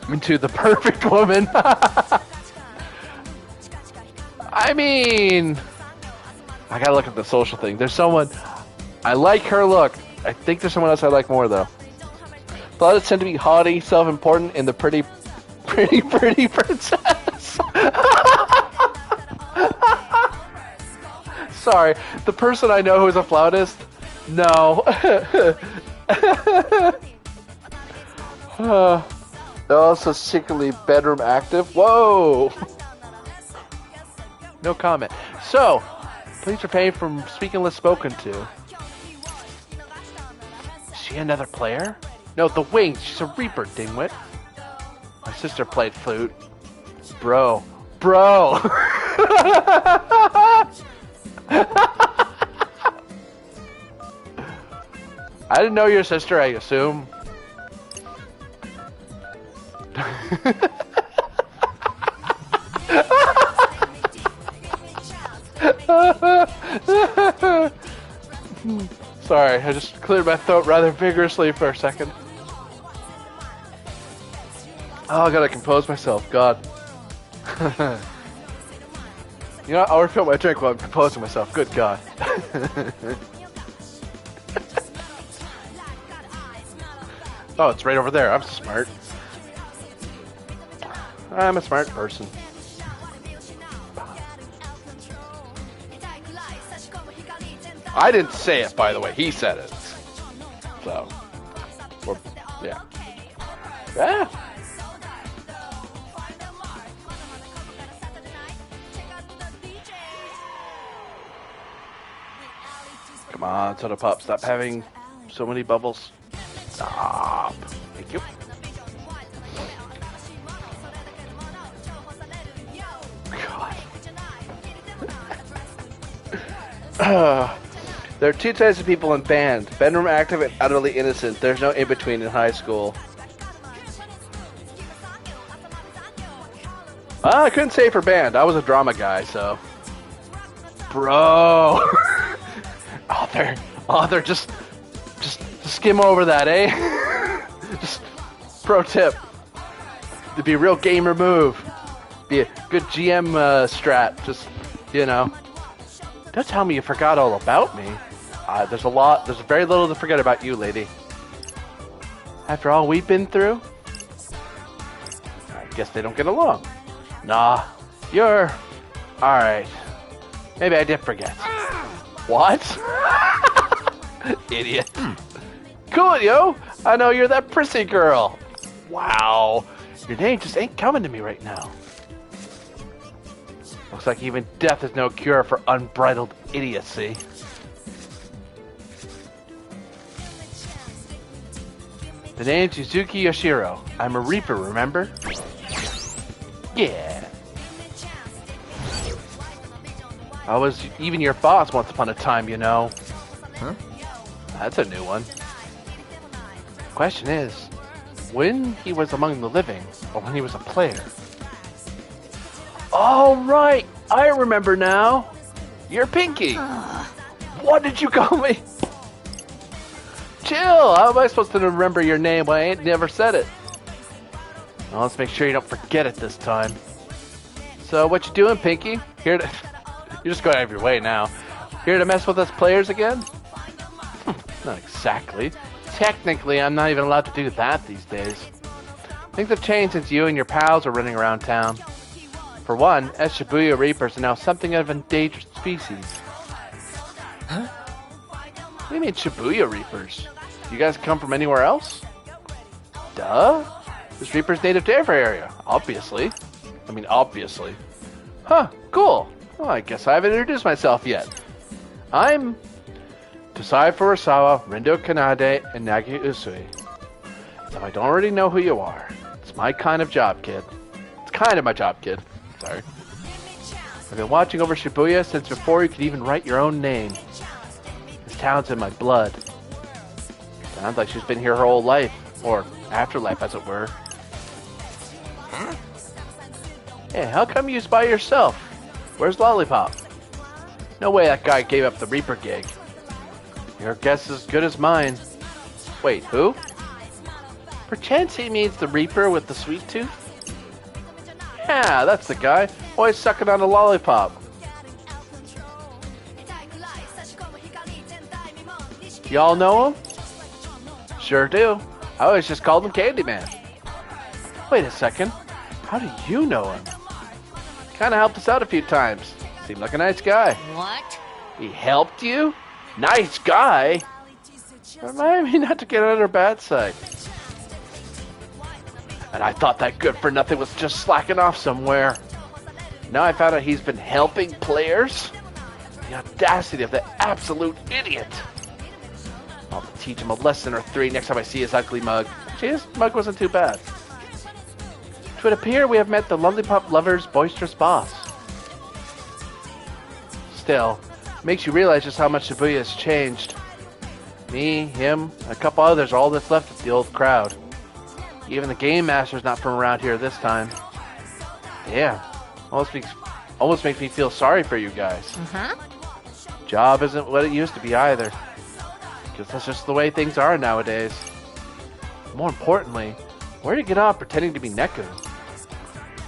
Into the perfect woman. I mean, I gotta look at the social thing. There's someone, I like her look. I think there's someone else I like more though. Flautists tend to be haughty, self-important, and the pretty princess. Sorry, the person I know who's a flautist? No. They're also secretly bedroom active. Whoa! No comment. So, please refrain from speaking unless spoken to. Is she another player? No, the Wings. She's a Reaper, dingwit. My sister played flute. Bro. I didn't know your sister, I assume. Sorry, I just cleared my throat rather vigorously for a second. Oh, I gotta compose myself. God. You know, I'll refill my drink while I'm composing myself. Good God. Oh, it's right over there. I'm smart. I'm a smart person. I didn't say it, by the way. He said it. So, yeah. Yeah. Come on, Soda Pop, stop having so many bubbles. Stop. Thank you. God. There are two types of people in band. Bedroom active and utterly innocent. There's no in-between in high school. I couldn't say for band. I was a drama guy, so... Bro! Author, just skim over that, eh? Just pro tip. To be a real gamer move. Be a good GM strat. Just, you know. Don't tell me you forgot all about me. There's very little to forget about you, lady. After all we've been through, I guess they don't get along. Nah, you're... Alright. Maybe I did forget. What? Idiot. Cool, yo. I know you're that prissy girl. Wow. Your name just ain't coming to me right now. Looks like even death is no cure for unbridled idiocy. The name's Yuzuki Yoshiro. I'm a Reaper, remember? Yeah. I was even your boss once upon a time, you know. Huh? That's a new one. Question is, when he was among the living, or when he was a player? All right, I remember now. You're Pinky. What did you call me? Chill. How am I supposed to remember your name when I ain't never said it? Well, let's make sure you don't forget it this time. So, what you doing, Pinky? Here to... You're just going out of your way now. Here to mess with us players again? Not exactly. Technically, I'm not even allowed to do that these days. Things have changed since you and your pals are running around town. For one, as Shibuya Reapers are now something of an endangered species. Huh? What do you mean Shibuya Reapers? You guys come from anywhere else? Duh. This Reaper's native to every area, obviously. I mean, obviously. Huh, cool. Well, I guess I haven't introduced myself yet. I'm Tosai Furusawa, Rindo Kanade, and Nagi Usui. If I don't already know who you are, it's my kind of job, kid. It's kind of my job, kid. Sorry. I've been watching over Shibuya since before you could even write your own name. This town's in my blood. Sounds like she's been here her whole life. Or afterlife, as it were. Huh? Hey, how come you by yourself? Where's Lollipop? No way that guy gave up the Reaper gig. Your guess is as good as mine. Wait, who? Perchance he means the Reaper with the sweet tooth? Yeah, that's the guy. Always sucking on a lollipop. Y'all know him? Sure do. I always just called him Candyman. Wait a second. How do you know him? Kinda helped us out a few times. Seemed like a nice guy. What? He helped you? Nice guy? Remind me not to get on her bad side. And I thought that good for nothing was just slacking off somewhere. Now I found out he's been helping players? The audacity of that absolute idiot. I'll teach him a lesson or three next time I see his ugly mug. Gee, his mug wasn't too bad. It would appear we have met the Lollipop Lover's boisterous boss. Still, it makes you realize just how much Shibuya has changed. Me, him, and a couple others are all that's left of the old crowd. Even the Game Master's not from around here this time. Yeah, almost makes me feel sorry for you guys. Uh-huh. Job isn't what it used to be either. Guess that's just the way things are nowadays. More importantly, where did you get off pretending to be Neku?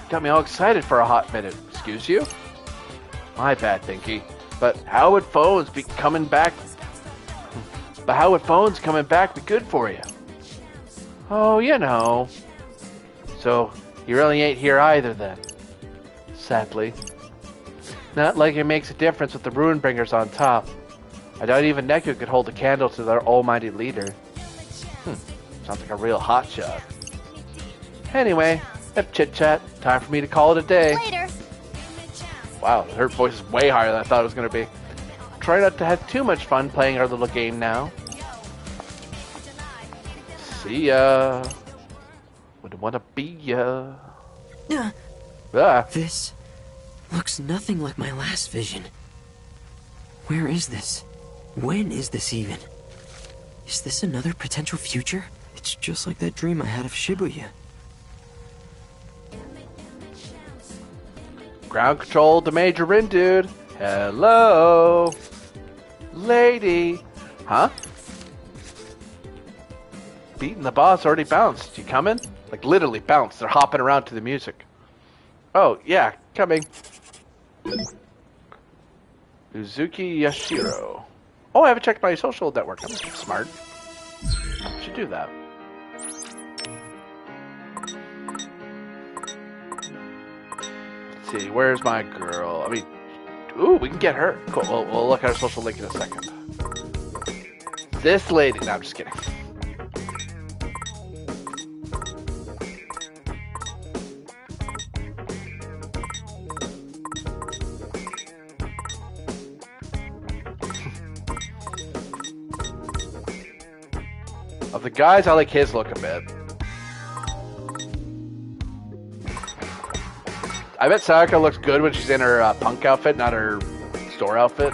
Got me all excited for a hot minute. Excuse you? My bad, Pinky. But how would phones coming back be good for you? Oh, you know. So, you really ain't here either then. Sadly. Not like it makes a difference with the Ruinbringers on top. I doubt even Neku could hold a candle to their almighty leader. Sounds like a real hotshot. Anyway, enough chit-chat. Time for me to call it a day. Later. Wow, her voice is way higher than I thought it was going to be. Try not to have too much fun playing our little game now. See ya. Wouldn't want to be ya. This looks nothing like my last vision. Where is this? When is this even? Is this another potential future? It's just like that dream I had of Shibuya. Ground control to Major Rin, dude. Hello. Lady. Huh? Beating the boss already bounced. You coming? Like literally bounced. They're hopping around to the music. Oh, yeah, coming. Uzuki Yashiro. Oh, I haven't checked my social network. I'm smart. Should do that. Let's see, where's my girl? I mean, ooh, we can get her. Cool, we'll look at our social link in a second. This lady. No, I'm just kidding. Of the guys, I like his look a bit. I bet Sayaka looks good when she's in her punk outfit, not her store outfit.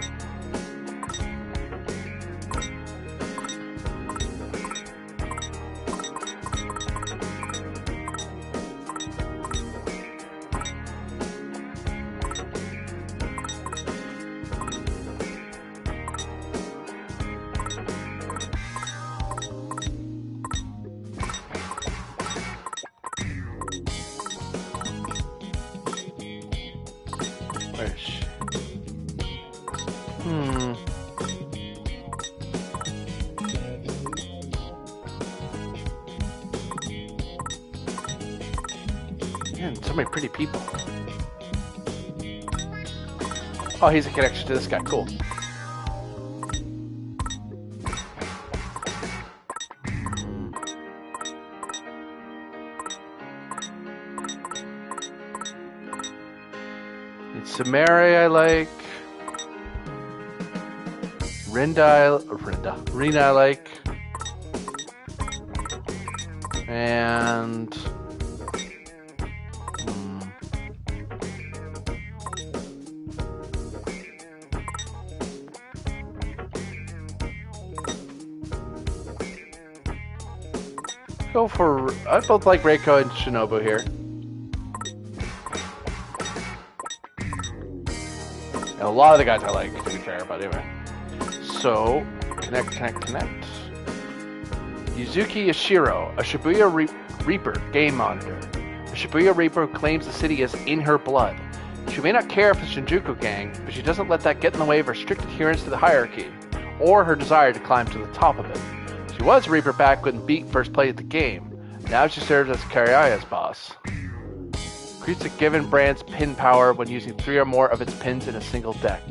Pretty people. Oh, he's a connection to this guy. Cool. It's Sumeri I like. Rina I like. And go for... I both like Reiko and Shinobu here. And a lot of the guys I like, to be fair, but anyway. So, connect. Yuzuki Yashiro, a Shibuya Reaper game monitor. A Shibuya Reaper who claims the city is in her blood. She may not care for the Shinjuku gang, but she doesn't let that get in the way of her strict adherence to the hierarchy, or her desire to climb to the top of it. She was a Reaper back when Beat first played the game. Now she serves as Kariaya's boss. Increase a given brand's pin power when using 3 or more of its pins in a single deck.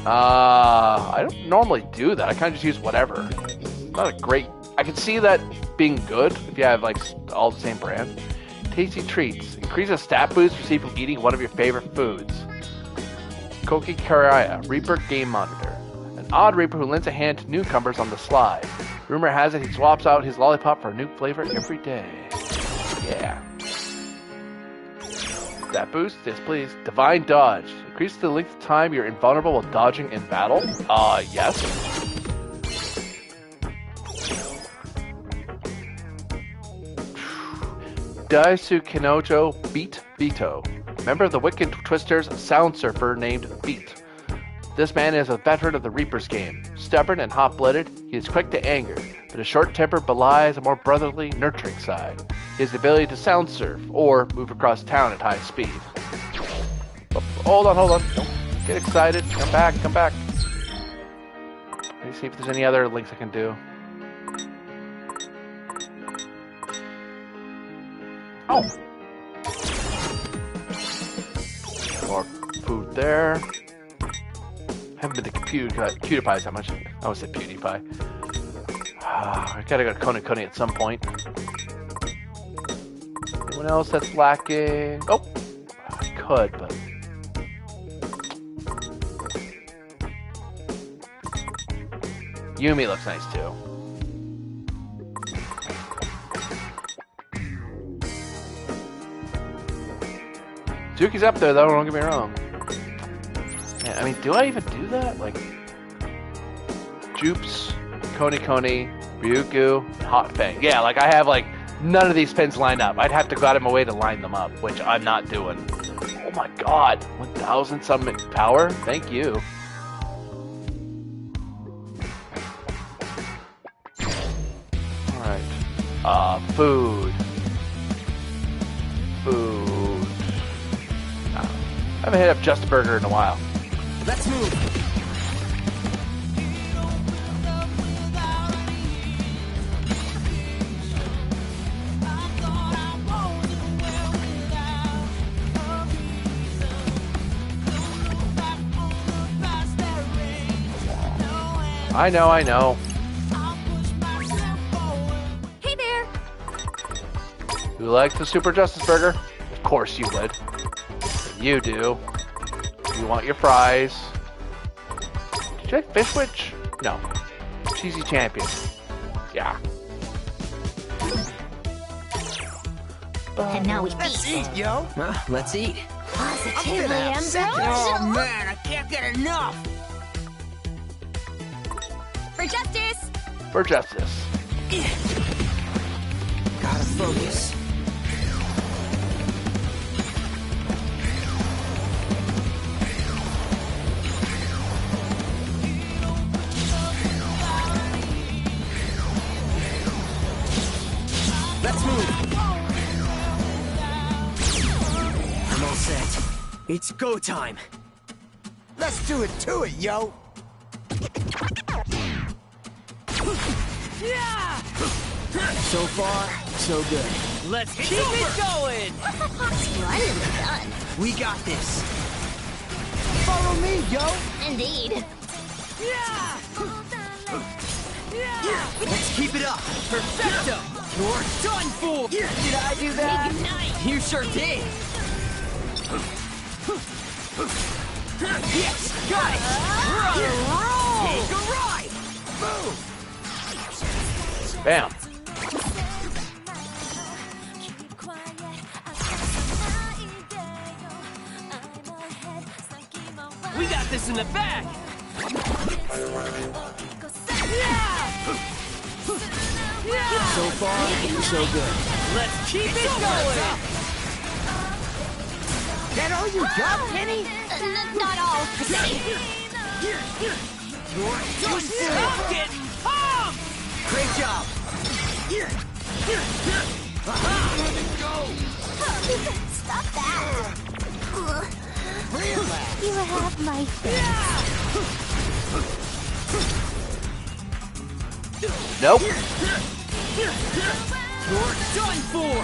I don't normally do that. I kind of just use whatever. Not a great... I can see that being good if you have like all the same brand. Tasty treats. Increase a stat boost received from eating one of your favorite foods. Koki Kariaya, Reaper Game Monitor. An odd Reaper who lends a hand to newcomers on the sly. Rumor has it he swaps out his lollipop for a new flavor every day. Yeah. Stat boost? Yes, please. Divine Dodge. Increase the length of time you're invulnerable while dodging in battle. Yes. Daisu Kinojo Beat Vito. Member of the Wicked Twisters sound surfer named Beat. This man is a veteran of the Reaper's game. Stubborn and hot-blooded, he is quick to anger, but his short temper belies a more brotherly, nurturing side. He has the ability to sound surf, or move across town at high speed. Oh, hold on. Don't get excited. Come back. Let me see if there's any other links I can do. Oh! More food there. Haven't been to PewDiePie's that much. I always said PewDiePie. I gotta go to Koni at some point. Anyone else that's lacking? Oh! I could, but... Yumi looks nice too. Zuki's up there though, don't get me wrong. Yeah, I mean, do I even do that? Like, Jupes, Koni, Ryugu, Hot Fang. Yeah, like I have like none of these pins lined up. I'd have to go out of my way to line them up, which I'm not doing. Oh my god, 1,000 some power? Thank you. Food. I haven't hit up Just a Burger in a while. Let's move. I know. Who likes the Super Justice Burger? Of course you would. You do. You want your fries. Did you like Fish Witch? No. Cheesy Champion. Yeah. And now we Let's eat, yo. Let's eat. Positively ambitious. Oh man, I can't get enough. For justice. For justice. Gotta focus. Let's move. I'm all set. It's go time. Let's do it to it, yo. Yeah! So far, so good. Let's keep it going. Splendidly done. We got this. Follow me, yo. Indeed. Yeah! Let's keep it up. Perfecto. You're done for. Did I do that? You sure did. Yes, got it. We're on a roll. Take a ride. Boom. Bam. We got this in the bag. Yeah! So far, so good. Let's keep it going. That all you got, Penny? Not all, per se. You're getting pumped. Great job. Stop that. You have my Nope. You're done for.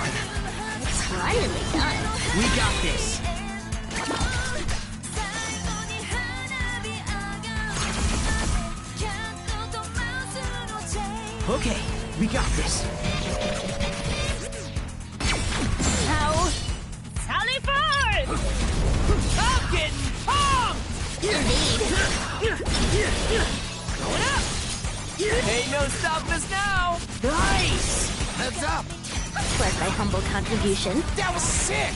Splendidly done. We got this. Okay, we got this. Now, sally forth! I'm getting pumped. Indeed. Going up. Ain't no stopping us now. Nice. Heads up. Where's my humble contribution? That was sick.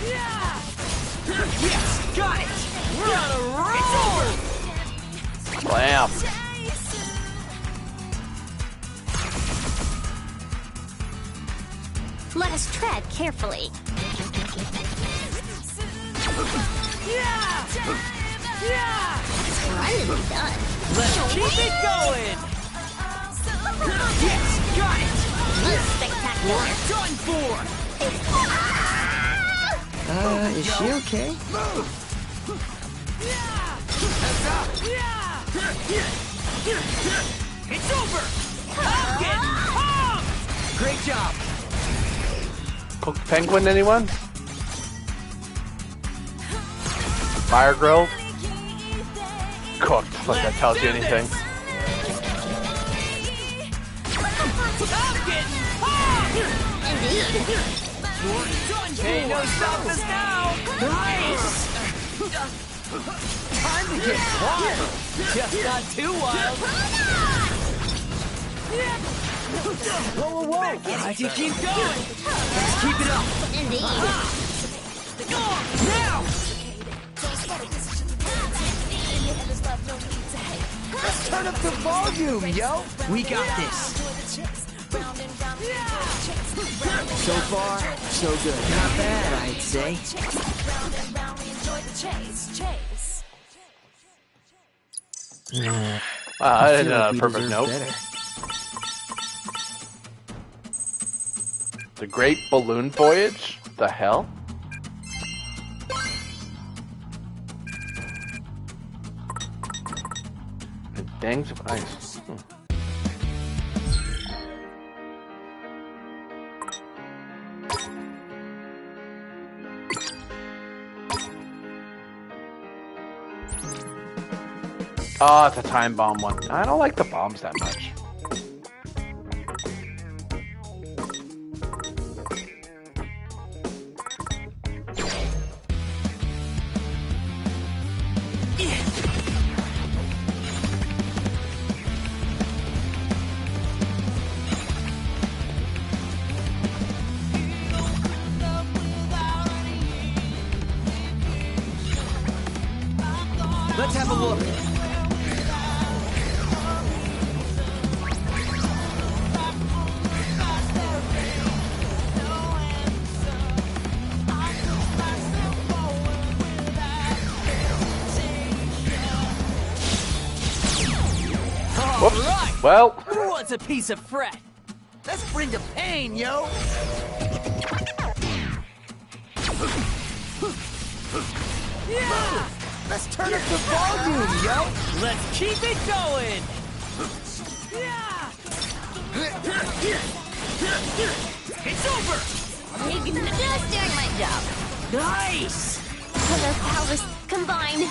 Yeah. Yes, got it. We're on a roll. It's over. Blam. Let us tread carefully. Splendidly done. Let's keep it going! Yes, got it! Spectacular. Done for! Is she okay? It's over! I'm getting pumped! Great job! Cooked penguin, anyone? Fire grill? Cooked, like that tells you anything. I'm getting pumped! Ain't no stopping us now! Nice! Time to get wild! Just not too wild! Whoa, whoa, whoa! I can keep going! Let's keep it up! Indeed. Now! Let's turn up the volume, yo! We got this. So far, so good. Not bad, I'd say. Wow, I didn't know a perfect note. Better. The Great Balloon Voyage? The hell? The Gangs of Ice. Oh, it's a time bomb one. I don't like the bombs that much. Let's have a look. Whoops. Right. Well, Who wants a piece of fret? Let's bring the pain, yo! Yeah! Let's turn up the volume, yo! Let's keep it going! Yeah! It's over! Just doing my job. Nice! When their powers combine.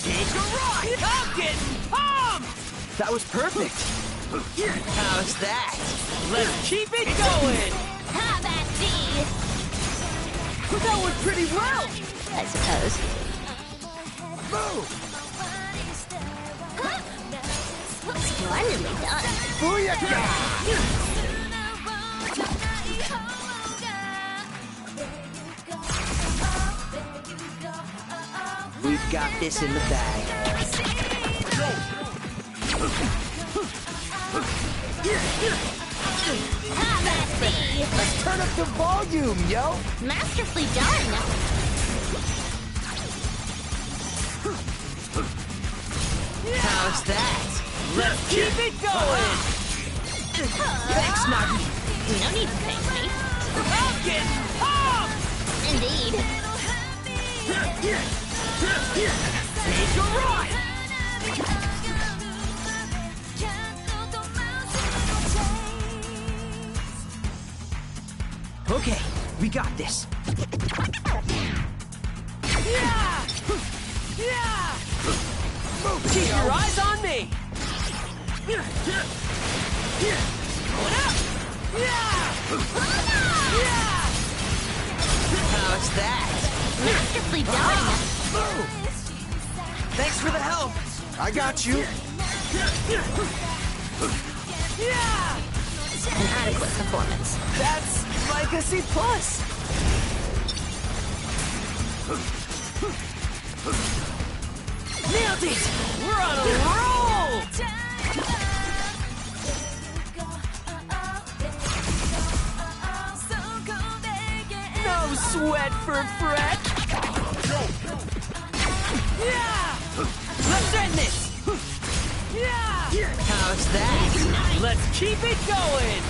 Take a ride! I'm getting pumped! That was perfect. How's that? Let's keep it going! How about thee? That went pretty well! I suppose. Splendidly done. Booyakah! We've got this in the bag. How about thee? Let's turn up the volume, yo! Masterfully done. How's that? Let's keep it going! Thanks, Nagi. No need to thank me. I'm getting pumped! Indeed. Take a ride! Okay, we got this. Yeah! Yeah! Keep your eyes on me! Going up! Yeah! Yeah! How's that? Masterfully done. Thanks for the help. I got you. Yeah! An adequate performance. That's like a C+. Nailed it! We're on a roll! fret for fret. Yeah! Let's end this! Yeah! How's that? Let's keep it going!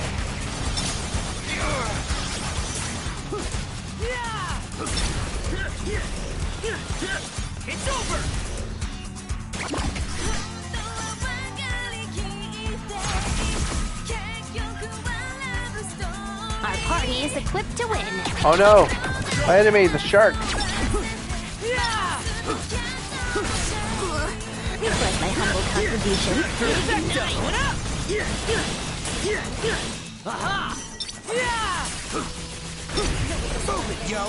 It's over! Our party is equipped to win. Oh no! My enemy, the shark. Here was my humble contribution. What up? Aha! Yeah! Move it, yo!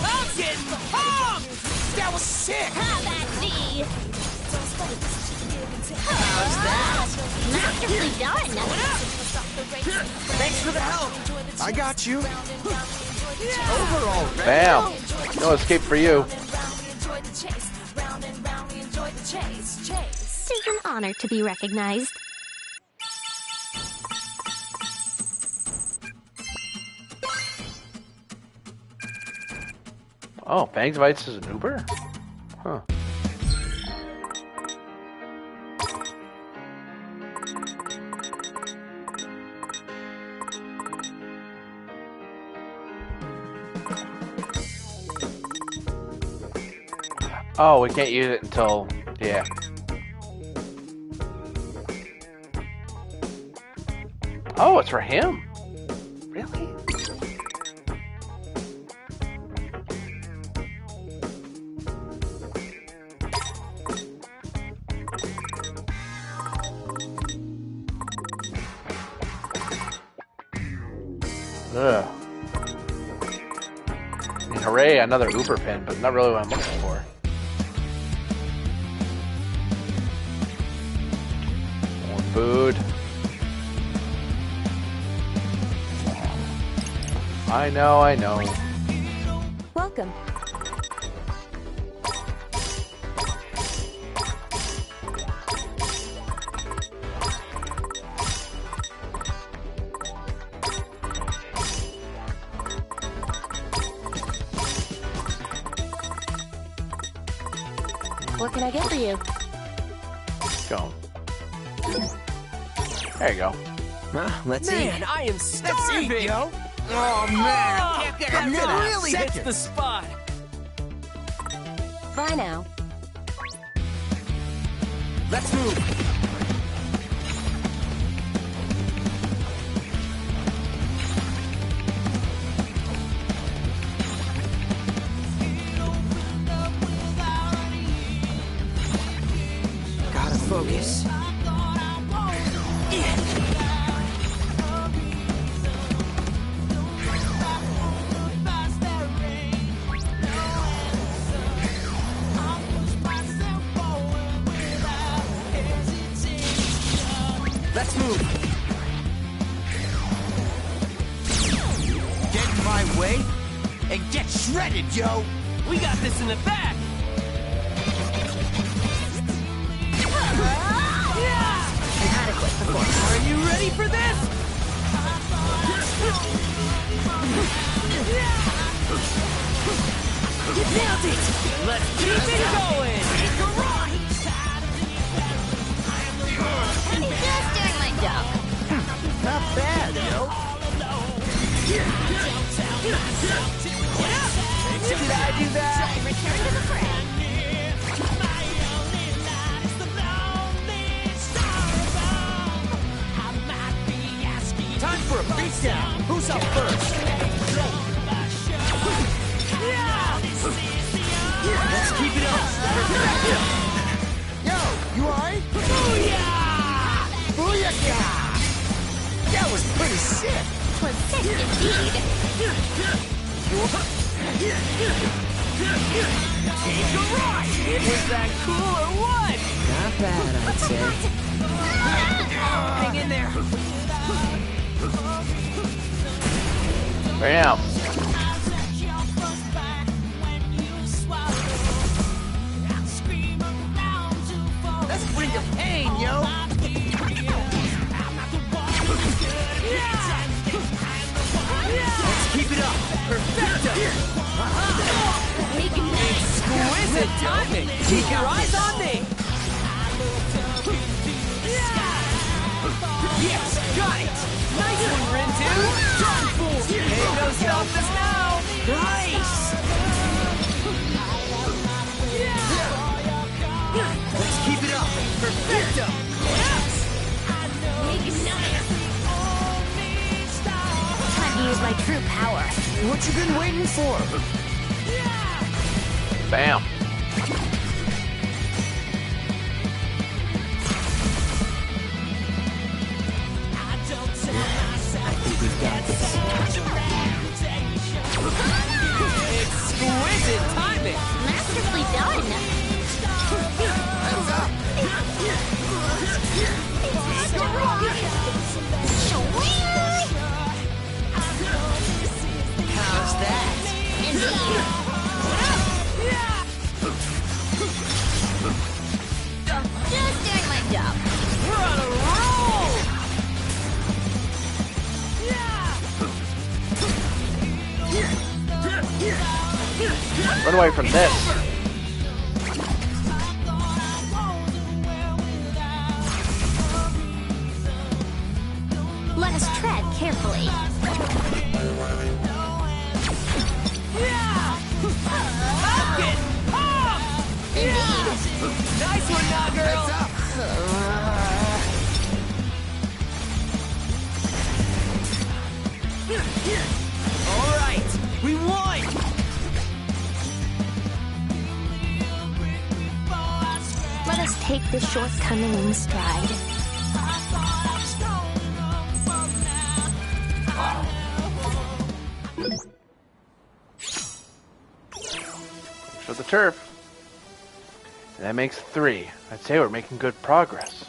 I'm getting pumped! That was sick! How that be? How's that? Masterfully done. Thanks for the help! I got you. Overall, Bam! No escape for you. It is an honor to be recognized. Oh, Bangs invites as an Uber? Huh. Oh, we can't use it until... yeah. Oh, it's for him. Really? Ugh. I mean, hooray, another Uber pin, but not really what I'm looking for. More food. I know, I know. Welcome. What can I get for you? Go. There you go. Let's man, I am starving! yo! Oh, man! I can't get that rid of really hits the spot! Bye now. Let's move! Gotta focus. Let's move! Get in my way and get shredded, yo! We got this in the back! Inadequate performance. Are you ready for this? You nailed it! Let's keep it going! Just doing my job. Not bad, yo! Did I do that? Return to the fray. Time for a beatdown! Who's up first? Let's keep it up! Yo, you alright? Booyah! Booyah! That was pretty sick! Was sick indeed. Take a ride! Was that cool or what? Not bad, I'd say. Hang in there! Bam! Let's bring the pain, yo! Let's keep it up! timing. Keep your eyes on me. Yes, got it. Nice one, Rintu. Darn fool. Ain't no stopping us now. Nice. Let's keep it up. Perfecto. Time to use my true power. What you been waiting for? Bam. Exquisite timing. Masterfully done. How's that? Just doing my job. We're on a roll. Run away from this. Let us tread carefully. Get pumped. Nice one, now, girl. All right, we won. Let us take this shortcoming in stride. For the turf. And that makes 3. I'd say we're making good progress.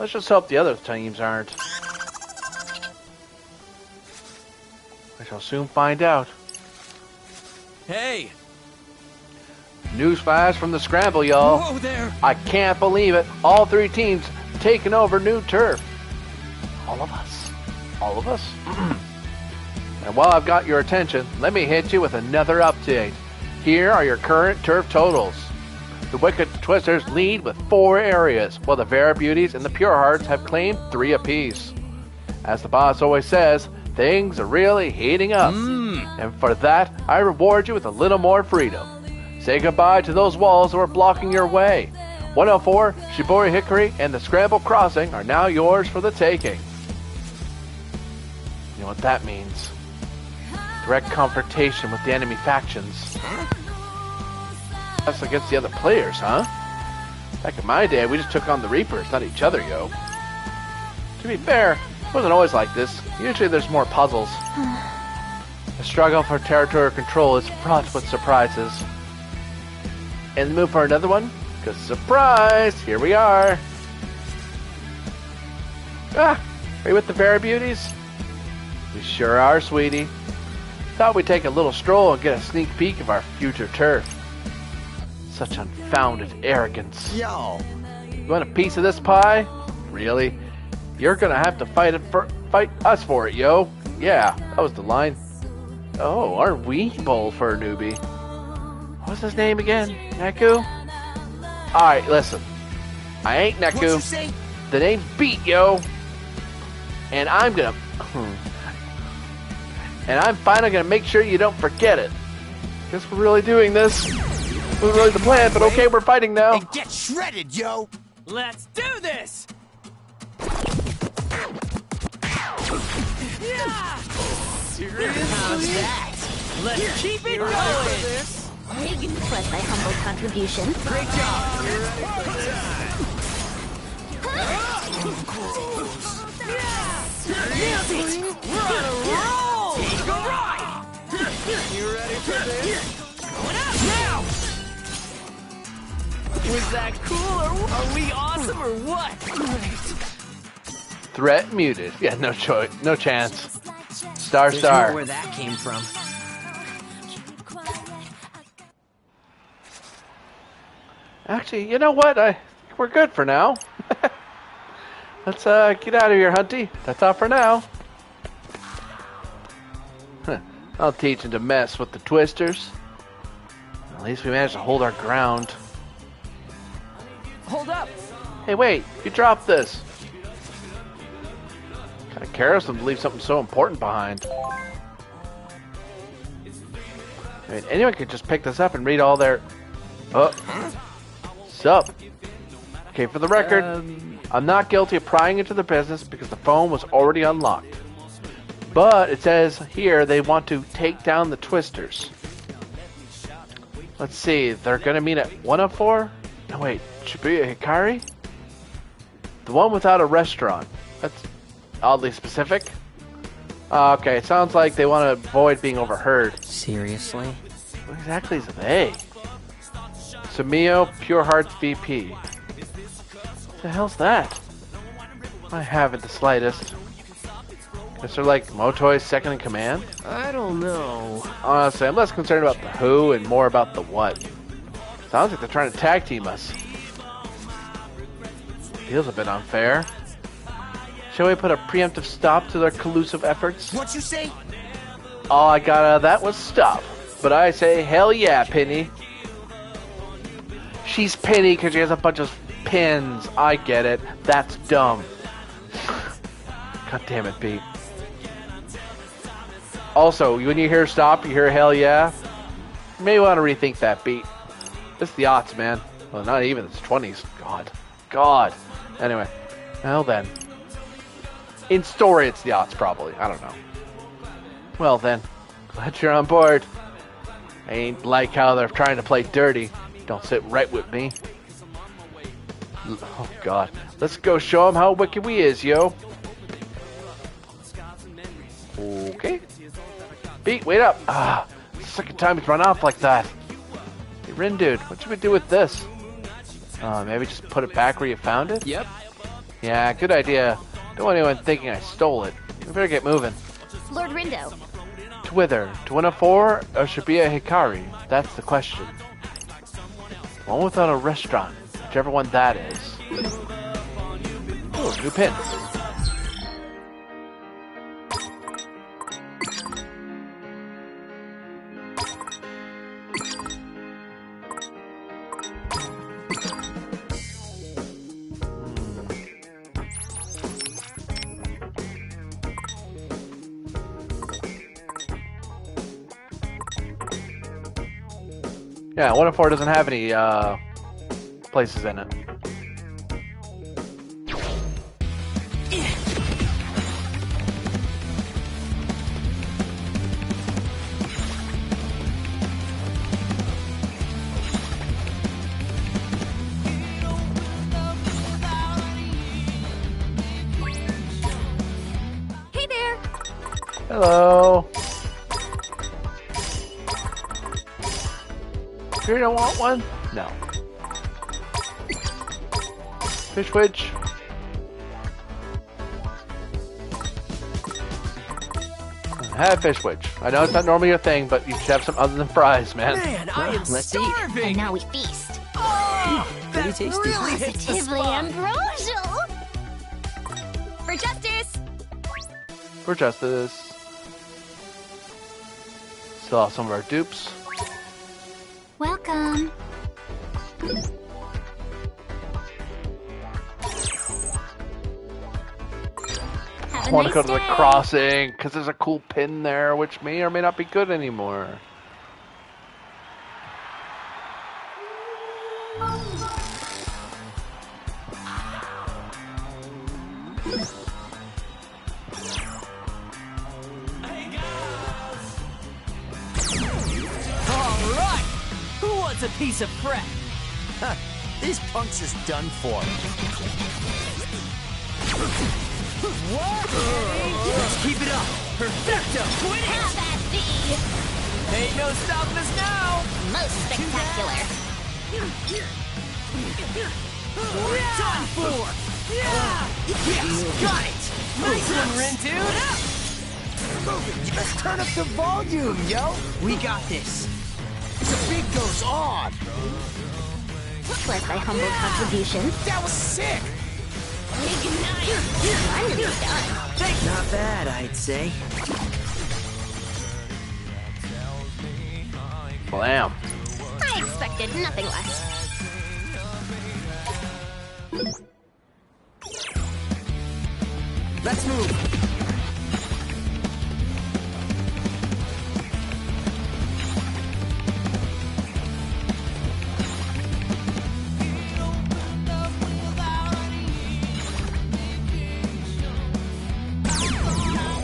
Let's just hope the other teams aren't. I shall soon find out. Hey. Newsflash from the scramble, y'all. Whoa there. I can't believe it. All 3 teams taking over new turf. All of us. All of us. And while I've got your attention, let me hit you with another update. Here are your current turf totals. The Wicked Twisters lead with 4 areas, while the Vera Beauties and the Pure Hearts have claimed 3 apiece. As the boss always says, things are really heating up. And for that, I reward you with a little more freedom. Say goodbye to those walls that were blocking your way. 104, Shibori Hickory, and the Scramble Crossing are now yours for the taking. You know what that means? Direct confrontation with the enemy factions. That's against the other players, huh? Back in my day, we just took on the Reapers, not each other, yo. To be fair, it wasn't always like this. Usually there's more puzzles. The struggle for territorial control is fraught with surprises. In the mood for another one? Because surprise, here we are. Ah, are you with the Vera Beauties? We sure are, sweetie. Thought we'd take a little stroll and get a sneak peek of our future turf. Such unfounded arrogance. Yo. You want a piece of this pie? Really? You're gonna have to fight us for it, yo. Yeah, that was the line. Oh, aren't we bold for a newbie? What's his name again? Neku? Alright, listen. I ain't Neku. The name's Beat, yo. And I'm gonna... And I'm finally gonna make sure you don't forget it. Guess we're really doing this. It was really the plan, but okay, we're fighting now. And get shredded, yo! Let's do this! Seriously? How's that? Let's keep it going! Plus my humble contribution. Great job! Nailed it! We're on a roll! Take a ride! You ready for this? Going up now! Was that cool, or are we awesome, or what? Threat muted. Yeah, no choice, no chance. Star. There's more where that came from. Actually, you know what? We're good for now. Let's get out of here, Hunty. That's all for now. I'll teach him to mess with the Twisters. At least we managed to hold our ground. Hold up! Hey, wait! You dropped this! Kinda careless of them to leave something so important behind. I mean, anyone could just pick this up and read all their... Oh. Sup? Okay, for the record, I'm not guilty of prying into the business because the phone was already unlocked. But it says here they want to take down the Twisters. Let's see, they're gonna meet at 104? No, wait, Shibuya Hikari? The one without a restaurant. That's oddly specific. Okay, it sounds like they want to avoid being overheard. Seriously? What exactly is they? Sumio, Pure Hearts VP. What the hell's that? I haven't the slightest. Guess they're like Motoi's second in command? I don't know. Honestly, I'm less concerned about the who and more about the what. Sounds like they're trying to tag team us. Feels a bit unfair. Shall we put a preemptive stop to their collusive efforts? What you say? All I got out of that was stop. But I say, hell yeah, Penny. She's Penny because she has a bunch of pins. I get it. That's dumb. God damn it, Pete. Also, when you hear stop, you hear hell yeah. You may want to rethink that beat. It's the aughts, man. Well, not even. It's 20s. God. Anyway. Well then. In story, it's the aughts, probably. I don't know. Well then. Glad you're on board. I ain't like how they're trying to play dirty. Don't sit right with me. Oh, God. Let's go show them how wicked we is, yo. Okay. Pete, wait up. It's the second time he's run off like that. Hey, Rin dude, what should we do with this? Maybe just put it back where you found it? Yep. Yeah, good idea. Don't want anyone thinking I stole it. We better get moving. Lord Rindo. To whither? To 104 or Shibuya Hikari? That's the question. One without a restaurant. Whichever one that is. Ooh, new pin. Yeah, 104 doesn't have any places in it. Hey there. Hello. You don't want one? No. Fish wedge. Have fish wedge. I know it's not normally your thing, but you should have some other than fries, man. Man, I am let's eat. starving! And now we feast. Oh, Pretty that tasty. really hits the Positively spot. ambrosial. For justice. For justice. Still have some of our dupes. Welcome. Have I a want nice to go to the day. crossing because there's a cool pin there, which may or may not be good anymore. All right! Who wants a piece of prep? Huh, these punks is done for. What? Let's keep it up! Perfecto! Quit it! Have at thee. Ain't no stopping us now! Most spectacular. We're done for! Yeah! Yes! Got it! Nice one, Rin, dude! Just turn up the volume, yo. We got this! The beat goes on. What was thy humble contribution? That was sick. Finally done. Not bad, I'd say. Blam. I expected nothing less. Let's move.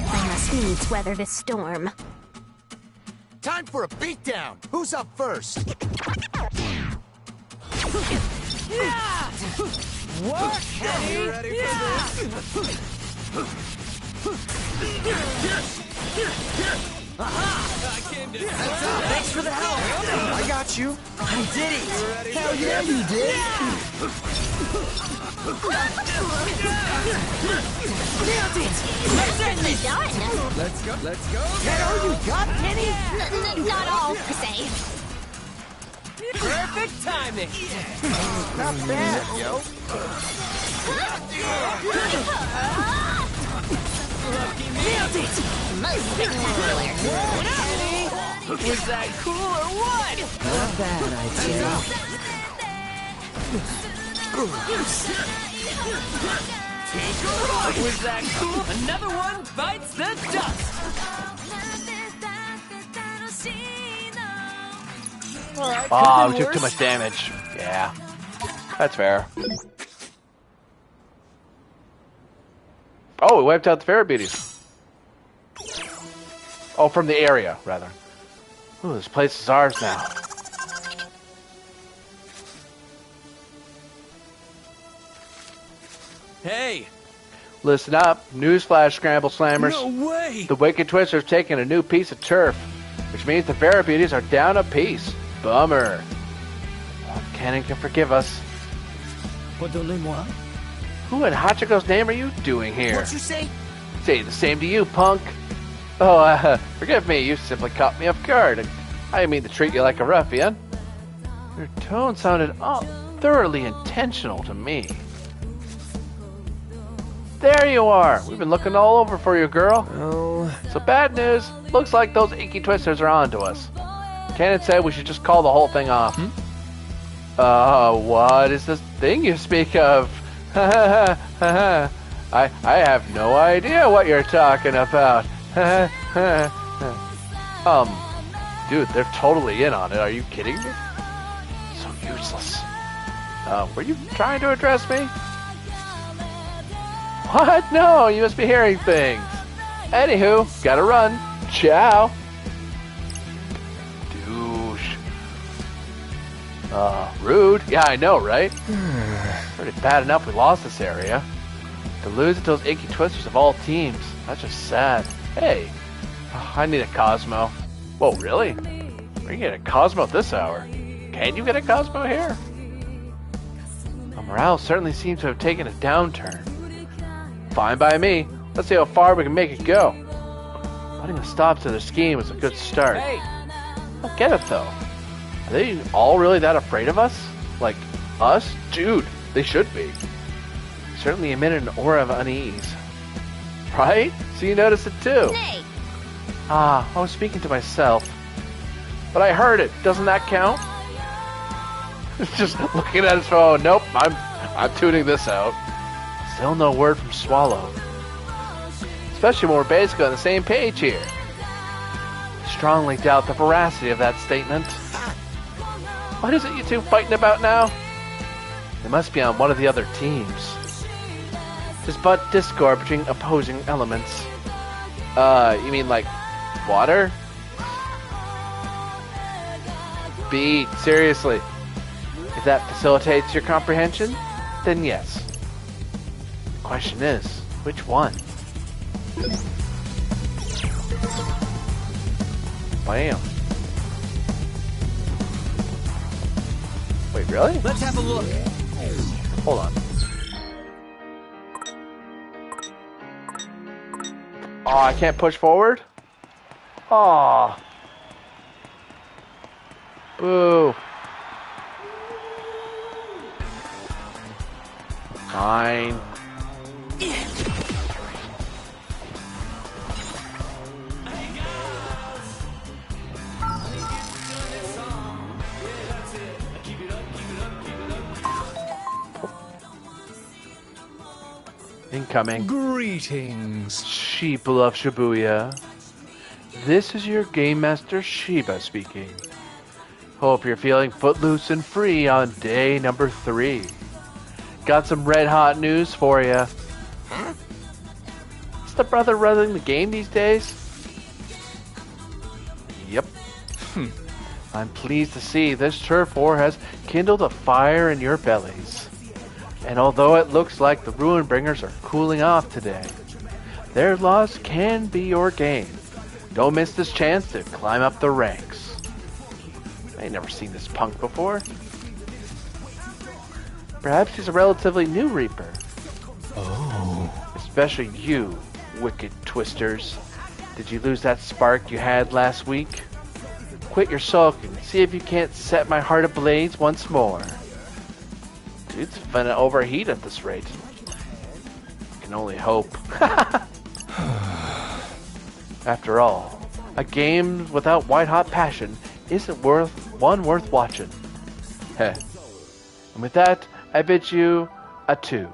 I must needs weather this storm. Time for a beatdown. Who's up first? Work, Eddie! Thanks for the help! I got you. I did it! Hell yeah, you did. Nailed it! Certainly Done. Let's go. Let's go. That all you got, Penny? Not all, per se. perfect timing! Not bad, yo. Nailed it! Most spectacular. What up, Eddie? Was that cool or what? Not bad, I'd say. Take a look! Was that cool? Another one bites the dust! Oh, we took too much damage. Yeah, that's fair. Oh, we wiped out the fairy beauties. Oh, from the area, rather. Ooh, this place is ours now. Hey! Listen up. Newsflash, Scramble Slammers. No way! The Wicked Twister's taking a new piece of turf, which means the fairy beauties are down a piece. Bummer. Well, Canon can forgive us. Pardonnez-moi. Who in Hachiko's name are you doing here? What'd you say? Say the same to you, punk. Oh, forgive me. You simply caught me off guard. I didn't mean to treat you like a ruffian. Your tone sounded thoroughly intentional to me. There you are. We've been looking all over for you, girl. Oh, So bad news. Looks like those Inky Twisters are on to us. Cannon said we should just call the whole thing off. What is this thing you speak of? I have no idea what you're talking about. Dude, they're totally in on it. Are you kidding me? So useless. Were you trying to address me? What? No, you must be hearing things. Anywho, gotta run. Ciao. Douche. Rude. Yeah, I know, right? Pretty bad enough we lost this area. To lose it to those Inky Twisters of all teams. That's just sad. Hey, I need a Cosmo. Whoa, really? Where you get a Cosmo at this hour? Can you get a Cosmo here? Well, morale certainly seems to have taken a downturn. Fine by me. Let's see how far we can make it go. Putting a stop to their scheme was a good start. Hey! I don't get it, though. Are they all really that afraid of us? Like, us? Dude, they should be. Certainly emitted an aura of unease. Right? So you noticed it too. Nay. I was speaking to myself. But I heard it. Doesn't that count? Just looking at his phone. Nope, I'm tuning this out. Still no word from Swallow. Especially when we're basically on the same page here. Strongly doubt the veracity of that statement. What is it you two fighting about now? They must be on one of the other teams. There's but discord between opposing elements. You mean like water? Beat, seriously. If that facilitates your comprehension, then yes. The question is, which one? Bam. Wait, really? Let's have a look! Hold on. Oh, I can't push forward? Oh. Boo. Fine. Incoming. Greetings. Sheeple of Shibuya. This is your Game Master Shiba speaking. Hope you're feeling footloose and free on day number 3. Got some red hot news for you. Huh? Is the brother running the game these days? Yep. I'm pleased to see this turf war has kindled a fire in your bellies. And although it looks like the Ruinbringers are cooling off today, their loss can be your gain. Don't miss this chance to climb up the ranks. I ain't never seen this punk before. Perhaps he's a relatively new Reaper. Oh. Especially you, wicked twisters. Did you lose that spark you had last week? Quit your sulking. See if you can't set my heart ablaze once more. Dude's finna overheat at this rate. Can only hope. After all, a game without white-hot passion isn't worth watching. Heh. And with that, I bid you a 2.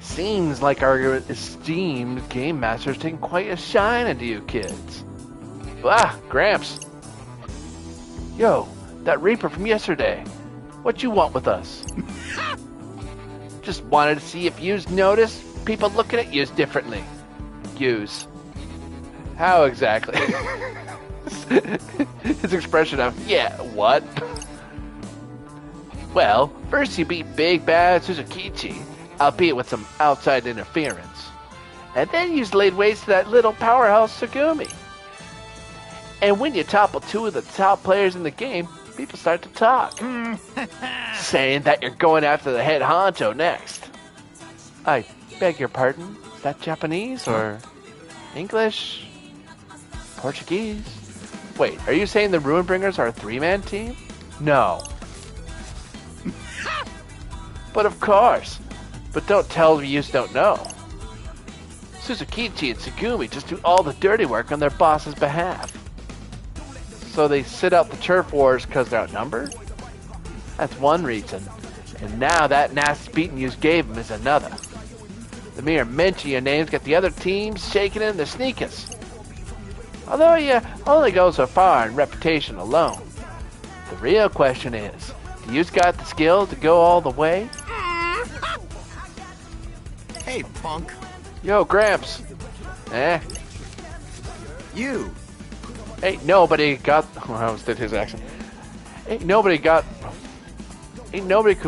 Seems like our esteemed Game Master's taking quite a shine into you kids. Ah, Gramps. Yo, that Reaper from yesterday. What you want with us? Just wanted to see if yous notice people looking at yous differently. Yous. How exactly? His expression of, yeah, what? Well, first you beat Big Bad Suzukichi, albeit with some outside interference. And then you laid waste to that little powerhouse Tsugumi. And when you topple 2 of the top players in the game, people start to talk. Saying that you're going after the head honcho next. I beg your pardon? Is that Japanese or English? Portuguese? Wait, are you saying the Ruinbringers are a 3-man team? No. But of course. But don't tell me you don't know. Suzukichi and Tsugumi just do all the dirty work on their boss's behalf. So they sit out the turf wars because they're outnumbered? That's one reason. And now that nasty beating you gave them is another. The mere mention of your names got the other teams shaking in their sneakers. Although you only go so far in reputation alone. The real question is, do you got the skill to go all the way? Hey, punk. Yo, Gramps. You. Ain't nobody got... Oh, I almost did his accent. Ain't nobody could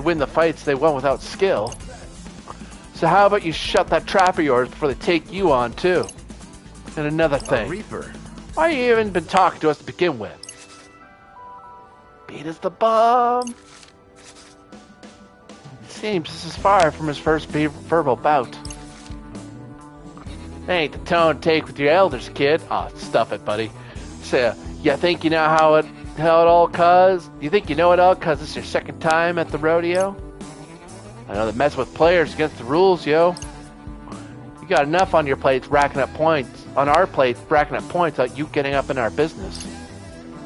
win the fights they won without skill. So how about you shut that trap of yours before they take you on, too? And another thing. Reaper. Why you even been talking to us to begin with? Beat us the bum. Seems this is far from his first verbal bout. Ain't the tone to take with your elders, kid. Aw, stuff it, buddy. So, you think you know how it all cuz? You think you know it all cuz it's your second time at the rodeo? I know that mess with players against the rules, yo. You got enough on your plates racking up points. On our plates racking up points without you getting up in our business.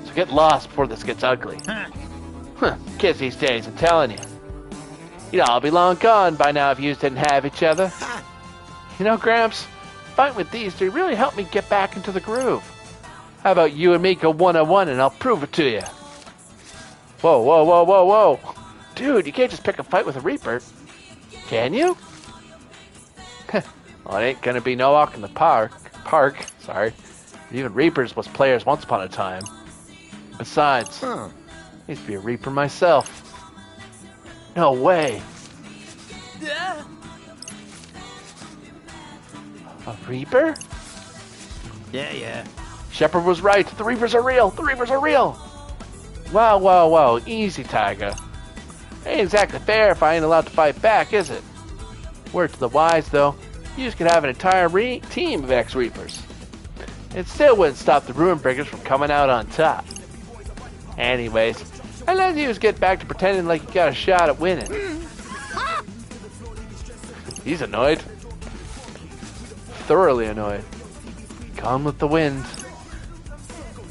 So get lost before this gets ugly. Kids these days, I'm telling you. You'd all be long gone by now if you didn't have each other. You know, Gramps, fighting with these 3 really helped me get back into the groove. How about you and me go 1-on-1 and I'll prove it to you? Whoa, whoa, whoa, whoa, whoa. Dude, you can't just pick a fight with a Reaper. Can you? Well, it ain't gonna be no walk in the park. Sorry. Even Reapers was players once upon a time. Besides, I used to be a Reaper myself. No way. A Reaper? Yeah. Shepard was right. The Reapers are real. The Reapers are real. Wow, wow, wow. Easy, Tiger. Ain't exactly fair if I ain't allowed to fight back, is it? Word to the wise, though. You just could have an entire team of ex-Reapers. It still wouldn't stop the Ruinbringers from coming out on top. Anyways, I let you just get back to pretending like you got a shot at winning. He's annoyed. Thoroughly annoyed. Come with the wind.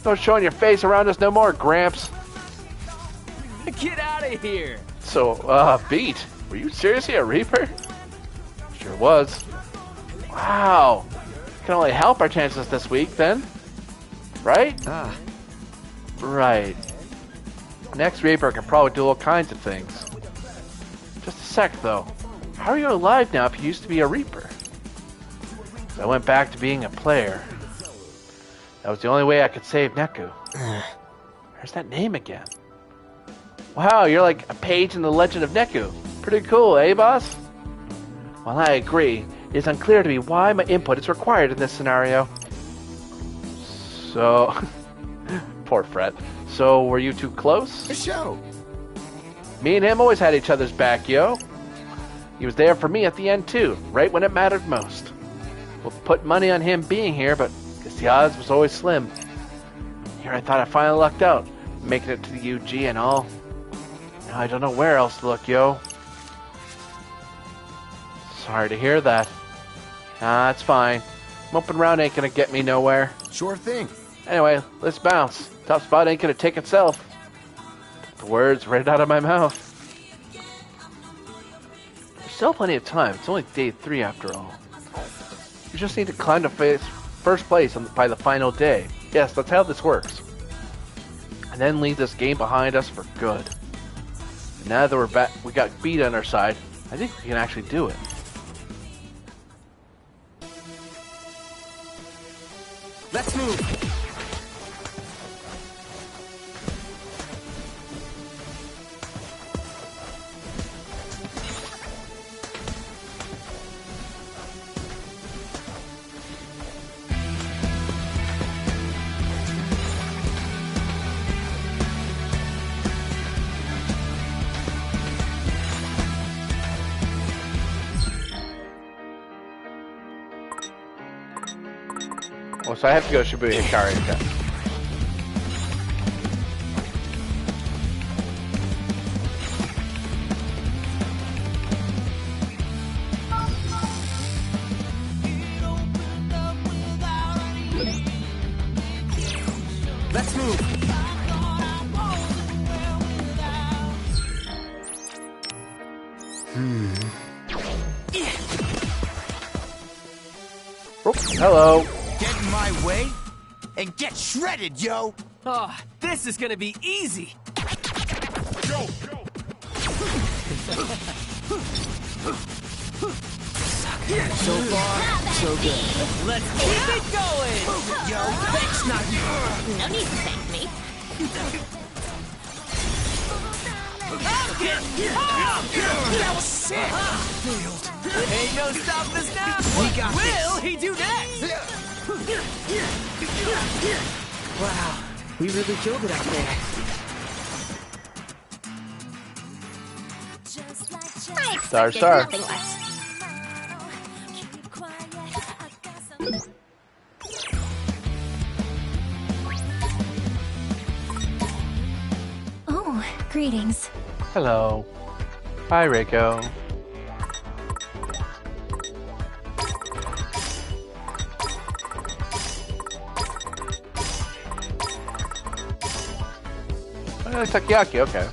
No showing your face around us no more, Gramps. Get out of here! So, beat. Were you seriously a Reaper? Sure was. Wow. Can only help our chances this week, then. Right? Ah. Right. Next Reaper can probably do all kinds of things. Just a sec, though. How are you alive now if you used to be a Reaper? I went back to being a player. That was the only way I could save Neku. There's that name again. Wow, you're like a page in the Legend of Neku. Pretty cool, eh, boss? While I agree, it is unclear to me why my input is required in this scenario. So... Poor Fred. So, were you too close? The show. Me and him always had each other's back, yo. He was there for me at the end, too, right when it mattered most. We'll put money on him being here, but guess the odds was always slim. Here I thought I finally lucked out, making it to the UG and all. Now I don't know where else to look, yo. Sorry to hear that. Nah, it's fine. Moping around ain't gonna get me nowhere. Sure thing. Anyway, let's bounce. Top spot ain't gonna take itself. The words right out of my mouth. There's still plenty of time. It's only day 3 after all. You just need to climb to first place by the final day. Yes, that's how this works. And then leave this game behind us for good. And now that we're back, we got beat on our side, I think we can actually do it. Let's move. Oh, so I have to go to Shibuya Hikari again. Let's move. Oh, hello. Get in my way and get shredded, yo! Oh, this is gonna be easy. Go! So far, so good. Let's keep it going. Yo, thanks not you. No need to thank me. That was sick. Ain't no stopping us now. What will he do next? Wow, we really killed it out there. I Star, expected star. nothing less. Oh, greetings. Hello. Hi, Reiko. Oh, Takoyaki, okay.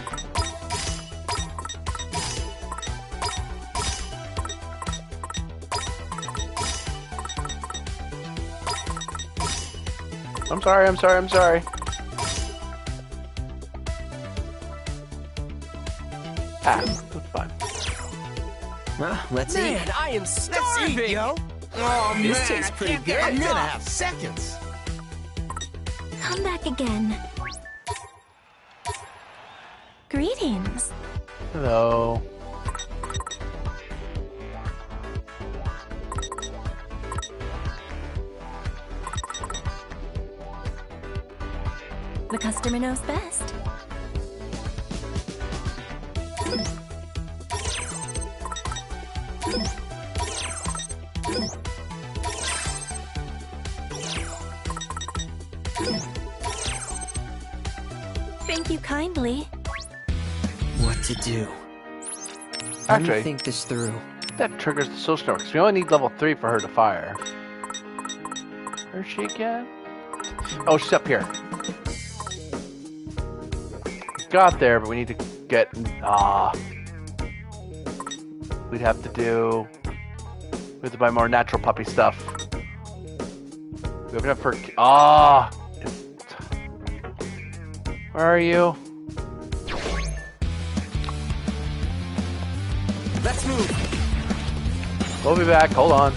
I'm sorry. Ah, that's fine. Well, let's eat. Man, I am starving. Let's eat, yo! Oh, This man, tastes I pretty can't good. get I'm gonna enough. Seconds. Come back again. Greetings. Hello. The customer knows best. Thank you kindly. What to do? Let me Actually, think this through. that triggers the social network, 'cause we only need level 3 for her to fire. Where's she again? Oh, she's up here. Got there, but we need to get... we'd have to do... We have to buy more natural puppy stuff. We have enough for... Ah! Where are you? Let's move. We'll be back. Hold on.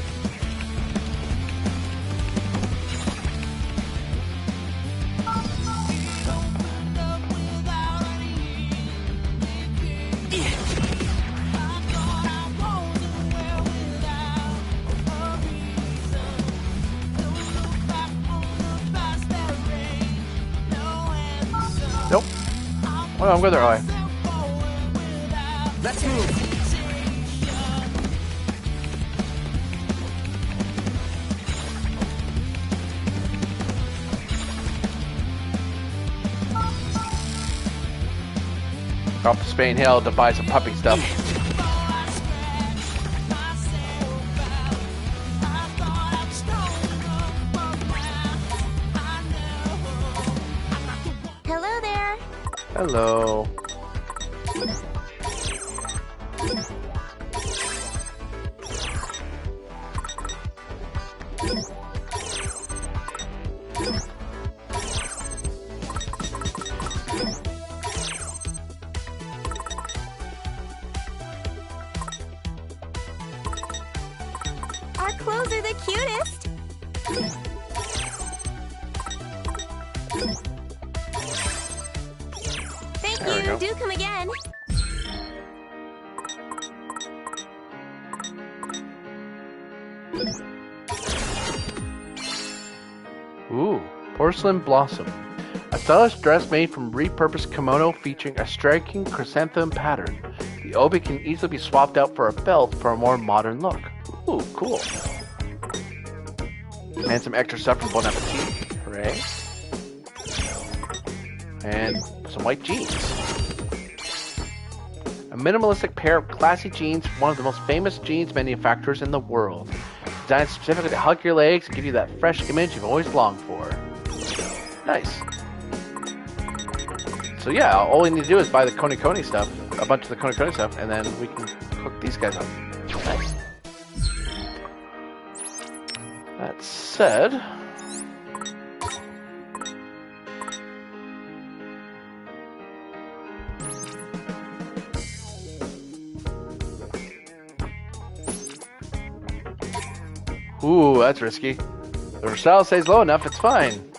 Nope. Oh, I'm going the right way. Let's move. Off to Spain Hill to buy some puppy stuff. Hello there. Hello. Our clothes are the cutest. Thank There we you. go. Do come again. Ooh, porcelain blossom. A stylish dress made from repurposed kimono featuring a striking chrysanthemum pattern. The obi can easily be swapped out for a belt for a more modern look. Ooh, cool. And some extra stuff from Bon Appetit. Hooray. And some white jeans. A minimalistic pair of classy jeans from one of the most famous jeans manufacturers in the world. Designed specifically to hug your legs and give you that fresh image you've always longed for. Nice. So yeah, all we need to do is buy the Koni stuff, a bunch of the Koni stuff, and then we can hook these guys up. Nice. That said... Ooh, that's risky. The Rosal stays low enough, it's fine.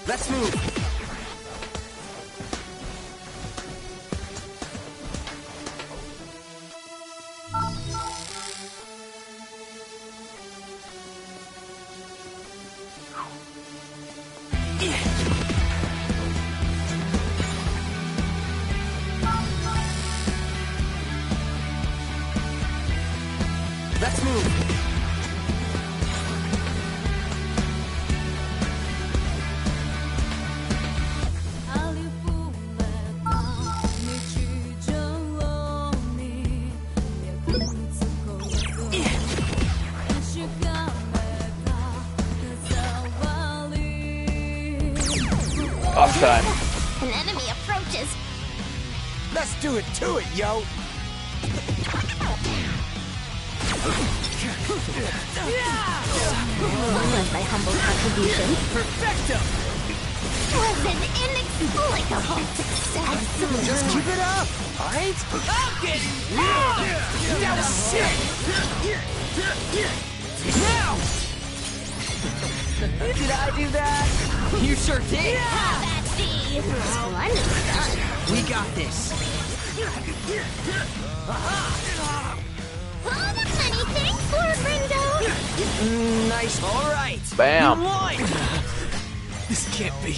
Let's move. Let's move. Off time. An enemy approaches. Let's do it to it, yo! What was my humble contribution? Perfecto. Was an inexplicable success. Just keep it up, alright? I'm getting that was sick. Now. Did I do that? You sure did. That's the Splendid stuff. We got this. All the funny things, Lord Rindo. Nice. All right. Bam. You won. This can't be.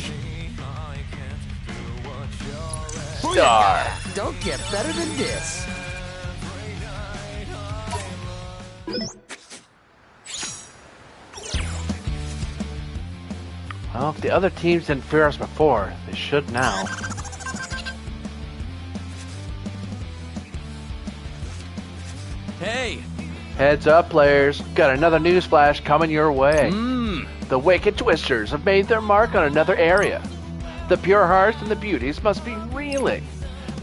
Star. Don't get better than this. Well, if the other teams didn't fear us before, they should now. Hey. Heads up, players. Got another news flash coming your way. Mmm. The Wicked Twisters have made their mark on another area. The Pure Hearts and the Beauties must be reeling.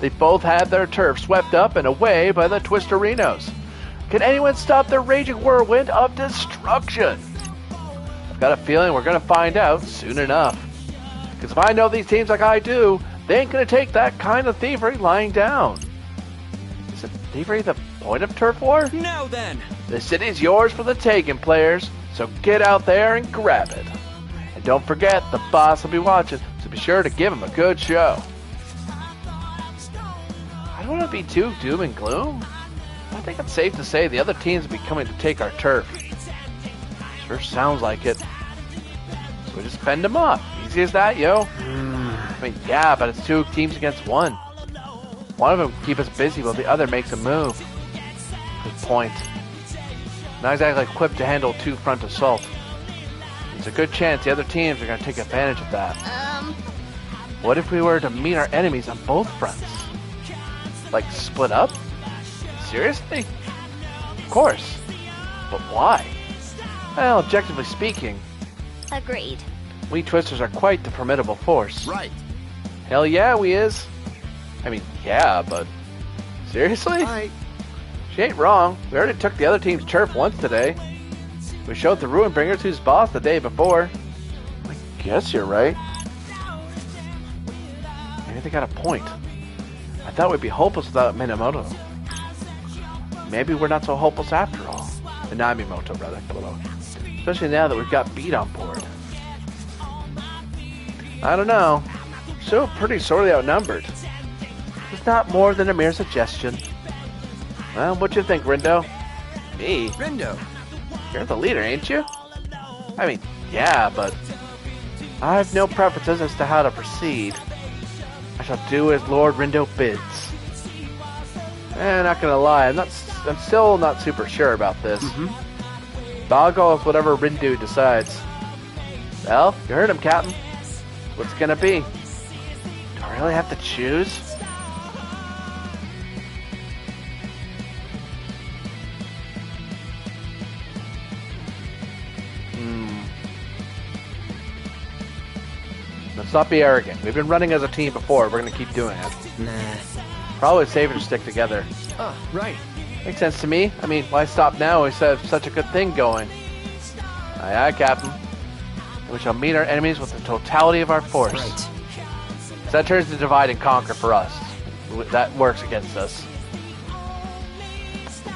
They both had their turf swept up and away by the Twisterinos. Can anyone stop their raging whirlwind of destruction? I've got a feeling we're going to find out soon enough. Because if I know these teams like I do, they ain't going to take that kind of thievery lying down. Isn't thievery the point of turf war? Now then. The city's yours for the taking, players, so get out there and grab it. And don't forget, the boss will be watching, so be sure to give him a good show. I don't want to be too doom and gloom. I think it's safe to say the other teams will be coming to take our turf. Sure sounds like it. So we just fend them off. Easy as that, yo. I mean, yeah, but it's two teams against one. One of them keep us busy while the other makes a move. Good point. Not exactly equipped to handle two front assault. There's a good chance the other teams are going to take advantage of that. What if we were to meet our enemies on both fronts? Like, split up? Seriously? Of course. But why? Well, objectively speaking, Agreed. we Twisters are quite the formidable force. Right. Hell yeah, we is. I mean, yeah, but... Seriously? Right. She ain't wrong. We already took the other team's turf once today. We showed the Ruin Bringers who's boss the day before. I guess you're right. Maybe they got a point. I thought we'd be hopeless without Minamoto. Maybe we're not so hopeless after all. Minamimoto, rather. Especially now that we've got Beat on board. I don't know. Still pretty sorely outnumbered. It's not more than a mere suggestion. Well, what you think, Rindo? Me? Rindo. You're the leader, ain't you? I mean, yeah, but I have no preferences as to how to proceed. I shall do as Lord Rindo bids. Not gonna lie, I'm still not super sure about this. But I'll go with whatever Rindo decides. Well, you heard him, Captain. What's it gonna be? Do I really have to choose? Let's not be arrogant. We've been running as a team before. We're gonna keep doing it. Nah. Probably safer to stick together. Ah, right. Makes sense to me. I mean, why stop now? We have such a good thing going. Aye, aye, Captain. And we shall meet our enemies with the totality of our force. Right. So that turns to divide and conquer for us. That works against us.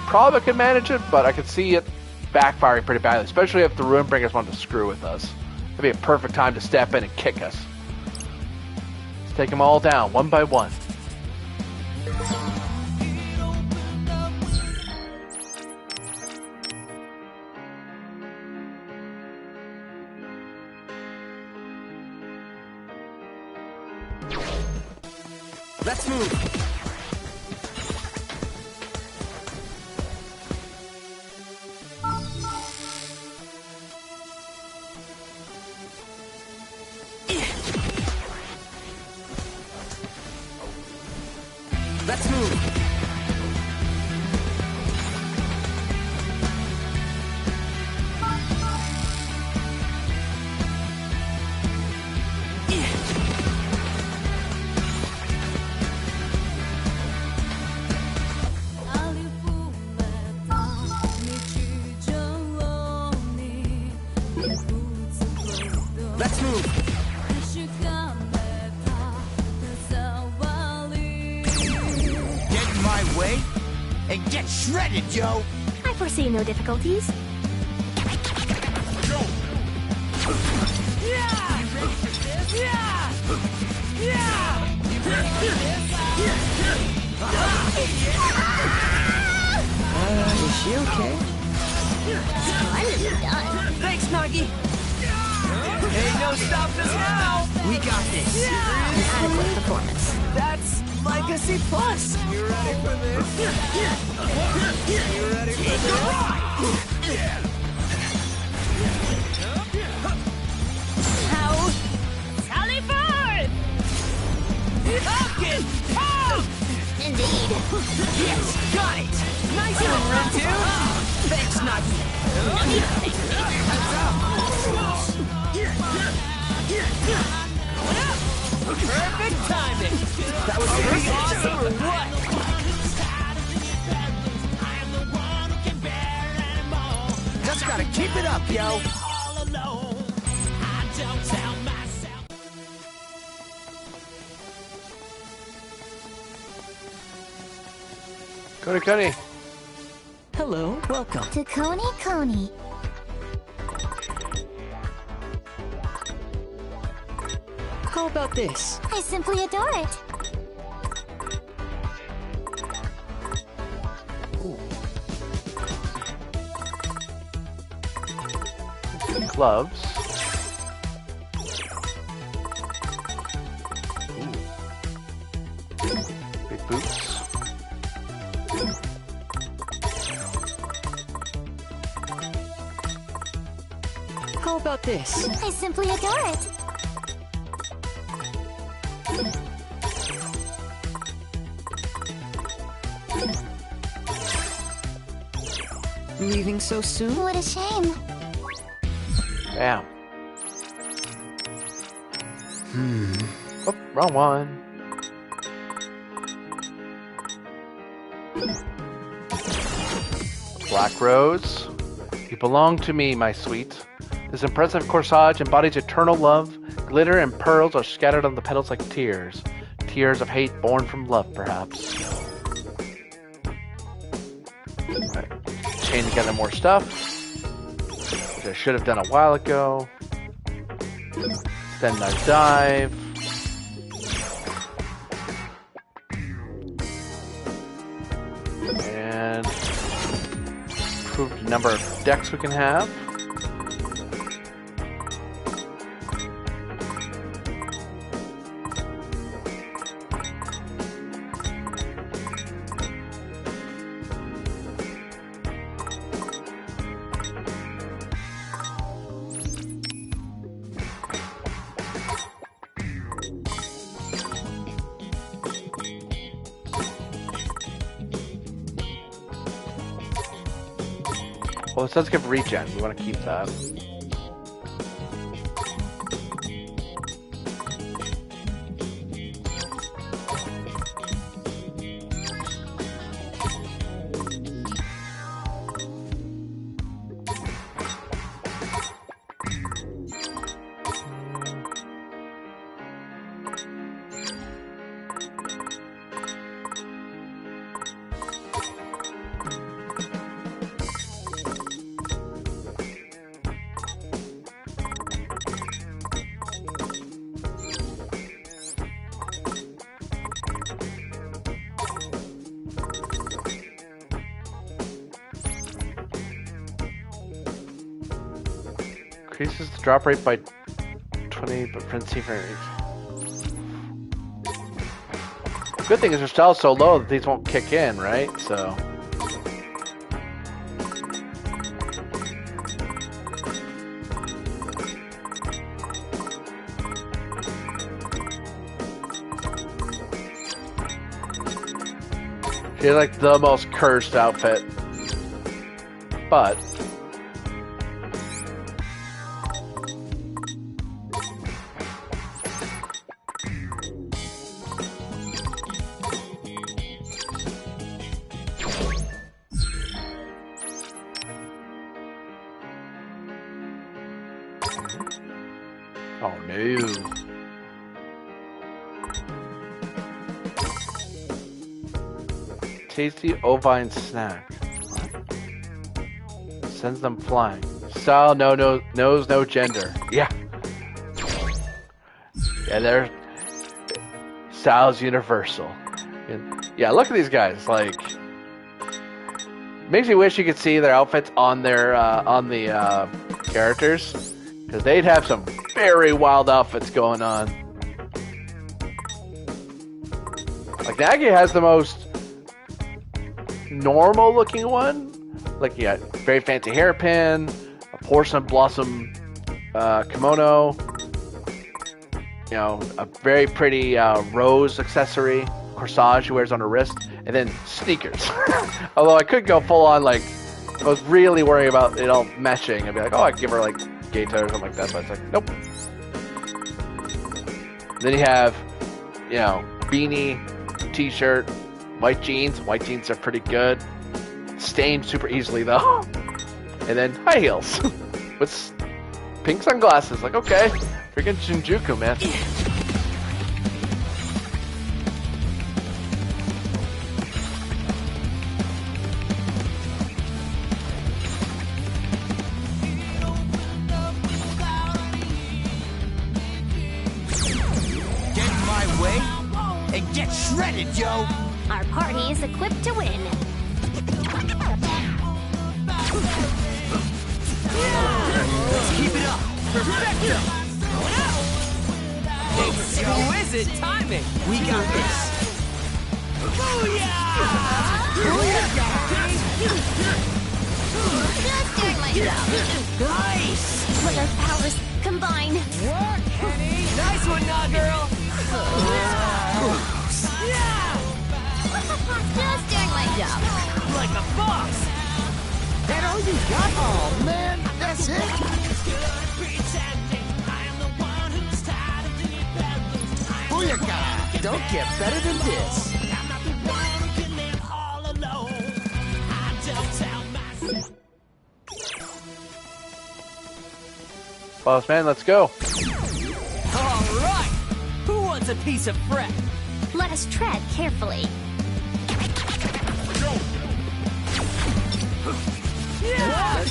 Probably could manage it, but I could see it backfiring pretty badly, especially if the Ruin Bringers want to screw with us. It'd be a perfect time to step in and kick us. Let's take them all down, one by one. Let's move. Let's move. Let's move. Get in my way and get shredded, Joe. I foresee no difficulties. Yeah! You okay? Splendidly done. Thanks, Nagi! Ain't no stopping us now! We got this! An adequate performance. That's like a C+. You ready for this? You ready for this? How? Sally forth! Hopkins! Oh! Indeed. Yes, got it! Nice one, Run 2! Thanks, Nagi! No need to thank me. Perfect timing! That was pretty awesome or what? Just gotta keep it up, yo. Coney, Coney. Hello, welcome. To Coney. How about this? I simply adore it. Gloves. Big boots. How about this? I simply adore it. Leaving so soon? What a shame. Damn. Oh, wrong one. Black Rose. You belong to me, my sweet. This impressive corsage embodies eternal love. Glitter and pearls are scattered on the petals like tears. Tears of hate born from love, perhaps. Right. Chain together more stuff, which I should have done a while ago. Then I dive. And improve the number of decks we can have. Well, it says give regen. We want to keep that. Increases the drop rate by 20, but frenzy for good thing is your style's so low that these won't kick in, right? So she's like the most cursed outfit, but oh no. Tasty ovine snack. What? Sends them flying. Style knows no gender. Yeah. Yeah, they're style's universal. And yeah, look at these guys. Like Makes me wish you could see their outfits on their on the characters, because they'd have some very wild outfits going on. Like Nagi has the most normal looking one. Like you got very fancy hairpin, a porcelain blossom kimono, you know, a very pretty rose accessory, corsage she wears on her wrist, and then sneakers. Although I could go full on, like, I was really worried about it all meshing. I'd be like, oh, I could give her like Gato or something like that, but it's like, nope. Then you have, you know, beanie, t-shirt, white jeans. White jeans are pretty good. Stained super easily though. And then high heels with pink sunglasses. Like, okay, freaking Shinjuku, man. Get in my way and get shredded, yo! Our party is equipped to win. Let's keep it up. Perfecto. Exquisite timing. We got this. Just doing my job. Nice. Let our powers combine. Work, Kenny. Nice one, nah, girl. Just doing my job. Like a boss. That all you got? Oh, man, that's it? Booyakah! Don't get better than this. Boss man, let's go. All right. Who wants a piece of fret? Let us tread carefully. Yeah.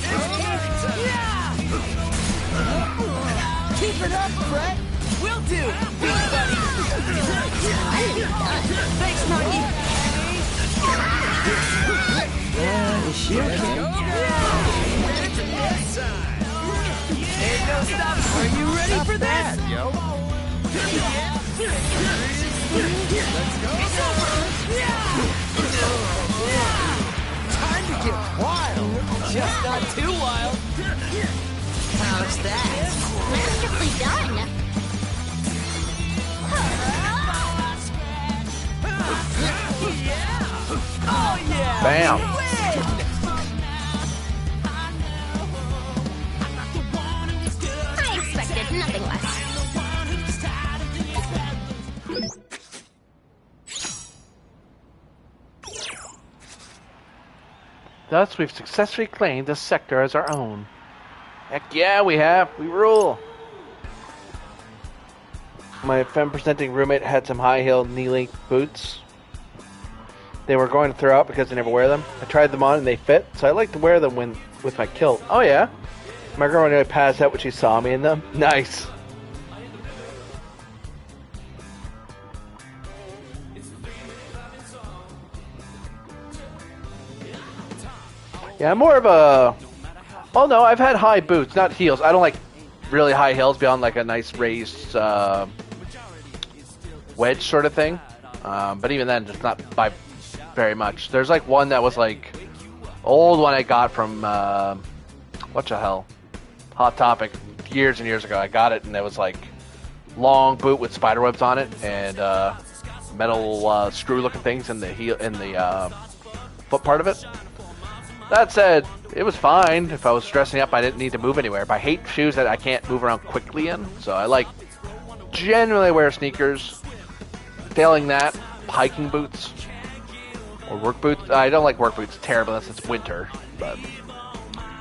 Keep it up, Fred. Will do. Beat buddy. Thanks, Nagi. Is she okay? Ain't no stop. Are you ready for this? Yo. Time to get wild. Just not too wild. How's that? Masterfully done. Oh yeah. Bam. Win. I expected nothing less. Thus, we've successfully claimed this sector as our own. Heck yeah, we have. We rule. My femme-presenting roommate had some high-heel knee-length boots. They were going to throw out because I never wear them. I tried them on and they fit, so I like to wear them with my kilt. Oh yeah? My girl nearly passed out when she saw me in them. Nice. Yeah, I'm more of a... Oh no, I've had high boots, not heels. I don't like really high heels beyond like a nice raised wedge sort of thing. But even then, just not by very much. There's like one that was like old one I got from what the hell, Hot Topic years and years ago. I got it and it was like long boot with spider webs on it and metal screw looking things in the heel in the foot part of it. That said, it was fine. If I was stressing up, I didn't need to move anywhere. But I hate shoes that I can't move around quickly in. So I like generally wear sneakers. Failing that, hiking boots or work boots. I don't like work boots terribly unless it's winter. But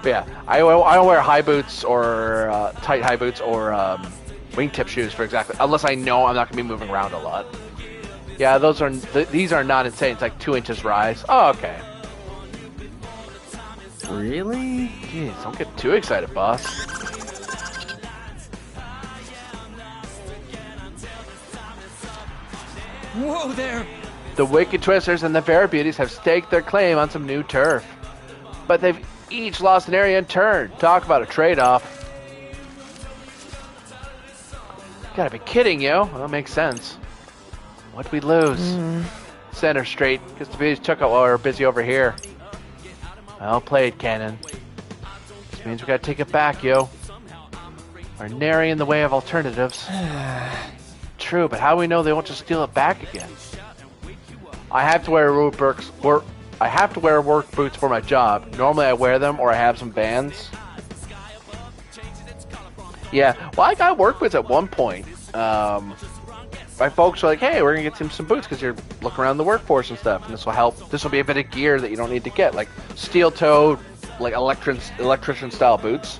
yeah, I don't wear high boots or tight high boots or wingtip shoes for exactly unless I know I'm not going to be moving around a lot. Yeah, these are not insane. It's like 2 inches rise. Oh, okay. Really? Jeez, don't get too excited, boss. Whoa there. The Wicked Twisters and the Fair Beauties have staked their claim on some new turf. But they've each lost an area in turn. Talk about a trade-off. Gotta be kidding, yo. Well, that makes sense. What'd we lose? Center straight, because the videos took out while we were busy over here. Well played, Cannon. This means we gotta take it back, yo. We're nary in the way of alternatives. True, but how do we know they won't just steal it back again? I have to wear work boots for my job. Normally I wear them or I have some bands. Yeah, well, I got work boots at one point. My folks were like, hey, we're going to get some boots because you're looking around the workforce and stuff, and this will help. This will be a bit of gear that you don't need to get, like steel-toed, like electrician-style boots.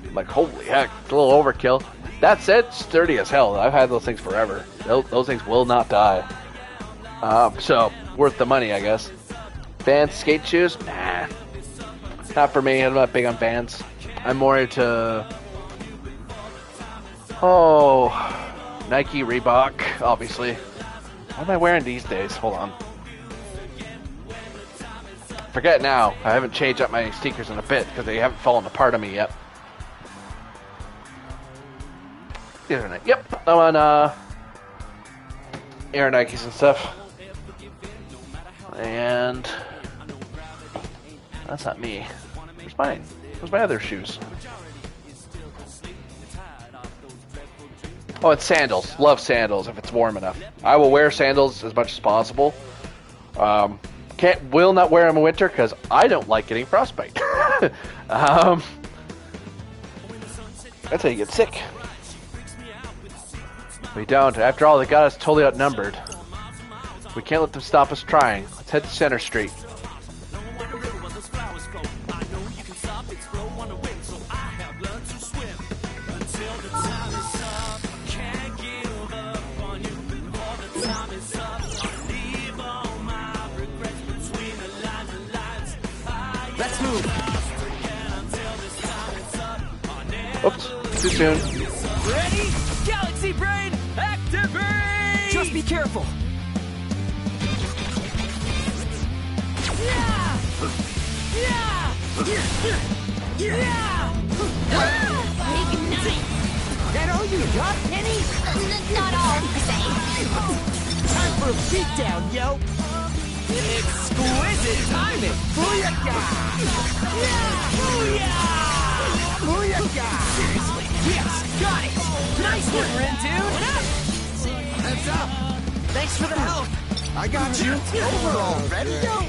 I'm like, holy heck, it's a little overkill. That said, sturdy as hell. I've had those things forever. Those things will not die. So, worth the money, I guess. Vans skate shoes? Nah. Not for me. I'm not big on Vans. I'm more into... Nike, Reebok, obviously. What am I wearing these days? Hold on. Forget now. I haven't changed up my sneakers in a bit because they haven't fallen apart on me yet. Yep, I'm on Air Nikes and stuff. And that's not me. Where's mine? Where's my other shoes? Oh, it's sandals. Love sandals if it's warm enough. I will wear sandals as much as possible. Will not wear them in winter because I don't like getting frostbite. That's how you get sick. We don't. After all, they got us totally outnumbered. We can't let them stop us trying. Let's head to Center Street. Let's move. Oops, too soon. Ready? Galaxy Brain, activate! Just be careful. Yeah! Yeah! Yeah! Ignite! That all you got, Penny? Not all, per se. Time for a beatdown, yo! Exquisite timing! Booyakah! Yeah! Booyah! Booyakah! Seriously? Yes, got it! Nice one, Rin, dude! Heads up! Thanks for the help! I got you. Overall, ready, yo?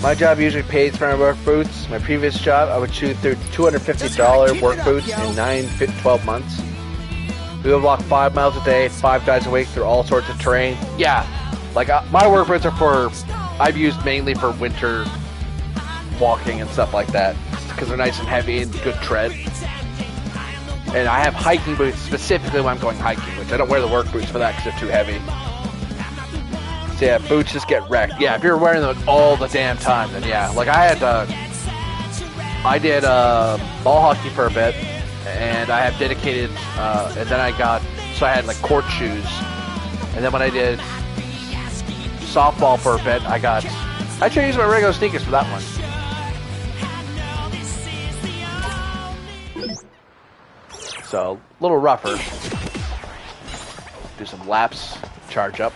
My job usually pays for my work boots. My previous job, I would shoot through $250 work boots in 12 months. We would walk 5 miles a day, 5 days a week through all sorts of terrain. Yeah, like my work boots are I've used mainly for winter walking and stuff like that because they're nice and heavy and good tread. And I have hiking boots specifically when I'm going hiking, which I don't wear the work boots for that because they're too heavy. So yeah, boots just get wrecked. Yeah, if you're wearing them all the damn time, then yeah. Like I did ball hockey for a bit, and I have dedicated, and then I had like court shoes, and then when I did softball for a bit, I actually used my regular sneakers for that one. So, a little rougher. Do some laps, charge up.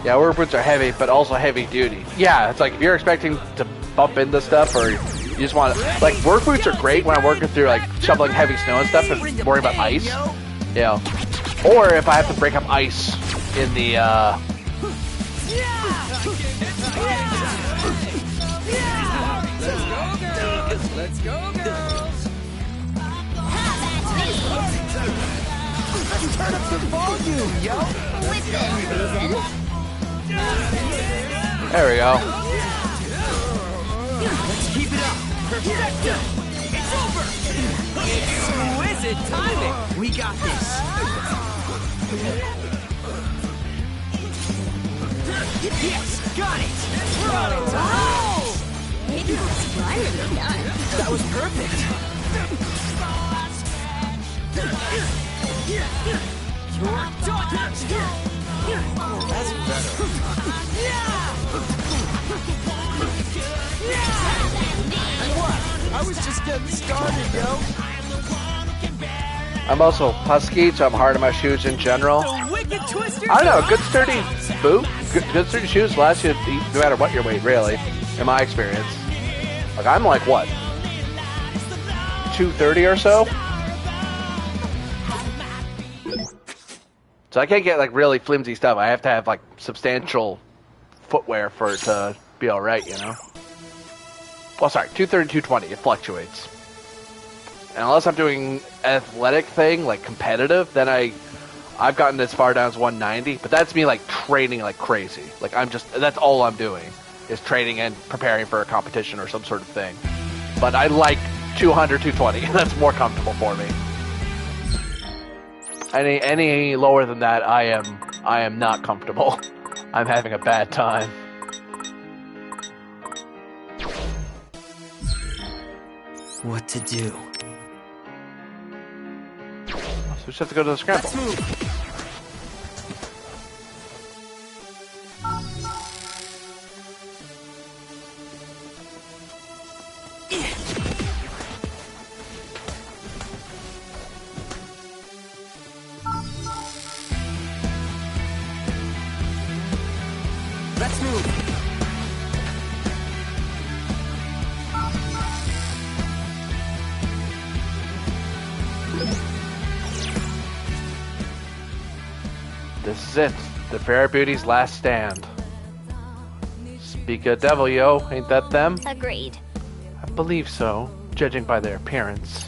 Yeah, work boots are heavy, but also heavy duty. Yeah, it's like if you're expecting to bump into stuff or you just want to... Like, work boots are great when I'm working through, like, shoveling heavy snow and stuff and worrying about ice. You know. Or if I have to break up ice in the, Let's go, girls! Let's turn up the volume, yo! Within reason. There we go. Let's keep it up! Perfecto! It's over! Exquisite timing! We got this! Yes! Got it! We're on a roll! That was perfect. That's better. And what? I was just getting started, yo. I'm also husky, so I'm hard on my shoes in general. I don't know, good sturdy boot, good sturdy shoes last you no matter what your weight, really, in my experience. Like, I'm like, what, 230 or so? So I can't get, like, really flimsy stuff. I have to have, like, substantial footwear for it to be alright, you know? Well, sorry, 230, 220, it fluctuates. And unless I'm doing athletic thing, like competitive, then I've gotten as far down as 190, but that's me like training like crazy. Like that's all I'm doing is training and preparing for a competition or some sort of thing. But I like 200, 220. That's more comfortable for me. Any lower than that, I am not comfortable. I'm having a bad time. What to do? So we just have to go to the scramble. Let's move. Let's move. This is it. The Fair Beauty's last stand. Speak of devil, yo. Ain't that them? Agreed. I believe so, judging by their appearance.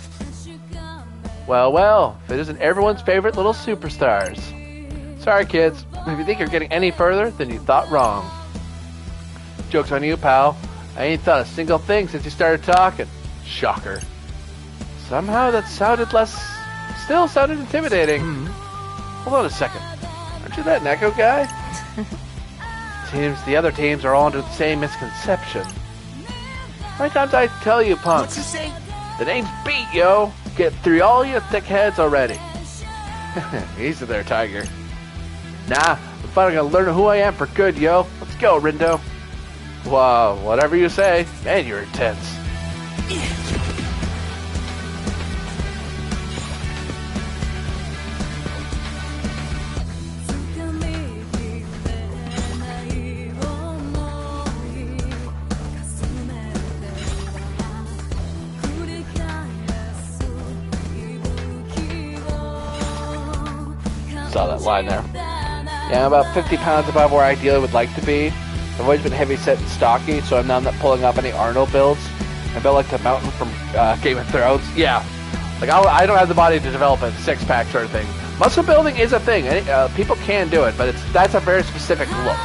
Well, well, if it isn't everyone's favorite little superstars. Sorry, kids. If you think you're getting any further, then you thought wrong. Joke's on you, pal. I ain't thought a single thing since you started talking. Shocker. Somehow that still sounded intimidating. Hold on a second. Aren't you that Neko guy? Seems the other teams are all under the same misconception. How many times I tell you, punks? What's he say? The name's Beat, yo. Get through all you thick heads already. Easy there, Tiger. Nah, I'm finally gonna learn who I am for good, yo. Let's go, Rindo. Wow, whatever you say. Man, you're intense. Saw that line there. Yeah, I'm about 50 pounds above where I ideally would like to be. I've always been heavy set and stocky, so I'm now not pulling off any Arnold builds. I built like the mountain from Game of Thrones. Yeah, like I don't have the body to develop a six-pack sort of thing. Muscle building is a thing. People can do it, but that's a very specific look.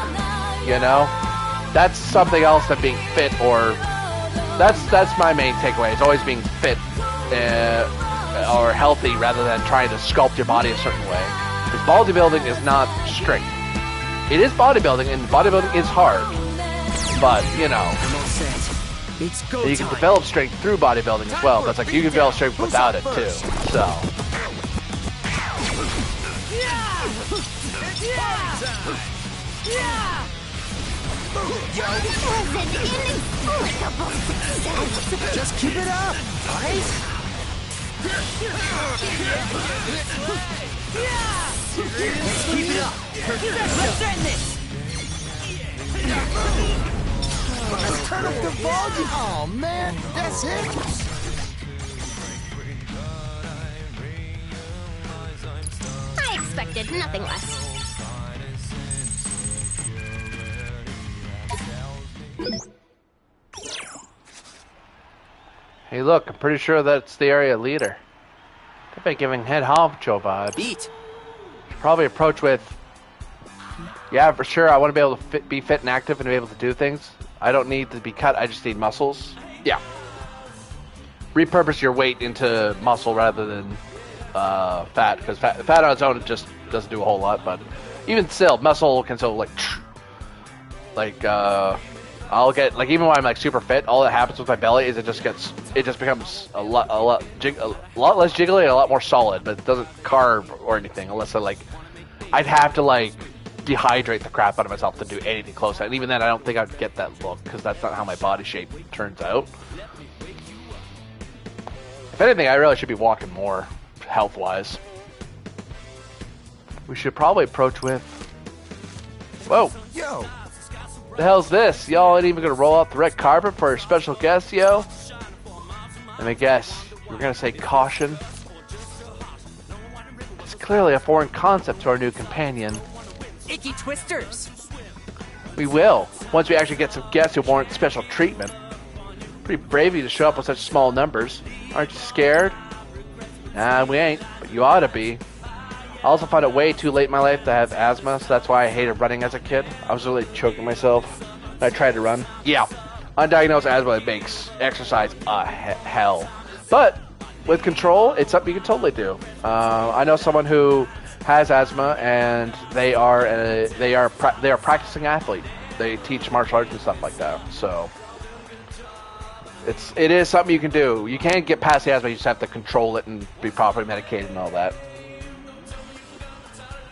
You know, that's something else than being fit, or that's my main takeaway. It's always being fit or healthy rather than trying to sculpt your body a certain way. Because bodybuilding is not strength. It is bodybuilding, and bodybuilding is hard. But, you know, you can develop strength through bodybuilding as well. That's like you can develop strength without it too. So. Just keep it up, right? Let's keep it up. Let's end this. Let's turn up the volume. Oh man, that's it. I expected nothing less. Hey, look, I'm pretty sure that's the area leader. They've been giving head honcho vibes. Beat. Probably approach with, yeah, for sure, I want to be able to be fit and active and be able to do things. I don't need to be cut, I just need muscles. Yeah. Repurpose your weight into muscle rather than fat, because fat on its own just doesn't do a whole lot, but even still, muscle can still, I'll get like even when I'm like super fit, all that happens with my belly is it just becomes a lot less jiggly and a lot more solid, but it doesn't carve or anything unless I'd have to like dehydrate the crap out of myself to do anything close to that. And even then, I don't think I'd get that look because that's not how my body shape turns out. If anything, I really should be walking more health-wise. We should probably approach with. Whoa! Yo! The hell's this? Y'all ain't even gonna roll out the red carpet for a special guest, yo? Let me guess. You're gonna say caution? It's clearly a foreign concept to our new companion. Icky twisters. We will, once we actually get some guests who warrant special treatment. Pretty brave of you to show up with such small numbers. Aren't you scared? Nah, we ain't, but you ought to be. I also found it way too late in my life to have asthma, so that's why I hated running as a kid. I was really choking myself when I tried to run. Yeah, undiagnosed asthma makes exercise a hell. But with control, it's something you can totally do. I know someone who has asthma, and they are a practicing athlete. They teach martial arts and stuff like that. So it is something you can do. You can't get past the asthma. You just have to control it and be properly medicated and all that.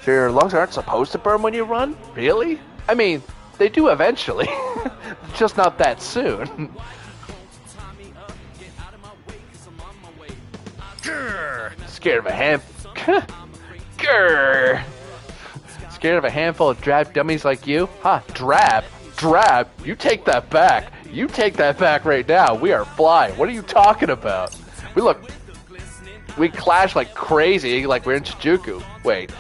So your lungs aren't supposed to burn when you run? Really? I mean, they do eventually. Just not that soon. Grr. Scared of a Grr. Scared of a handful of drab dummies like you? Huh, drab? Drab? You take that back. You take that back right now. We are fly. What are you talking about? We clash like crazy, like we're in Shinjuku. Wait.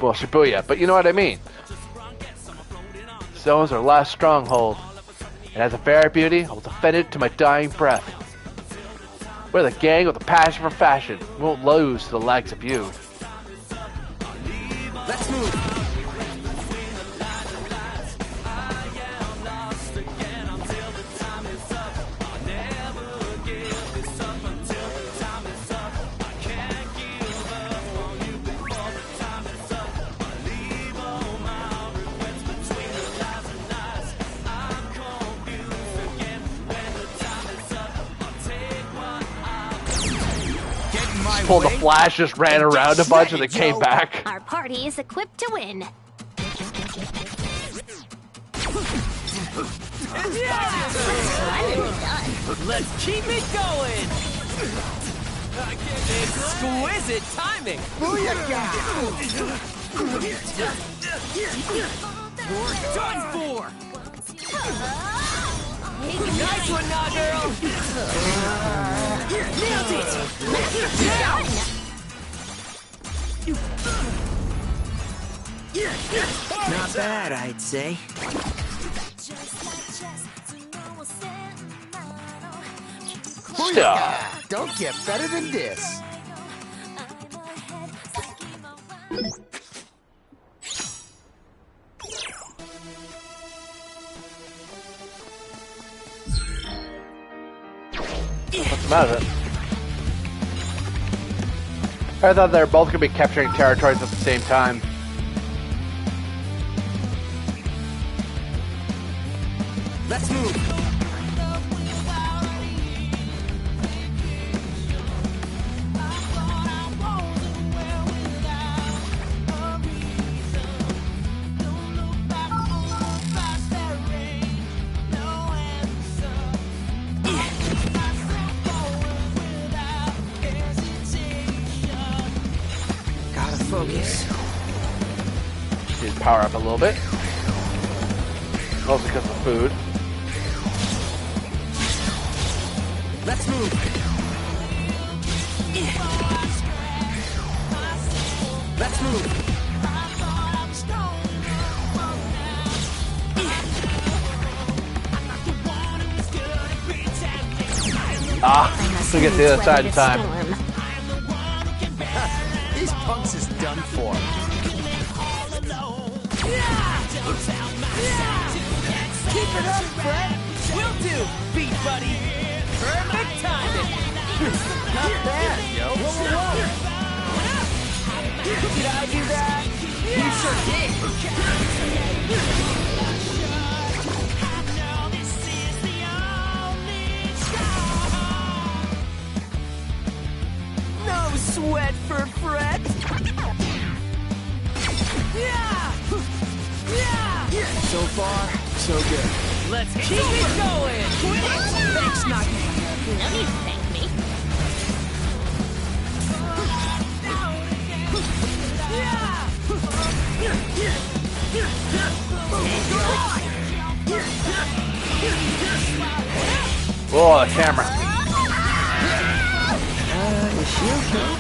Well, Shibuya, but you know what I mean. Stone's our last stronghold. And as a fair beauty, I will defend it to my dying breath. We're the gang with a passion for fashion. We won't lose to the likes of you. Let's move. Pulled the flash, just ran around a bunch, and then came back. Our party is equipped to win. Let's keep it going. Exquisite timing. Done for. Nice one, now, girl. Nailed it. Not bad, I'd say. Booyah! Don't get better than this. What's the matter? I thought they were both going to be capturing territories at the same time. Let's move. Focus. Need to power up a little bit. Mostly because of the food. Let's move. Let's move. We get to the other side in time. These punks is done for. Keep it up, Fred. Will do, beat buddy. Perfect timing. Not bad, yo. Whoa. Did I do that? You sure did. Sweat for Fred. So far, so good. Let's keep it going. Thanks, Nagi. No need to thank me. Whoa, the camera. Is she okay?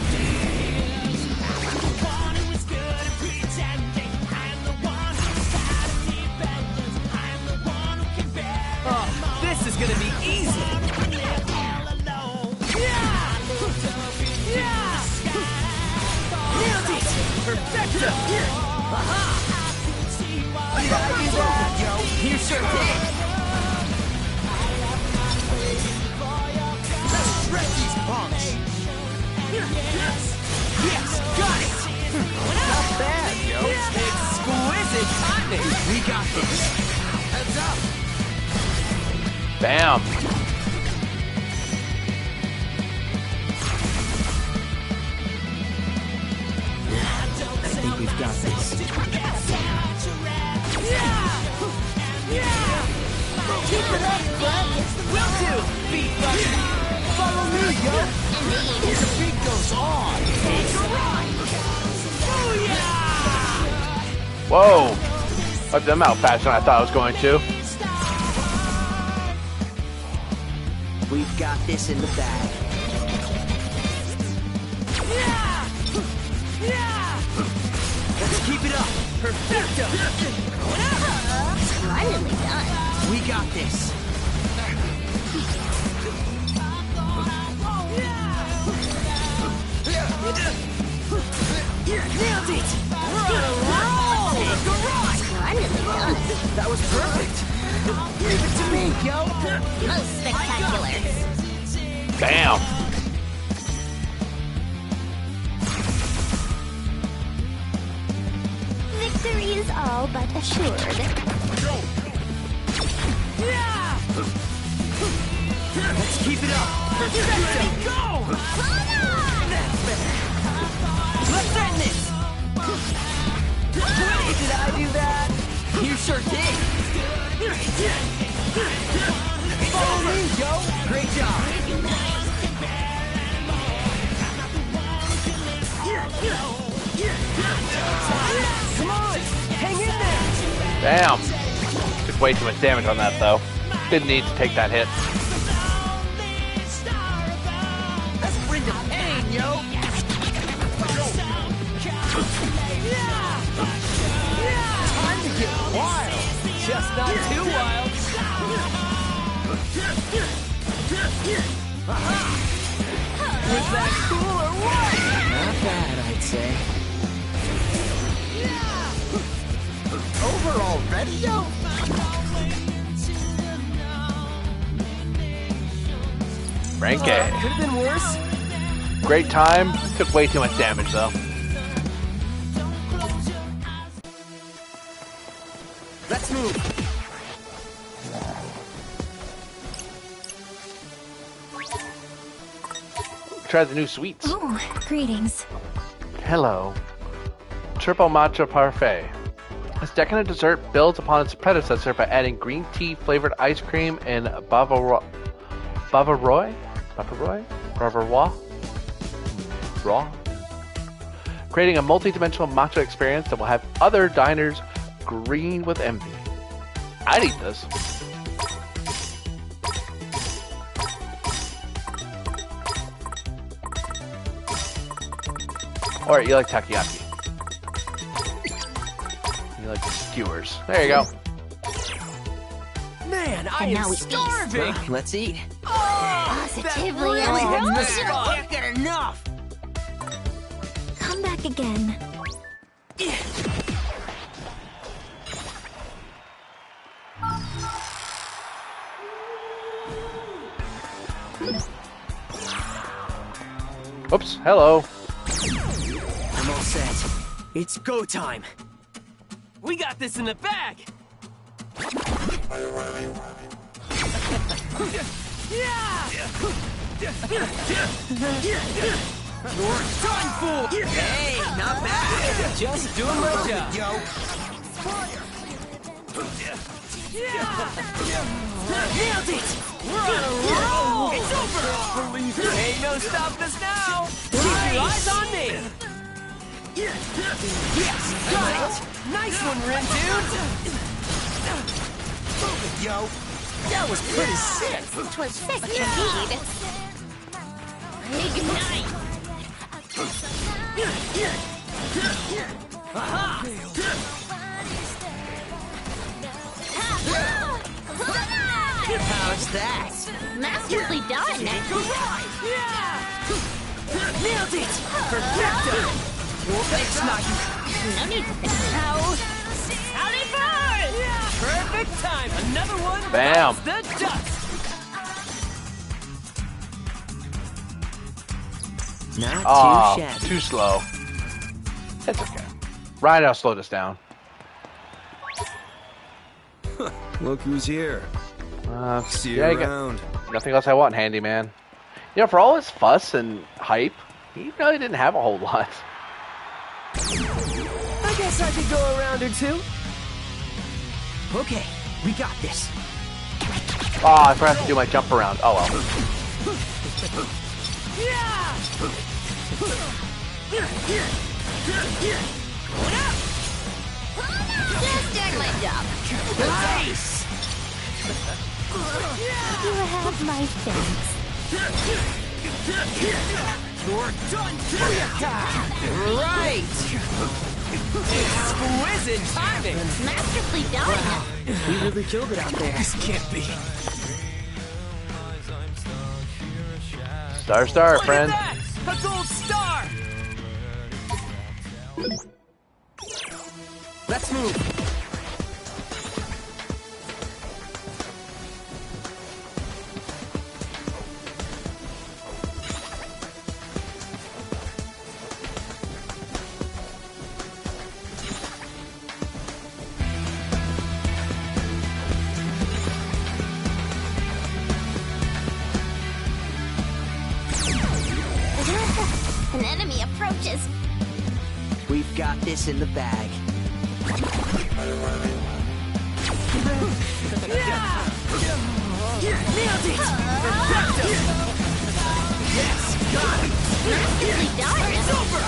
Oh, this is gonna be easy. Nailed it! Perfecto! Aha! Did I do that? You sure did. Let's shred these punks. Yes, got it! Not bad, yo. Exquisite timing. We got this. Heads up. Bam. I think we've got this. Keep it up, Fred. Will do. Beat buddy. Follow me, yo. Here the beat goes on. Take a ride. Booyah! Whoa. Wiped them out faster than I thought I was going to. We've got this in the bag. Let's keep it up. Perfecto. Splendidly done. We got this. Nailed it. We're on a roll. Take a ride. Splendidly done. That was perfect. Give it to me, yo. Most spectacular. Bam. Victory is all but assured. Let's keep it up. Perfecto. Go. That's better. Let's end this. Did I do that? You sure did. Follow me, yo. Great job. Come on, hang in there. Bam. Took way too much damage on that, though. Didn't need to take that hit. Let's bring the pain, yo. Time to get wild. Just not too wild. Was that cool or what? Not bad, I'd say. Over already, yo? Rank Could A. have been worse. Great time. Took way too much damage, though. Let's move. Try the new sweets. Oh, greetings. Hello. Turbo Matcha Parfait. This decadent dessert builds upon its predecessor by adding green tea flavored ice cream and Bavarois? Raw? Creating a multi-dimensional matcha experience that will have other diners green with envy. I'd eat this. Or you like takoyaki. You like skewers. There you go. Man, I And now am we starving. Let's eat. Positively That really hits the amazing. spot. Can't get enough. Come back again. Oops, hello. I'm all set. It's go time. We got this in the bag. You're done, fool! Hey, not bad. Just doing my job. Yo. Nailed it! We're on a roll! It's over! Ain't no stopping us now! Keep your eyes on me! Yes, got it! Nice one, Rin, dude! Yo. That was pretty sick. Twas sick indeed. Ignite! How's that? Masterfully done! Nailed it! Perfecto! It's not you. No need to think. Howdy first! Perfect time! Another one Bam. bites the dust! Not Oh, too shabby. too slow. It's okay. Rhino slowed us down. Look who's here. See you yeah, you got around. nothing else I want, handyman. You know, for all his fuss and hype, he really didn't have a whole lot. I guess I could go a round or two. Okay, we got this. Oh, I forgot to do my jump around. Oh well. Just doing my job. Nice! You have my thanks. You're done! Right! Exquisite timing! Masterfully done. We really killed it out there. This can't be. Star, Look friend. at that! A gold star! Let's move. An enemy approaches. We've got this in the bag. Nailed it! Perfecto! Yes, got it! Masterfully done. It's over!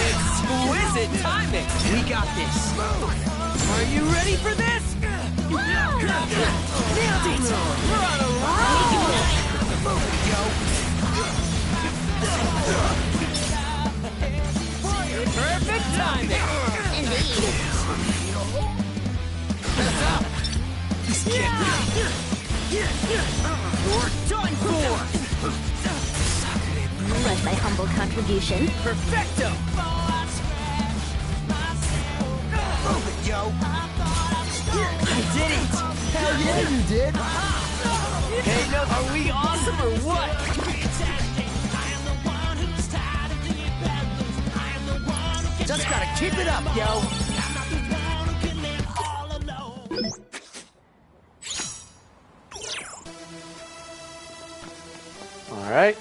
Exquisite timing! We got this! Are you ready for this? Nailed it! We're on a perfect timing! Indeed. You're done for! Was my humble contribution. Perfecto! Yo. I did it! Hell yeah, you did! Hey, no, are we awesome or what? Just gotta keep it up, yo! All right.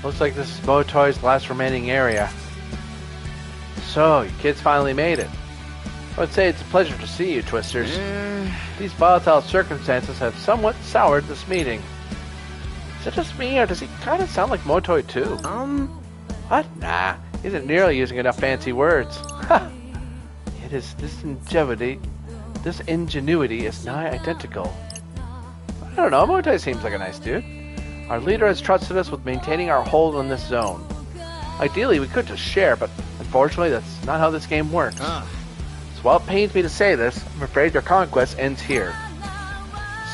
Looks like this is Motoy's last remaining area. So, you kids finally made it. I would say it's a pleasure to see you, Twisters. These volatile circumstances have somewhat soured this meeting. Is it just me, or does he kind of sound like Motoy too? What? Nah, he isn't nearly using enough fancy words. Ha! It is this ingenuity is nigh identical. I don't know, Motoy seems like a nice dude. Our leader has trusted us with maintaining our hold on this zone. Ideally, we could just share, but unfortunately, that's not how this game works. So while it pains me to say this, I'm afraid your conquest ends here.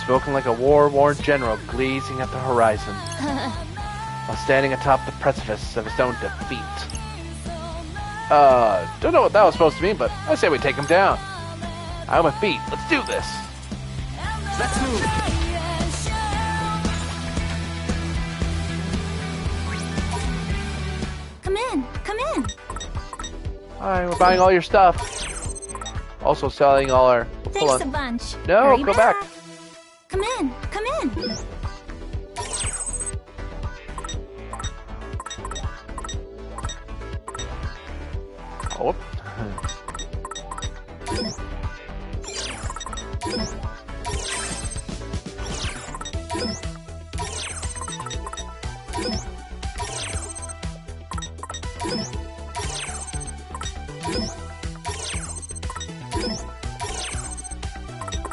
Spoken like a war-worn general gazing at the horizon, while standing atop the precipice of his own defeat. Don't know what that was supposed to mean, but I say we take him down. I'm with feet. Let's do this. Let's move! Alright, we're buying all your stuff. Also selling all our... Thanks a bunch. No, Hurry go back. Come in, come in. Oh.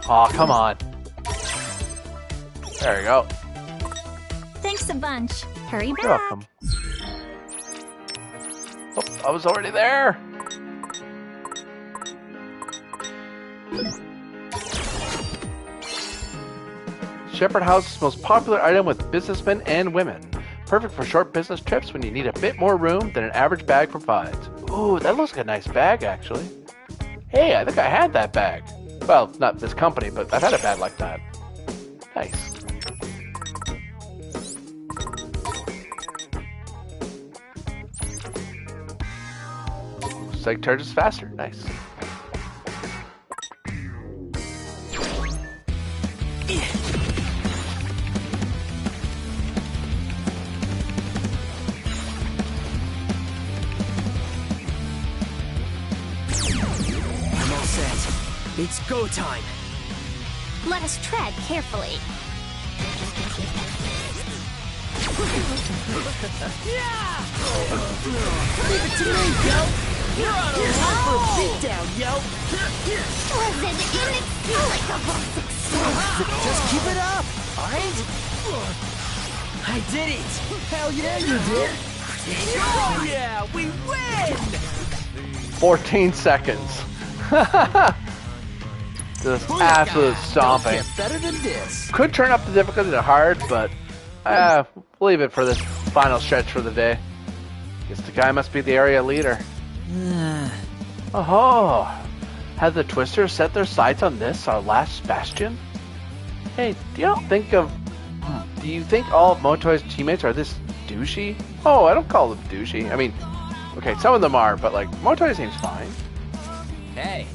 Aw, come on. There you go. Thanks a bunch. Hurry back. You're welcome. Oh, I was already there. Shepherd House's most popular item with businessmen and women. Perfect for short business trips when you need a bit more room than an average bag provides. Ooh, that looks like a nice bag, actually. Hey, I think I had that bag. Well, not this company, but I've had a bag like that. Nice. Looks like charges faster. Nice. I'm all set. It's go time. Let us tread carefully. Yeah! Leave it to me, yo! You're on a roll for a beatdown, yo! Was an inexplicable success. Just keep it up, alright? I did it! Hell yeah, you did! Oh yeah, we win! 14 seconds. Just absolute stomping. Don't get better than this. Could turn up the difficulty to hard, but we'll leave it for this final stretch for the day. Guess the guy must be the area leader. Oh, have the Twisters set their sights on this, our last bastion? Hey, do you think all of Motoy's teammates are this douchey? Oh, I don't call them douchey. I mean, okay, some of them are, but like, Motoy seems fine. Hey.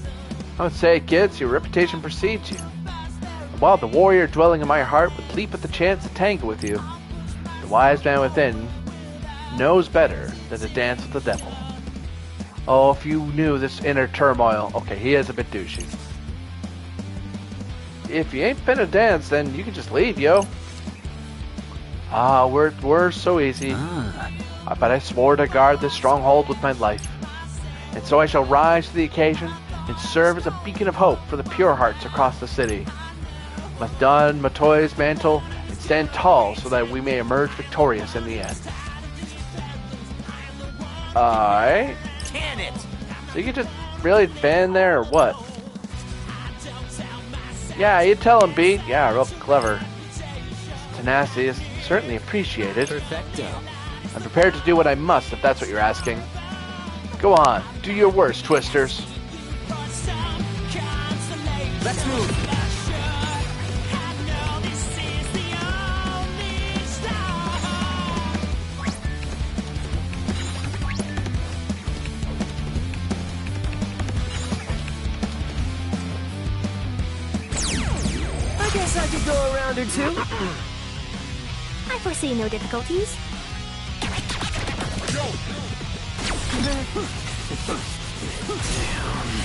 I would say, kids, your reputation precedes you. And while the warrior dwelling in my heart would leap at the chance to tangle with you, the wise man within knows better than to dance with the devil. Oh, if you knew this inner turmoil. Okay, he is a bit douchey. If you ain't finna dance, then you can just leave, yo. Ah, we're so easy. But I swore to guard this stronghold with my life. And so I shall rise to the occasion and serve as a beacon of hope for the pure hearts across the city. Must don Motoy's mantle and stand tall so that we may emerge victorious in the end. Alright. Can it? So you can just really ban there or what? Yeah, you tell him, Beat. Yeah, real clever. Tenacity is certainly appreciated. Perfecto. I'm prepared to do what I must if that's what you're asking. Go on, do your worst, Twisters. Let's move. I guess I could go a round or two. I foresee no difficulties.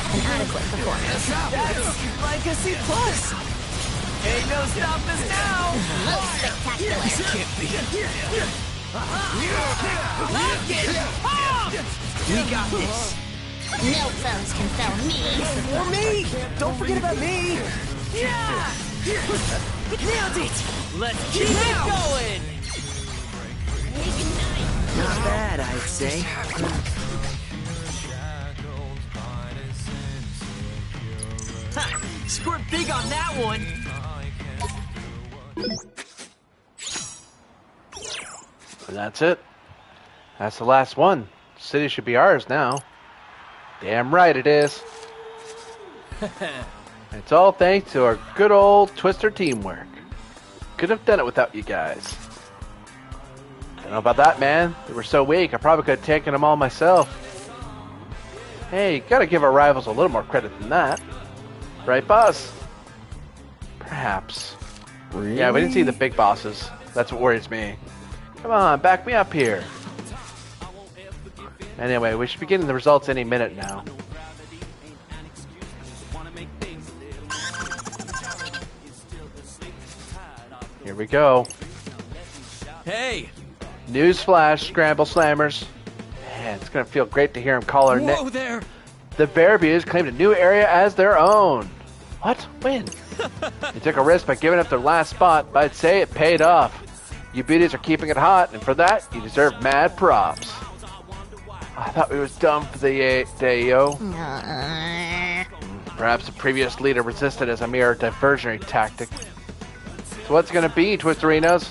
An adequate performance. That's like a C+. Ain't no stopping us now. Spectacular. We got this. No foes can fell me. Or me. Don't forget about me. Yeah. Nailed it. Let's keep it going. Not bad, I'd say. Ha! Scored big on that one. And that's it. That's the last one. The city should be ours now. Damn right it is. It's all thanks to our good old Twister teamwork. Couldn't have done it without you guys. Don't know about that, man. They were so weak, I probably could have taken them all myself. Hey, gotta give our rivals a little more credit than that. Right, boss? Perhaps. Really? Yeah, we didn't see the big bosses. That's what worries me. Come on, back me up here. Anyway, we should be getting the results any minute now. Here we go. Hey! Newsflash, Scramble Slammers. Man, it's gonna feel great to hear him call our name. Whoa there! The Bearbeers claimed a new area as their own. What? When? They took a risk by giving up their last spot, but I'd say it paid off. You beauties are keeping it hot, and for that, you deserve mad props. I thought we was done for the day, yo. Perhaps the previous leader resisted as a mere diversionary tactic. So what's it gonna be, Twisterinos?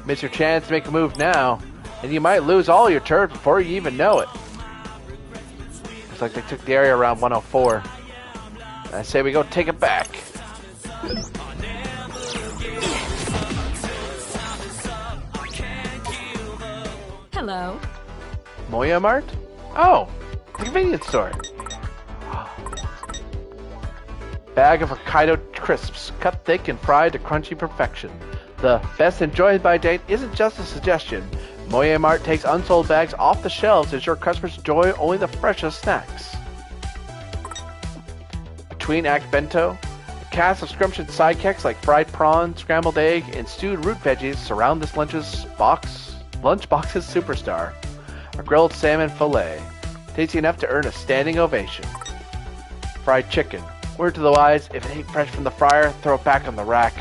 Miss your chance to make a move now, and you might lose all your turf before you even know it. Looks like they took the area around 104. I say we go take it back. Hello. Moya Mart? Oh, the convenience store. Bag of Hokkaido crisps, cut thick and fried to crunchy perfection. The best enjoyed by date isn't just a suggestion. Moya Mart takes unsold bags off the shelves to ensure customers enjoy only the freshest snacks. Between Act Bento, a cast of scrumptious sidekicks like fried prawn, scrambled egg, and stewed root veggies surround this lunchbox's superstar. A grilled salmon fillet, tasty enough to earn a standing ovation. Fried chicken. Word to the wise, if it ain't fresh from the fryer, throw it back on the rack.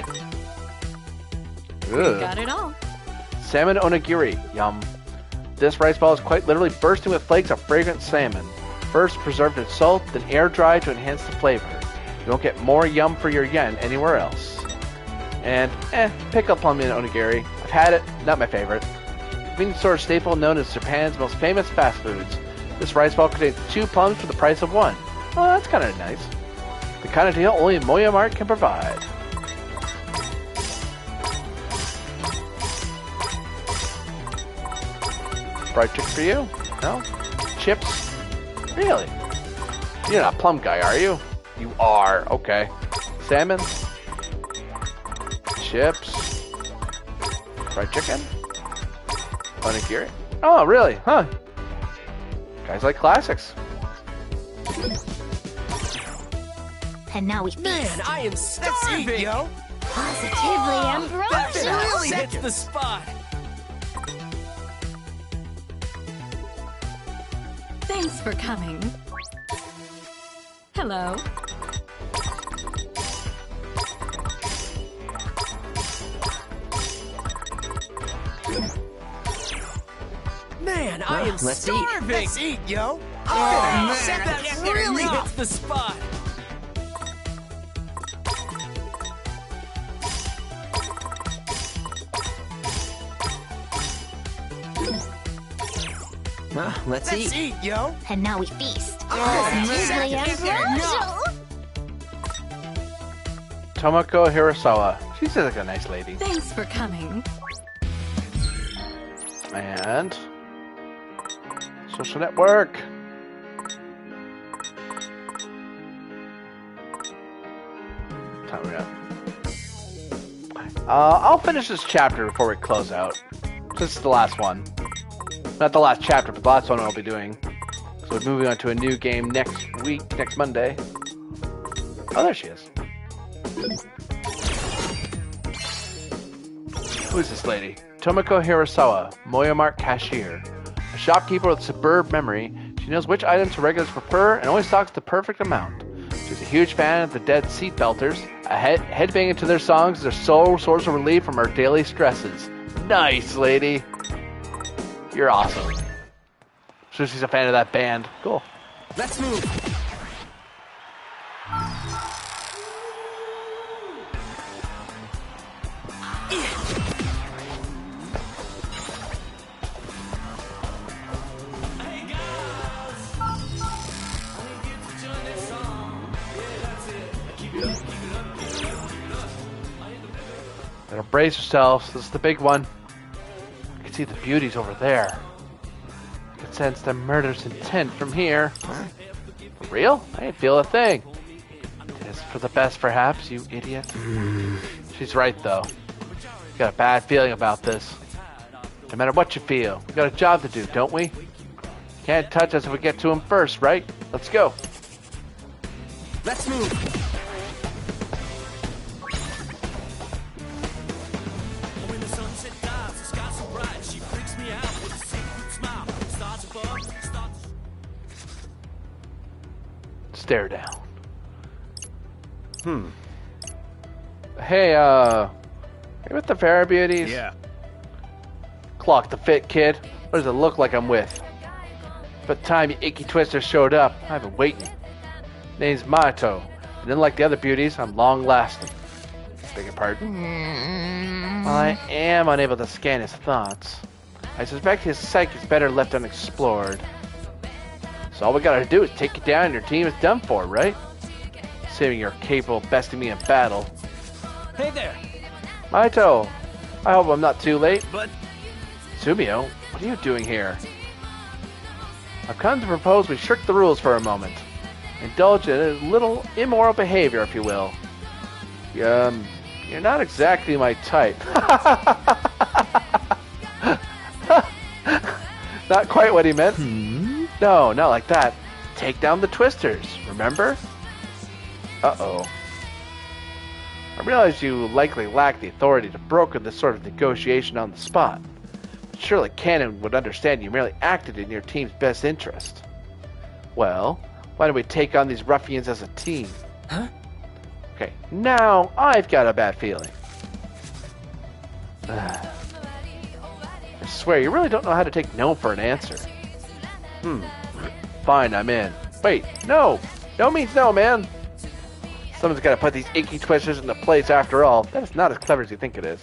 You got it all. Salmon onigiri, yum. This rice ball is quite literally bursting with flakes of fragrant salmon. First preserved in salt, then air dried to enhance the flavor. You won't get more yum for your yen anywhere else. And, pickled plum in onigiri. I've had it, not my favorite. Convenience store staple known as Japan's most famous fast foods. This rice ball contains 2 plums for the price of 1. Oh, that's kind of nice. The kind of deal only Moya Mart can provide. Fried chicken for you? No? Chips? Really? You're not a plum guy, are you? You are. Okay. Salmon? Chips? Fried chicken? Onigiri? Oh, really? Huh. Guys like classics. And now we feast. Man, I am starving! yo! Positively That ambrosial. really hits the spot! Thanks for coming. Hello. Man, I am let's eat. starving! Let's eat, yo! That really hits the spot! Let's eat. eat, yo! And now we feast. man. Positively ambrosial. Tomoko Hirasawa. She's like a nice lady. Thanks for coming. And social network. Time we got. I'll finish this chapter before we close out. This is the last one. Not the last chapter, but the last one I'll be doing. So we're moving on to a new game next week, next Monday. Oh, there she is. Who's this lady? Tomoko Hirasawa, Moya Mart cashier. A shopkeeper with superb memory, she knows which items her regulars prefer and always stocks the perfect amount. She's a huge fan of the Dead Seatbelters. Headbanging to their songs is her sole source of relief from her daily stresses. Nice, lady. You're awesome. So she's a fan of that band. Cool. Let's move! Better brace yourselves. This is the big one. You can see the beauties over there. You can sense the murderous intent from here. For real? I ain't feel a thing. It's for the best, perhaps, you idiot. She's right, though. Got a bad feeling about this. No matter what you feel, we got a job to do, don't we? Can't touch us if we get to him first, right? Let's go. Let's move. When the sunset dives, the sky's so bright, she freaks me out with a secret smile. Starts above, starts. Stare down. Hey, with the Fair Beauties? Yeah. Clock the fit, kid. What does it look like I'm with? By the time you icky twister showed up, I've been waiting. Name's Maito, and unlike the other beauties, I'm long-lasting. Beg your pardon? While I am unable to scan his thoughts, I suspect his psyche is better left unexplored. So all we gotta do is take you down and your team is done for, right? Assuming you're capable of besting me in battle. Hey there. Maito, I hope I'm not too late. But Sumio, what are you doing here? I've come to propose we shirk the rules for a moment. Indulge in a little immoral behavior, if you will. You're not exactly my type. Not quite what he meant. No, not like that. Take down the twisters, remember? Uh-oh. I realize you likely lack the authority to broker this sort of negotiation on the spot. But surely Canon would understand you merely acted in your team's best interest. Well, why don't we take on these ruffians as a team? Huh? Okay, now I've got a bad feeling. I swear, you really don't know how to take no for an answer. Fine, I'm in. Wait, no! No means no, man! Someone's got to put these icky twisters into place after all. That is not as clever as you think it is.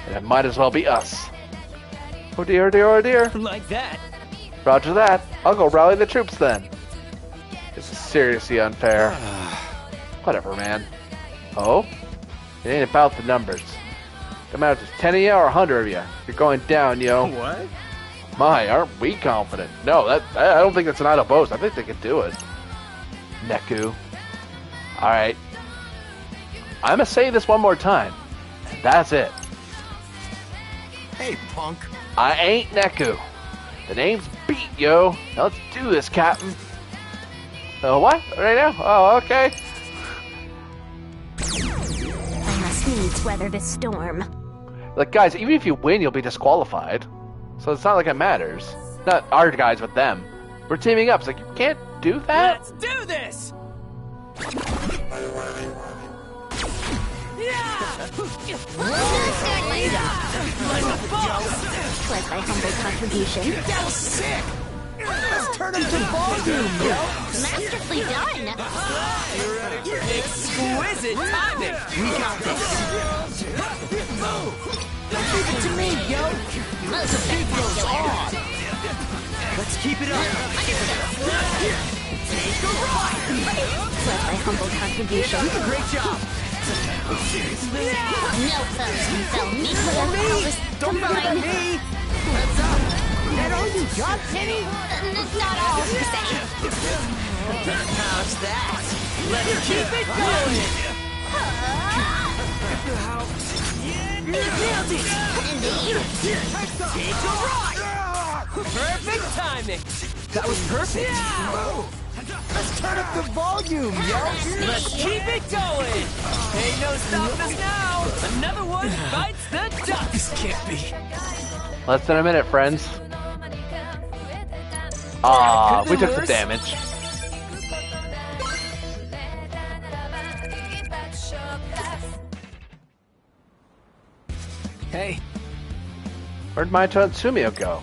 And it might as well be us. Oh dear, oh dear, oh dear. Like that. Roger that. I'll go rally the troops then. This is seriously unfair. Whatever, man. Oh? It ain't about the numbers. No matter if it's 10 of you or 100 of you. You're going down, yo. What? My, aren't we confident? No, I don't think that's an idle boast. I think they can do it. Neku. Alright. I'm gonna say this one more time. And that's it. Hey, punk. I ain't Neku. The name's Beat, yo. Now let's do this, Captain. Oh, what? Right now? Oh, okay. I must needs weather this storm. Like, guys, even if you win, you'll be disqualified. So it's not like it matters. Not our guys, but them. We're teaming up. It's like, you can't do that? Let's do this. Was thy humble contribution. That was sick. Let's turn him to volume, yo. Masterfully done! Exquisite timing. We got this. Give it to me, yo. The beat goes on. Let's keep it up. Take a ride. Was thy humble contribution. Great job. No foes can fell me. Don't forget about me. What's up? That all you got, Penny? Not all, per se. How's that? Let's keep it going. Nailed it. Indeed. Take a ride. Perfect timing. That was perfect. Let's turn up the volume, yo. Let's keep it going. Ain't no stopping us now. Another one bites the dust. This can't be. Less than a minute, friends. Ah, we took some damage. Hey. Where'd Maito and Sumio go?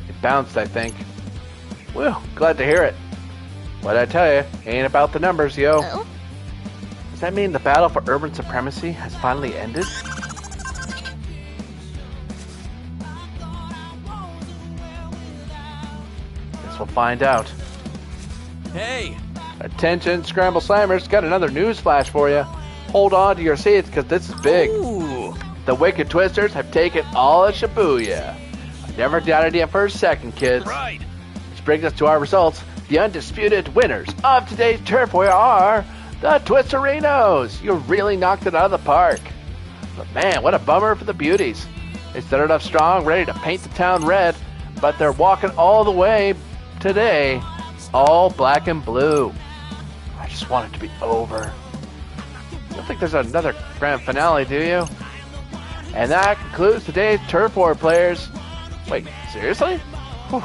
It bounced, I think. Well, glad to hear it. What'd I tell you? Ain't about the numbers, yo. Oh? Does that mean the battle for urban supremacy has finally ended? Guess we'll find out. Hey. Attention, Scramble Slammers, got another news flash for you. Hold on to your seats, because this is big. Ooh. The Wicked Twisters have taken all of Shibuya. I never doubted you for a second, kids. Right. Which brings us to our results. The undisputed winners of today's Turf War are the Twisterinos. You really knocked it out of the park. But man, what a bummer for the Beauties. They started off strong, ready to paint the town red, but they're walking all the way today, all black and blue. I just want it to be over. You don't think there's another grand finale, do you? And that concludes today's Turf War, players. Wait, seriously? Whew.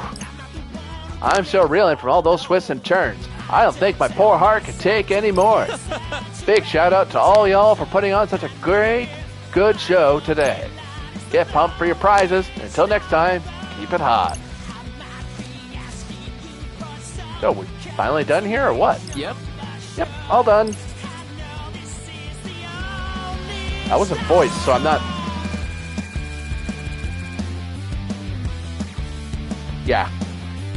I'm still reeling from all those twists and turns. I don't think my poor heart can take any more. Big shout out to all y'all for putting on such a great, good show today. Get pumped for your prizes. Until next time, keep it hot. So, we finally done here or what? Yep. Yep, all done. I wasn't voiced, so I'm not... Yeah.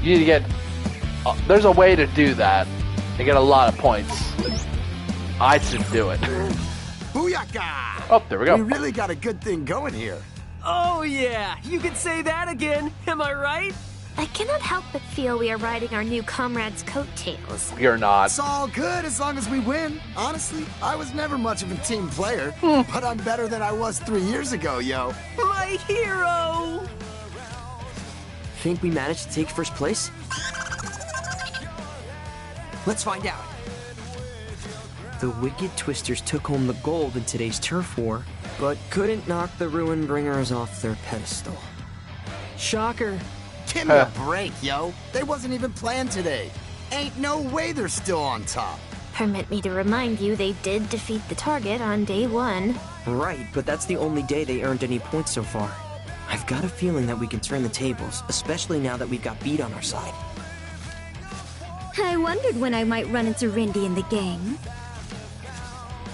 You need to get... there's a way to do that and get a lot of points. I should do it. Booyaka! Oh, there we go. We really got a good thing going here. Oh yeah, you can say that again. Am I right? I cannot help but feel we are riding our new comrade's coattails. You're not. It's all good as long as we win. Honestly, I was never much of a team player, but I'm better than I was 3 years ago, yo. My hero! Think we managed to take first place? Let's find out. The Wicked Twisters took home the gold in today's Turf War, but couldn't knock the Ruin Bringers off their pedestal. Shocker. Give me a break, yo. They wasn't even planned today. Ain't no way they're still on top. Permit me to remind you they did defeat the target on day 1. Right, but that's the only day they earned any points so far. I've got a feeling that we can turn the tables, especially now that we've got Beat on our side. I wondered when I might run into Rindy in the gang.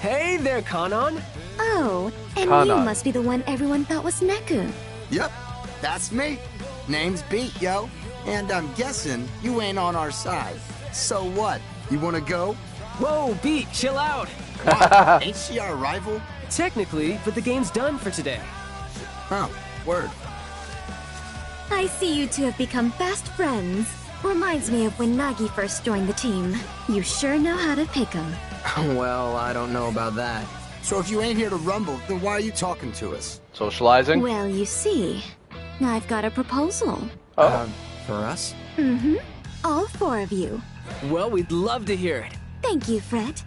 Hey there, Kanon. Oh, and Kanon. you must be the one everyone thought was Neku. Yep, that's me. Name's Beat, yo. And I'm guessing you ain't on our side. So what? You wanna go? Whoa, Beat, chill out. What? Ain't she our rival? Technically, but the game's done for today. Oh, word. I see you two have become fast friends. Reminds me of when Nagi first joined the team. You sure know how to pick 'em. Well, I don't know about that. So if you ain't here to rumble, then why are you talking to us? Socializing? Well, you see, I've got a proposal. Oh. For us? Mm-hmm. All 4 of you. Well, we'd love to hear it. Thank you, Fred.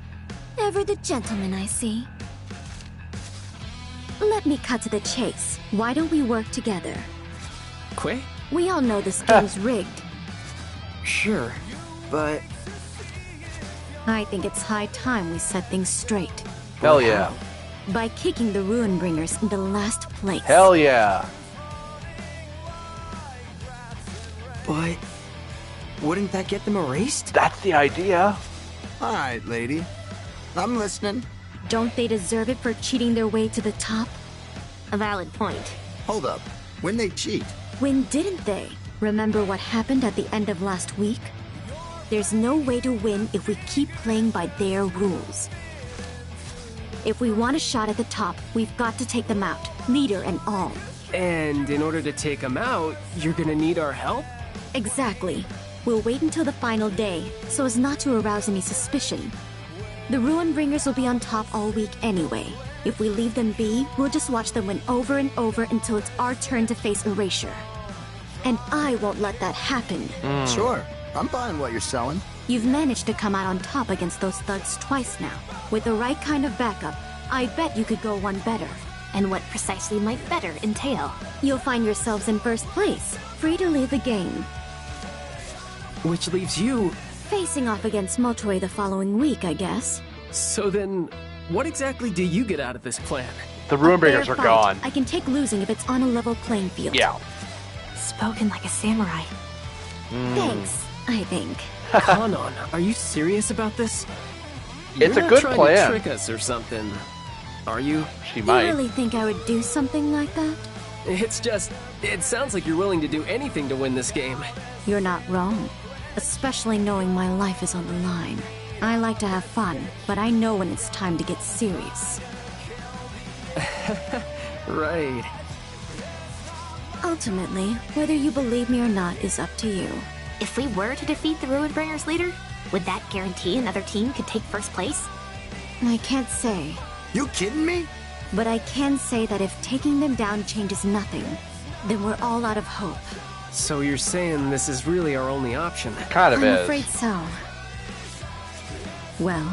Ever the gentleman, I see. Let me cut to the chase. Why don't we work together? Quay? We all know this game's rigged. Sure, but... I think it's high time we set things straight. Hell yeah. By kicking the Ruin Bringers into last place. Hell yeah. But... wouldn't that get them erased? That's the idea. All right, lady. I'm listening. Don't they deserve it for cheating their way to the top? A valid point. Hold up. When they cheat? When didn't they? Remember what happened at the end of last week? There's no way to win if we keep playing by their rules. If we want a shot at the top, we've got to take them out, leader and all. And in order to take them out, you're gonna need our help? Exactly. We'll wait until the final day, so as not to arouse any suspicion. The Ruin Bringers will be on top all week anyway. If we leave them be, we'll just watch them win over and over until it's our turn to face erasure. And I won't let that happen. Sure. I'm buying what you're selling. You've managed to come out on top against those thugs twice now. With the right kind of backup, I bet you could go one better. And what precisely might better entail? You'll find yourselves in first place, free to leave the game. Which leaves you... Facing off against Motoi the following week, I guess. So then, what exactly do you get out of this plan? The Ruin Bringers Fair are fight. gone. I can take losing if it's on a level playing field. Yeah. Spoken like a samurai. Thanks, I think. Kanon, are you serious about this? It's You're a not good trying plan. to trick us or something, are you? She You might. really think I would do something like that? It's just, it sounds like you're willing to do anything to win this game. You're not wrong. Especially knowing my life is on the line. I like to have fun, but I know when it's time to get serious. Right. Ultimately, whether you believe me or not is up to you. If we were to defeat the Ruinbringer's leader, would that guarantee another team could take first place? I can't say. You kidding me? But I can say that if taking them down changes nothing, then we're all out of hope. So you're saying this is really our only option? Kind of I'm is. afraid so. Well,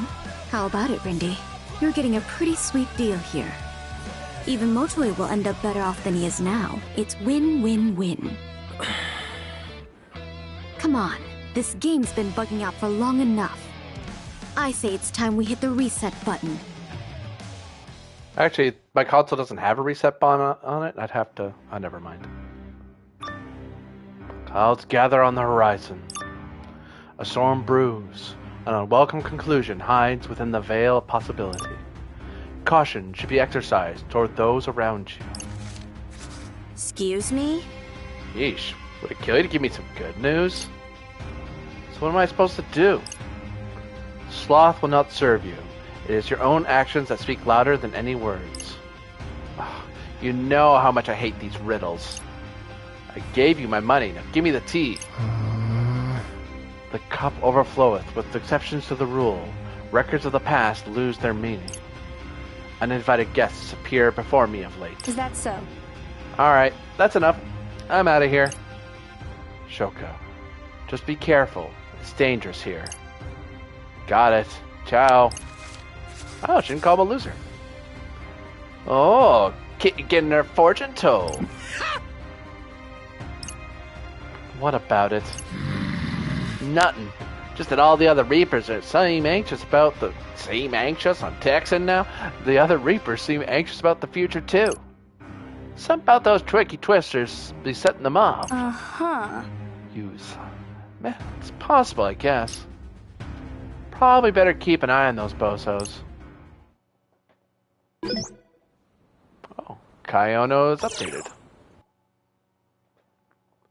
how about it, Rindy? You're getting a pretty sweet deal here. Even Motoi will end up better off than he is now. It's win-win-win. Come on, this game's been bugging out for long enough. I say it's time we hit the reset button. Actually, my console doesn't have a reset button on it. I'd have to... Oh, never mind. Clouds gather on the horizon. A storm brews. An unwelcome conclusion hides within the veil of possibility. Caution should be exercised toward those around you. Excuse me? Yeesh. Would it kill you to give me some good news? So what am I supposed to do? Sloth will not serve you. It is your own actions that speak louder than any words. Oh, you know how much I hate these riddles. I gave you my money, now give me the tea. The cup overfloweth, with exceptions to the rule. Records of the past lose their meaning. Uninvited guests appear before me of late. Is that so? Alright, that's enough. I'm out of here. Shoko, just be careful. It's dangerous here. Got it. Ciao. Oh, shouldn't call him a loser. Oh, getting her fortune told. What about it? Nothing. Just that all the other Reapers are seem anxious about the... Seem anxious? I'm texting now? The other Reapers seem anxious about the future, too. Something about those tricky twisters be setting them off. Uh-huh. Use. Man, it's possible, I guess. Probably better keep an eye on those bozos. Oh, Kaiono is updated.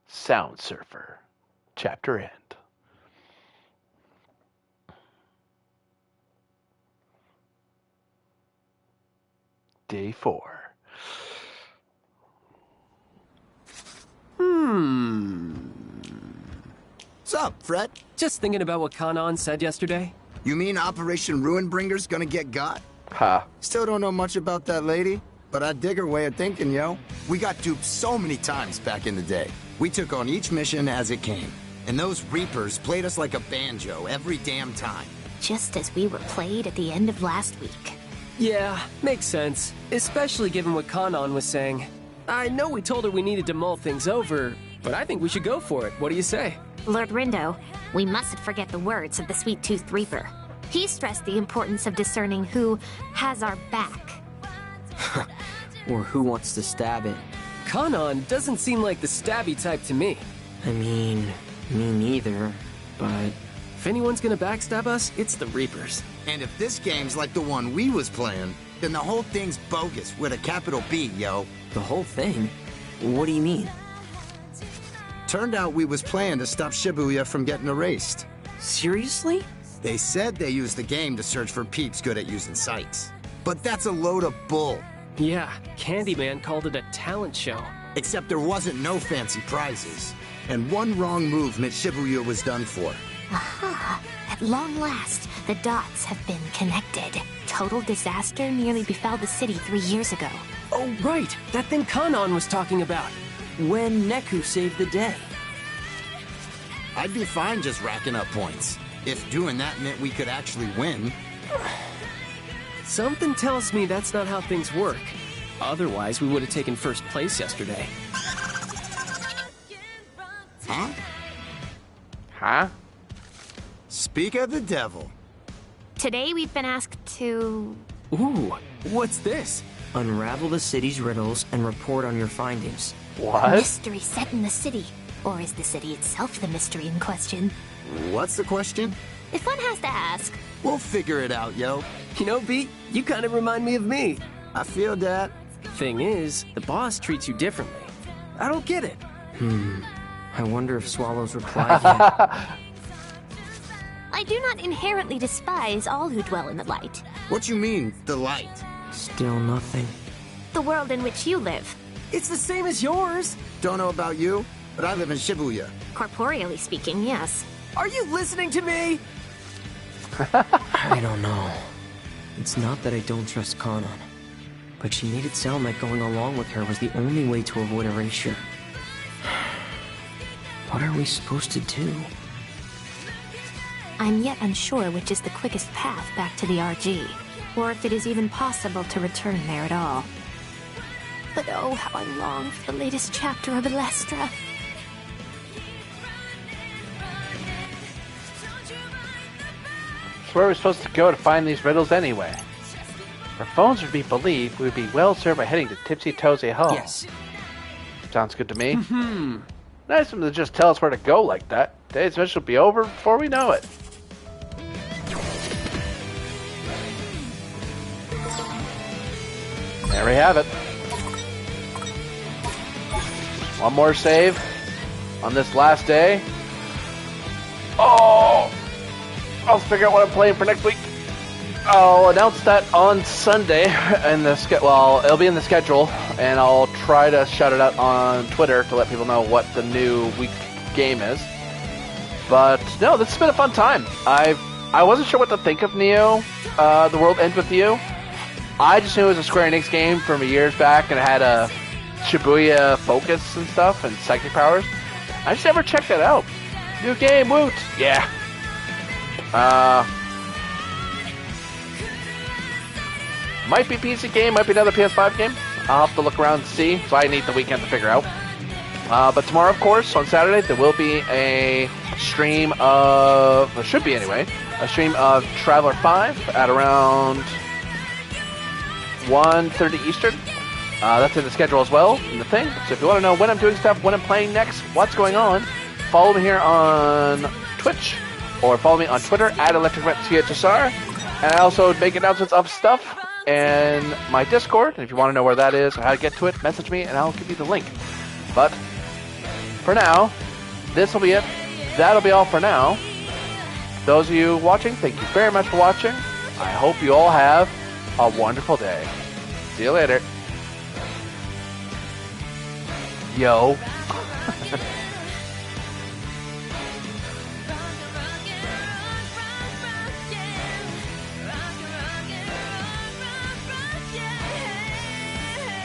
Sound Surfer. Chapter end. Day 4. What's up, Fred? Just thinking about what Kanan said yesterday. You mean Operation Ruinbringer's gonna get got? Ha. Still don't know much about that lady, but I dig her way of thinking, yo. We got duped so many times back in the day. We took on each mission as it came. And those Reapers played us like a banjo every damn time. Just as we were played at the end of last week. Yeah, makes sense. Especially given what Kanan was saying. I know we told her we needed to mull things over, but I think we should go for it. What do you say? Lord Rindo, we mustn't forget the words of the Sweet-Toothed Reaper. He stressed the importance of discerning who has our back. Or who wants to stab it. Kanan doesn't seem like the stabby type to me. I mean, me neither, but... If anyone's gonna backstab us, it's the Reapers. And if this game's like the one we was playing, then the whole thing's bogus with a capital B, yo. The whole thing? What do you mean? Turned out we was playing to stop Shibuya from getting erased. Seriously? They said they used the game to search for peeps good at using sites. But that's a load of bull. Yeah, Candyman called it a talent show. Except there wasn't no fancy prizes. And one wrong move meant Shibuya was done for. Aha! At long last, the dots have been connected. Total disaster nearly befell the city 3 years ago. Oh, right! That thing Kanan was talking about. When Neku saved the day. I'd be fine just racking up points. If doing that meant we could actually win. Something tells me that's not how things work. Otherwise, we would have taken first place yesterday. Huh? Huh? Speak of the devil. Today we've been asked to... Ooh, what's this? Unravel the city's riddles and report on your findings. What? Mystery set in the city. Or is the city itself the mystery in question? What's the question? If one has to ask. We'll figure it out, yo. You know, Pete, you kind of remind me of me. I feel that. Thing is, the boss treats you differently. I don't get it. I wonder if Swallow's replied yet. I do not inherently despise all who dwell in the light. What you mean, the light? Still nothing. The world in which you live. It's the same as yours. Don't know about you, but I live in Shibuya. Corporeally speaking, yes. Are you listening to me? I don't know. It's not that I don't trust Kanon, but she made it sound like going along with her was the only way to avoid erasure. What are we supposed to do? I'm yet unsure which is the quickest path back to the RG, or if it is even possible to return there at all. But oh, how I long for the latest chapter of Elestra. So where are we supposed to go to find these riddles anyway? If our phones are to be believed, we would be well served by heading to Tipsy Toesy Hall. Yes. Sounds good to me. Nice of them to just tell us where to go like that. Today's mission will be over before we know it. There we have it. One more save on this last day. Oh! I'll figure out what I'm playing for next week. I'll announce that on Sunday in the well, it'll be in the schedule, and I'll try to shout it out on Twitter to let people know what the new week game is. But no, this has been a fun time. I wasn't sure what to think of Neo. The World Ends With You. I just knew it was a Square Enix game from years back, and it had a Shibuya focus and stuff, and psychic powers. I just never checked that out. New game, woot! Yeah. Might be PC game, might be another PS5 game. I'll have to look around and see, so I need the weekend to figure out. But tomorrow, of course, on Saturday, there will be a stream of, or should be anyway, a stream of Traveler 5 at around 1:30 Eastern. That's in the schedule as well, in the thing. So if you want to know when I'm doing stuff, when I'm playing next, what's going on, follow me here on Twitch, or follow me on Twitter at Electric Metropolis. And I also make announcements of stuff and my Discord. And if you want to know where that is or how to get to it, message me and I'll give you the link. But for now, this will be it. That'll be all for now. Those of you watching, thank you very much for watching. I hope you all have a wonderful day. See you later. Yo.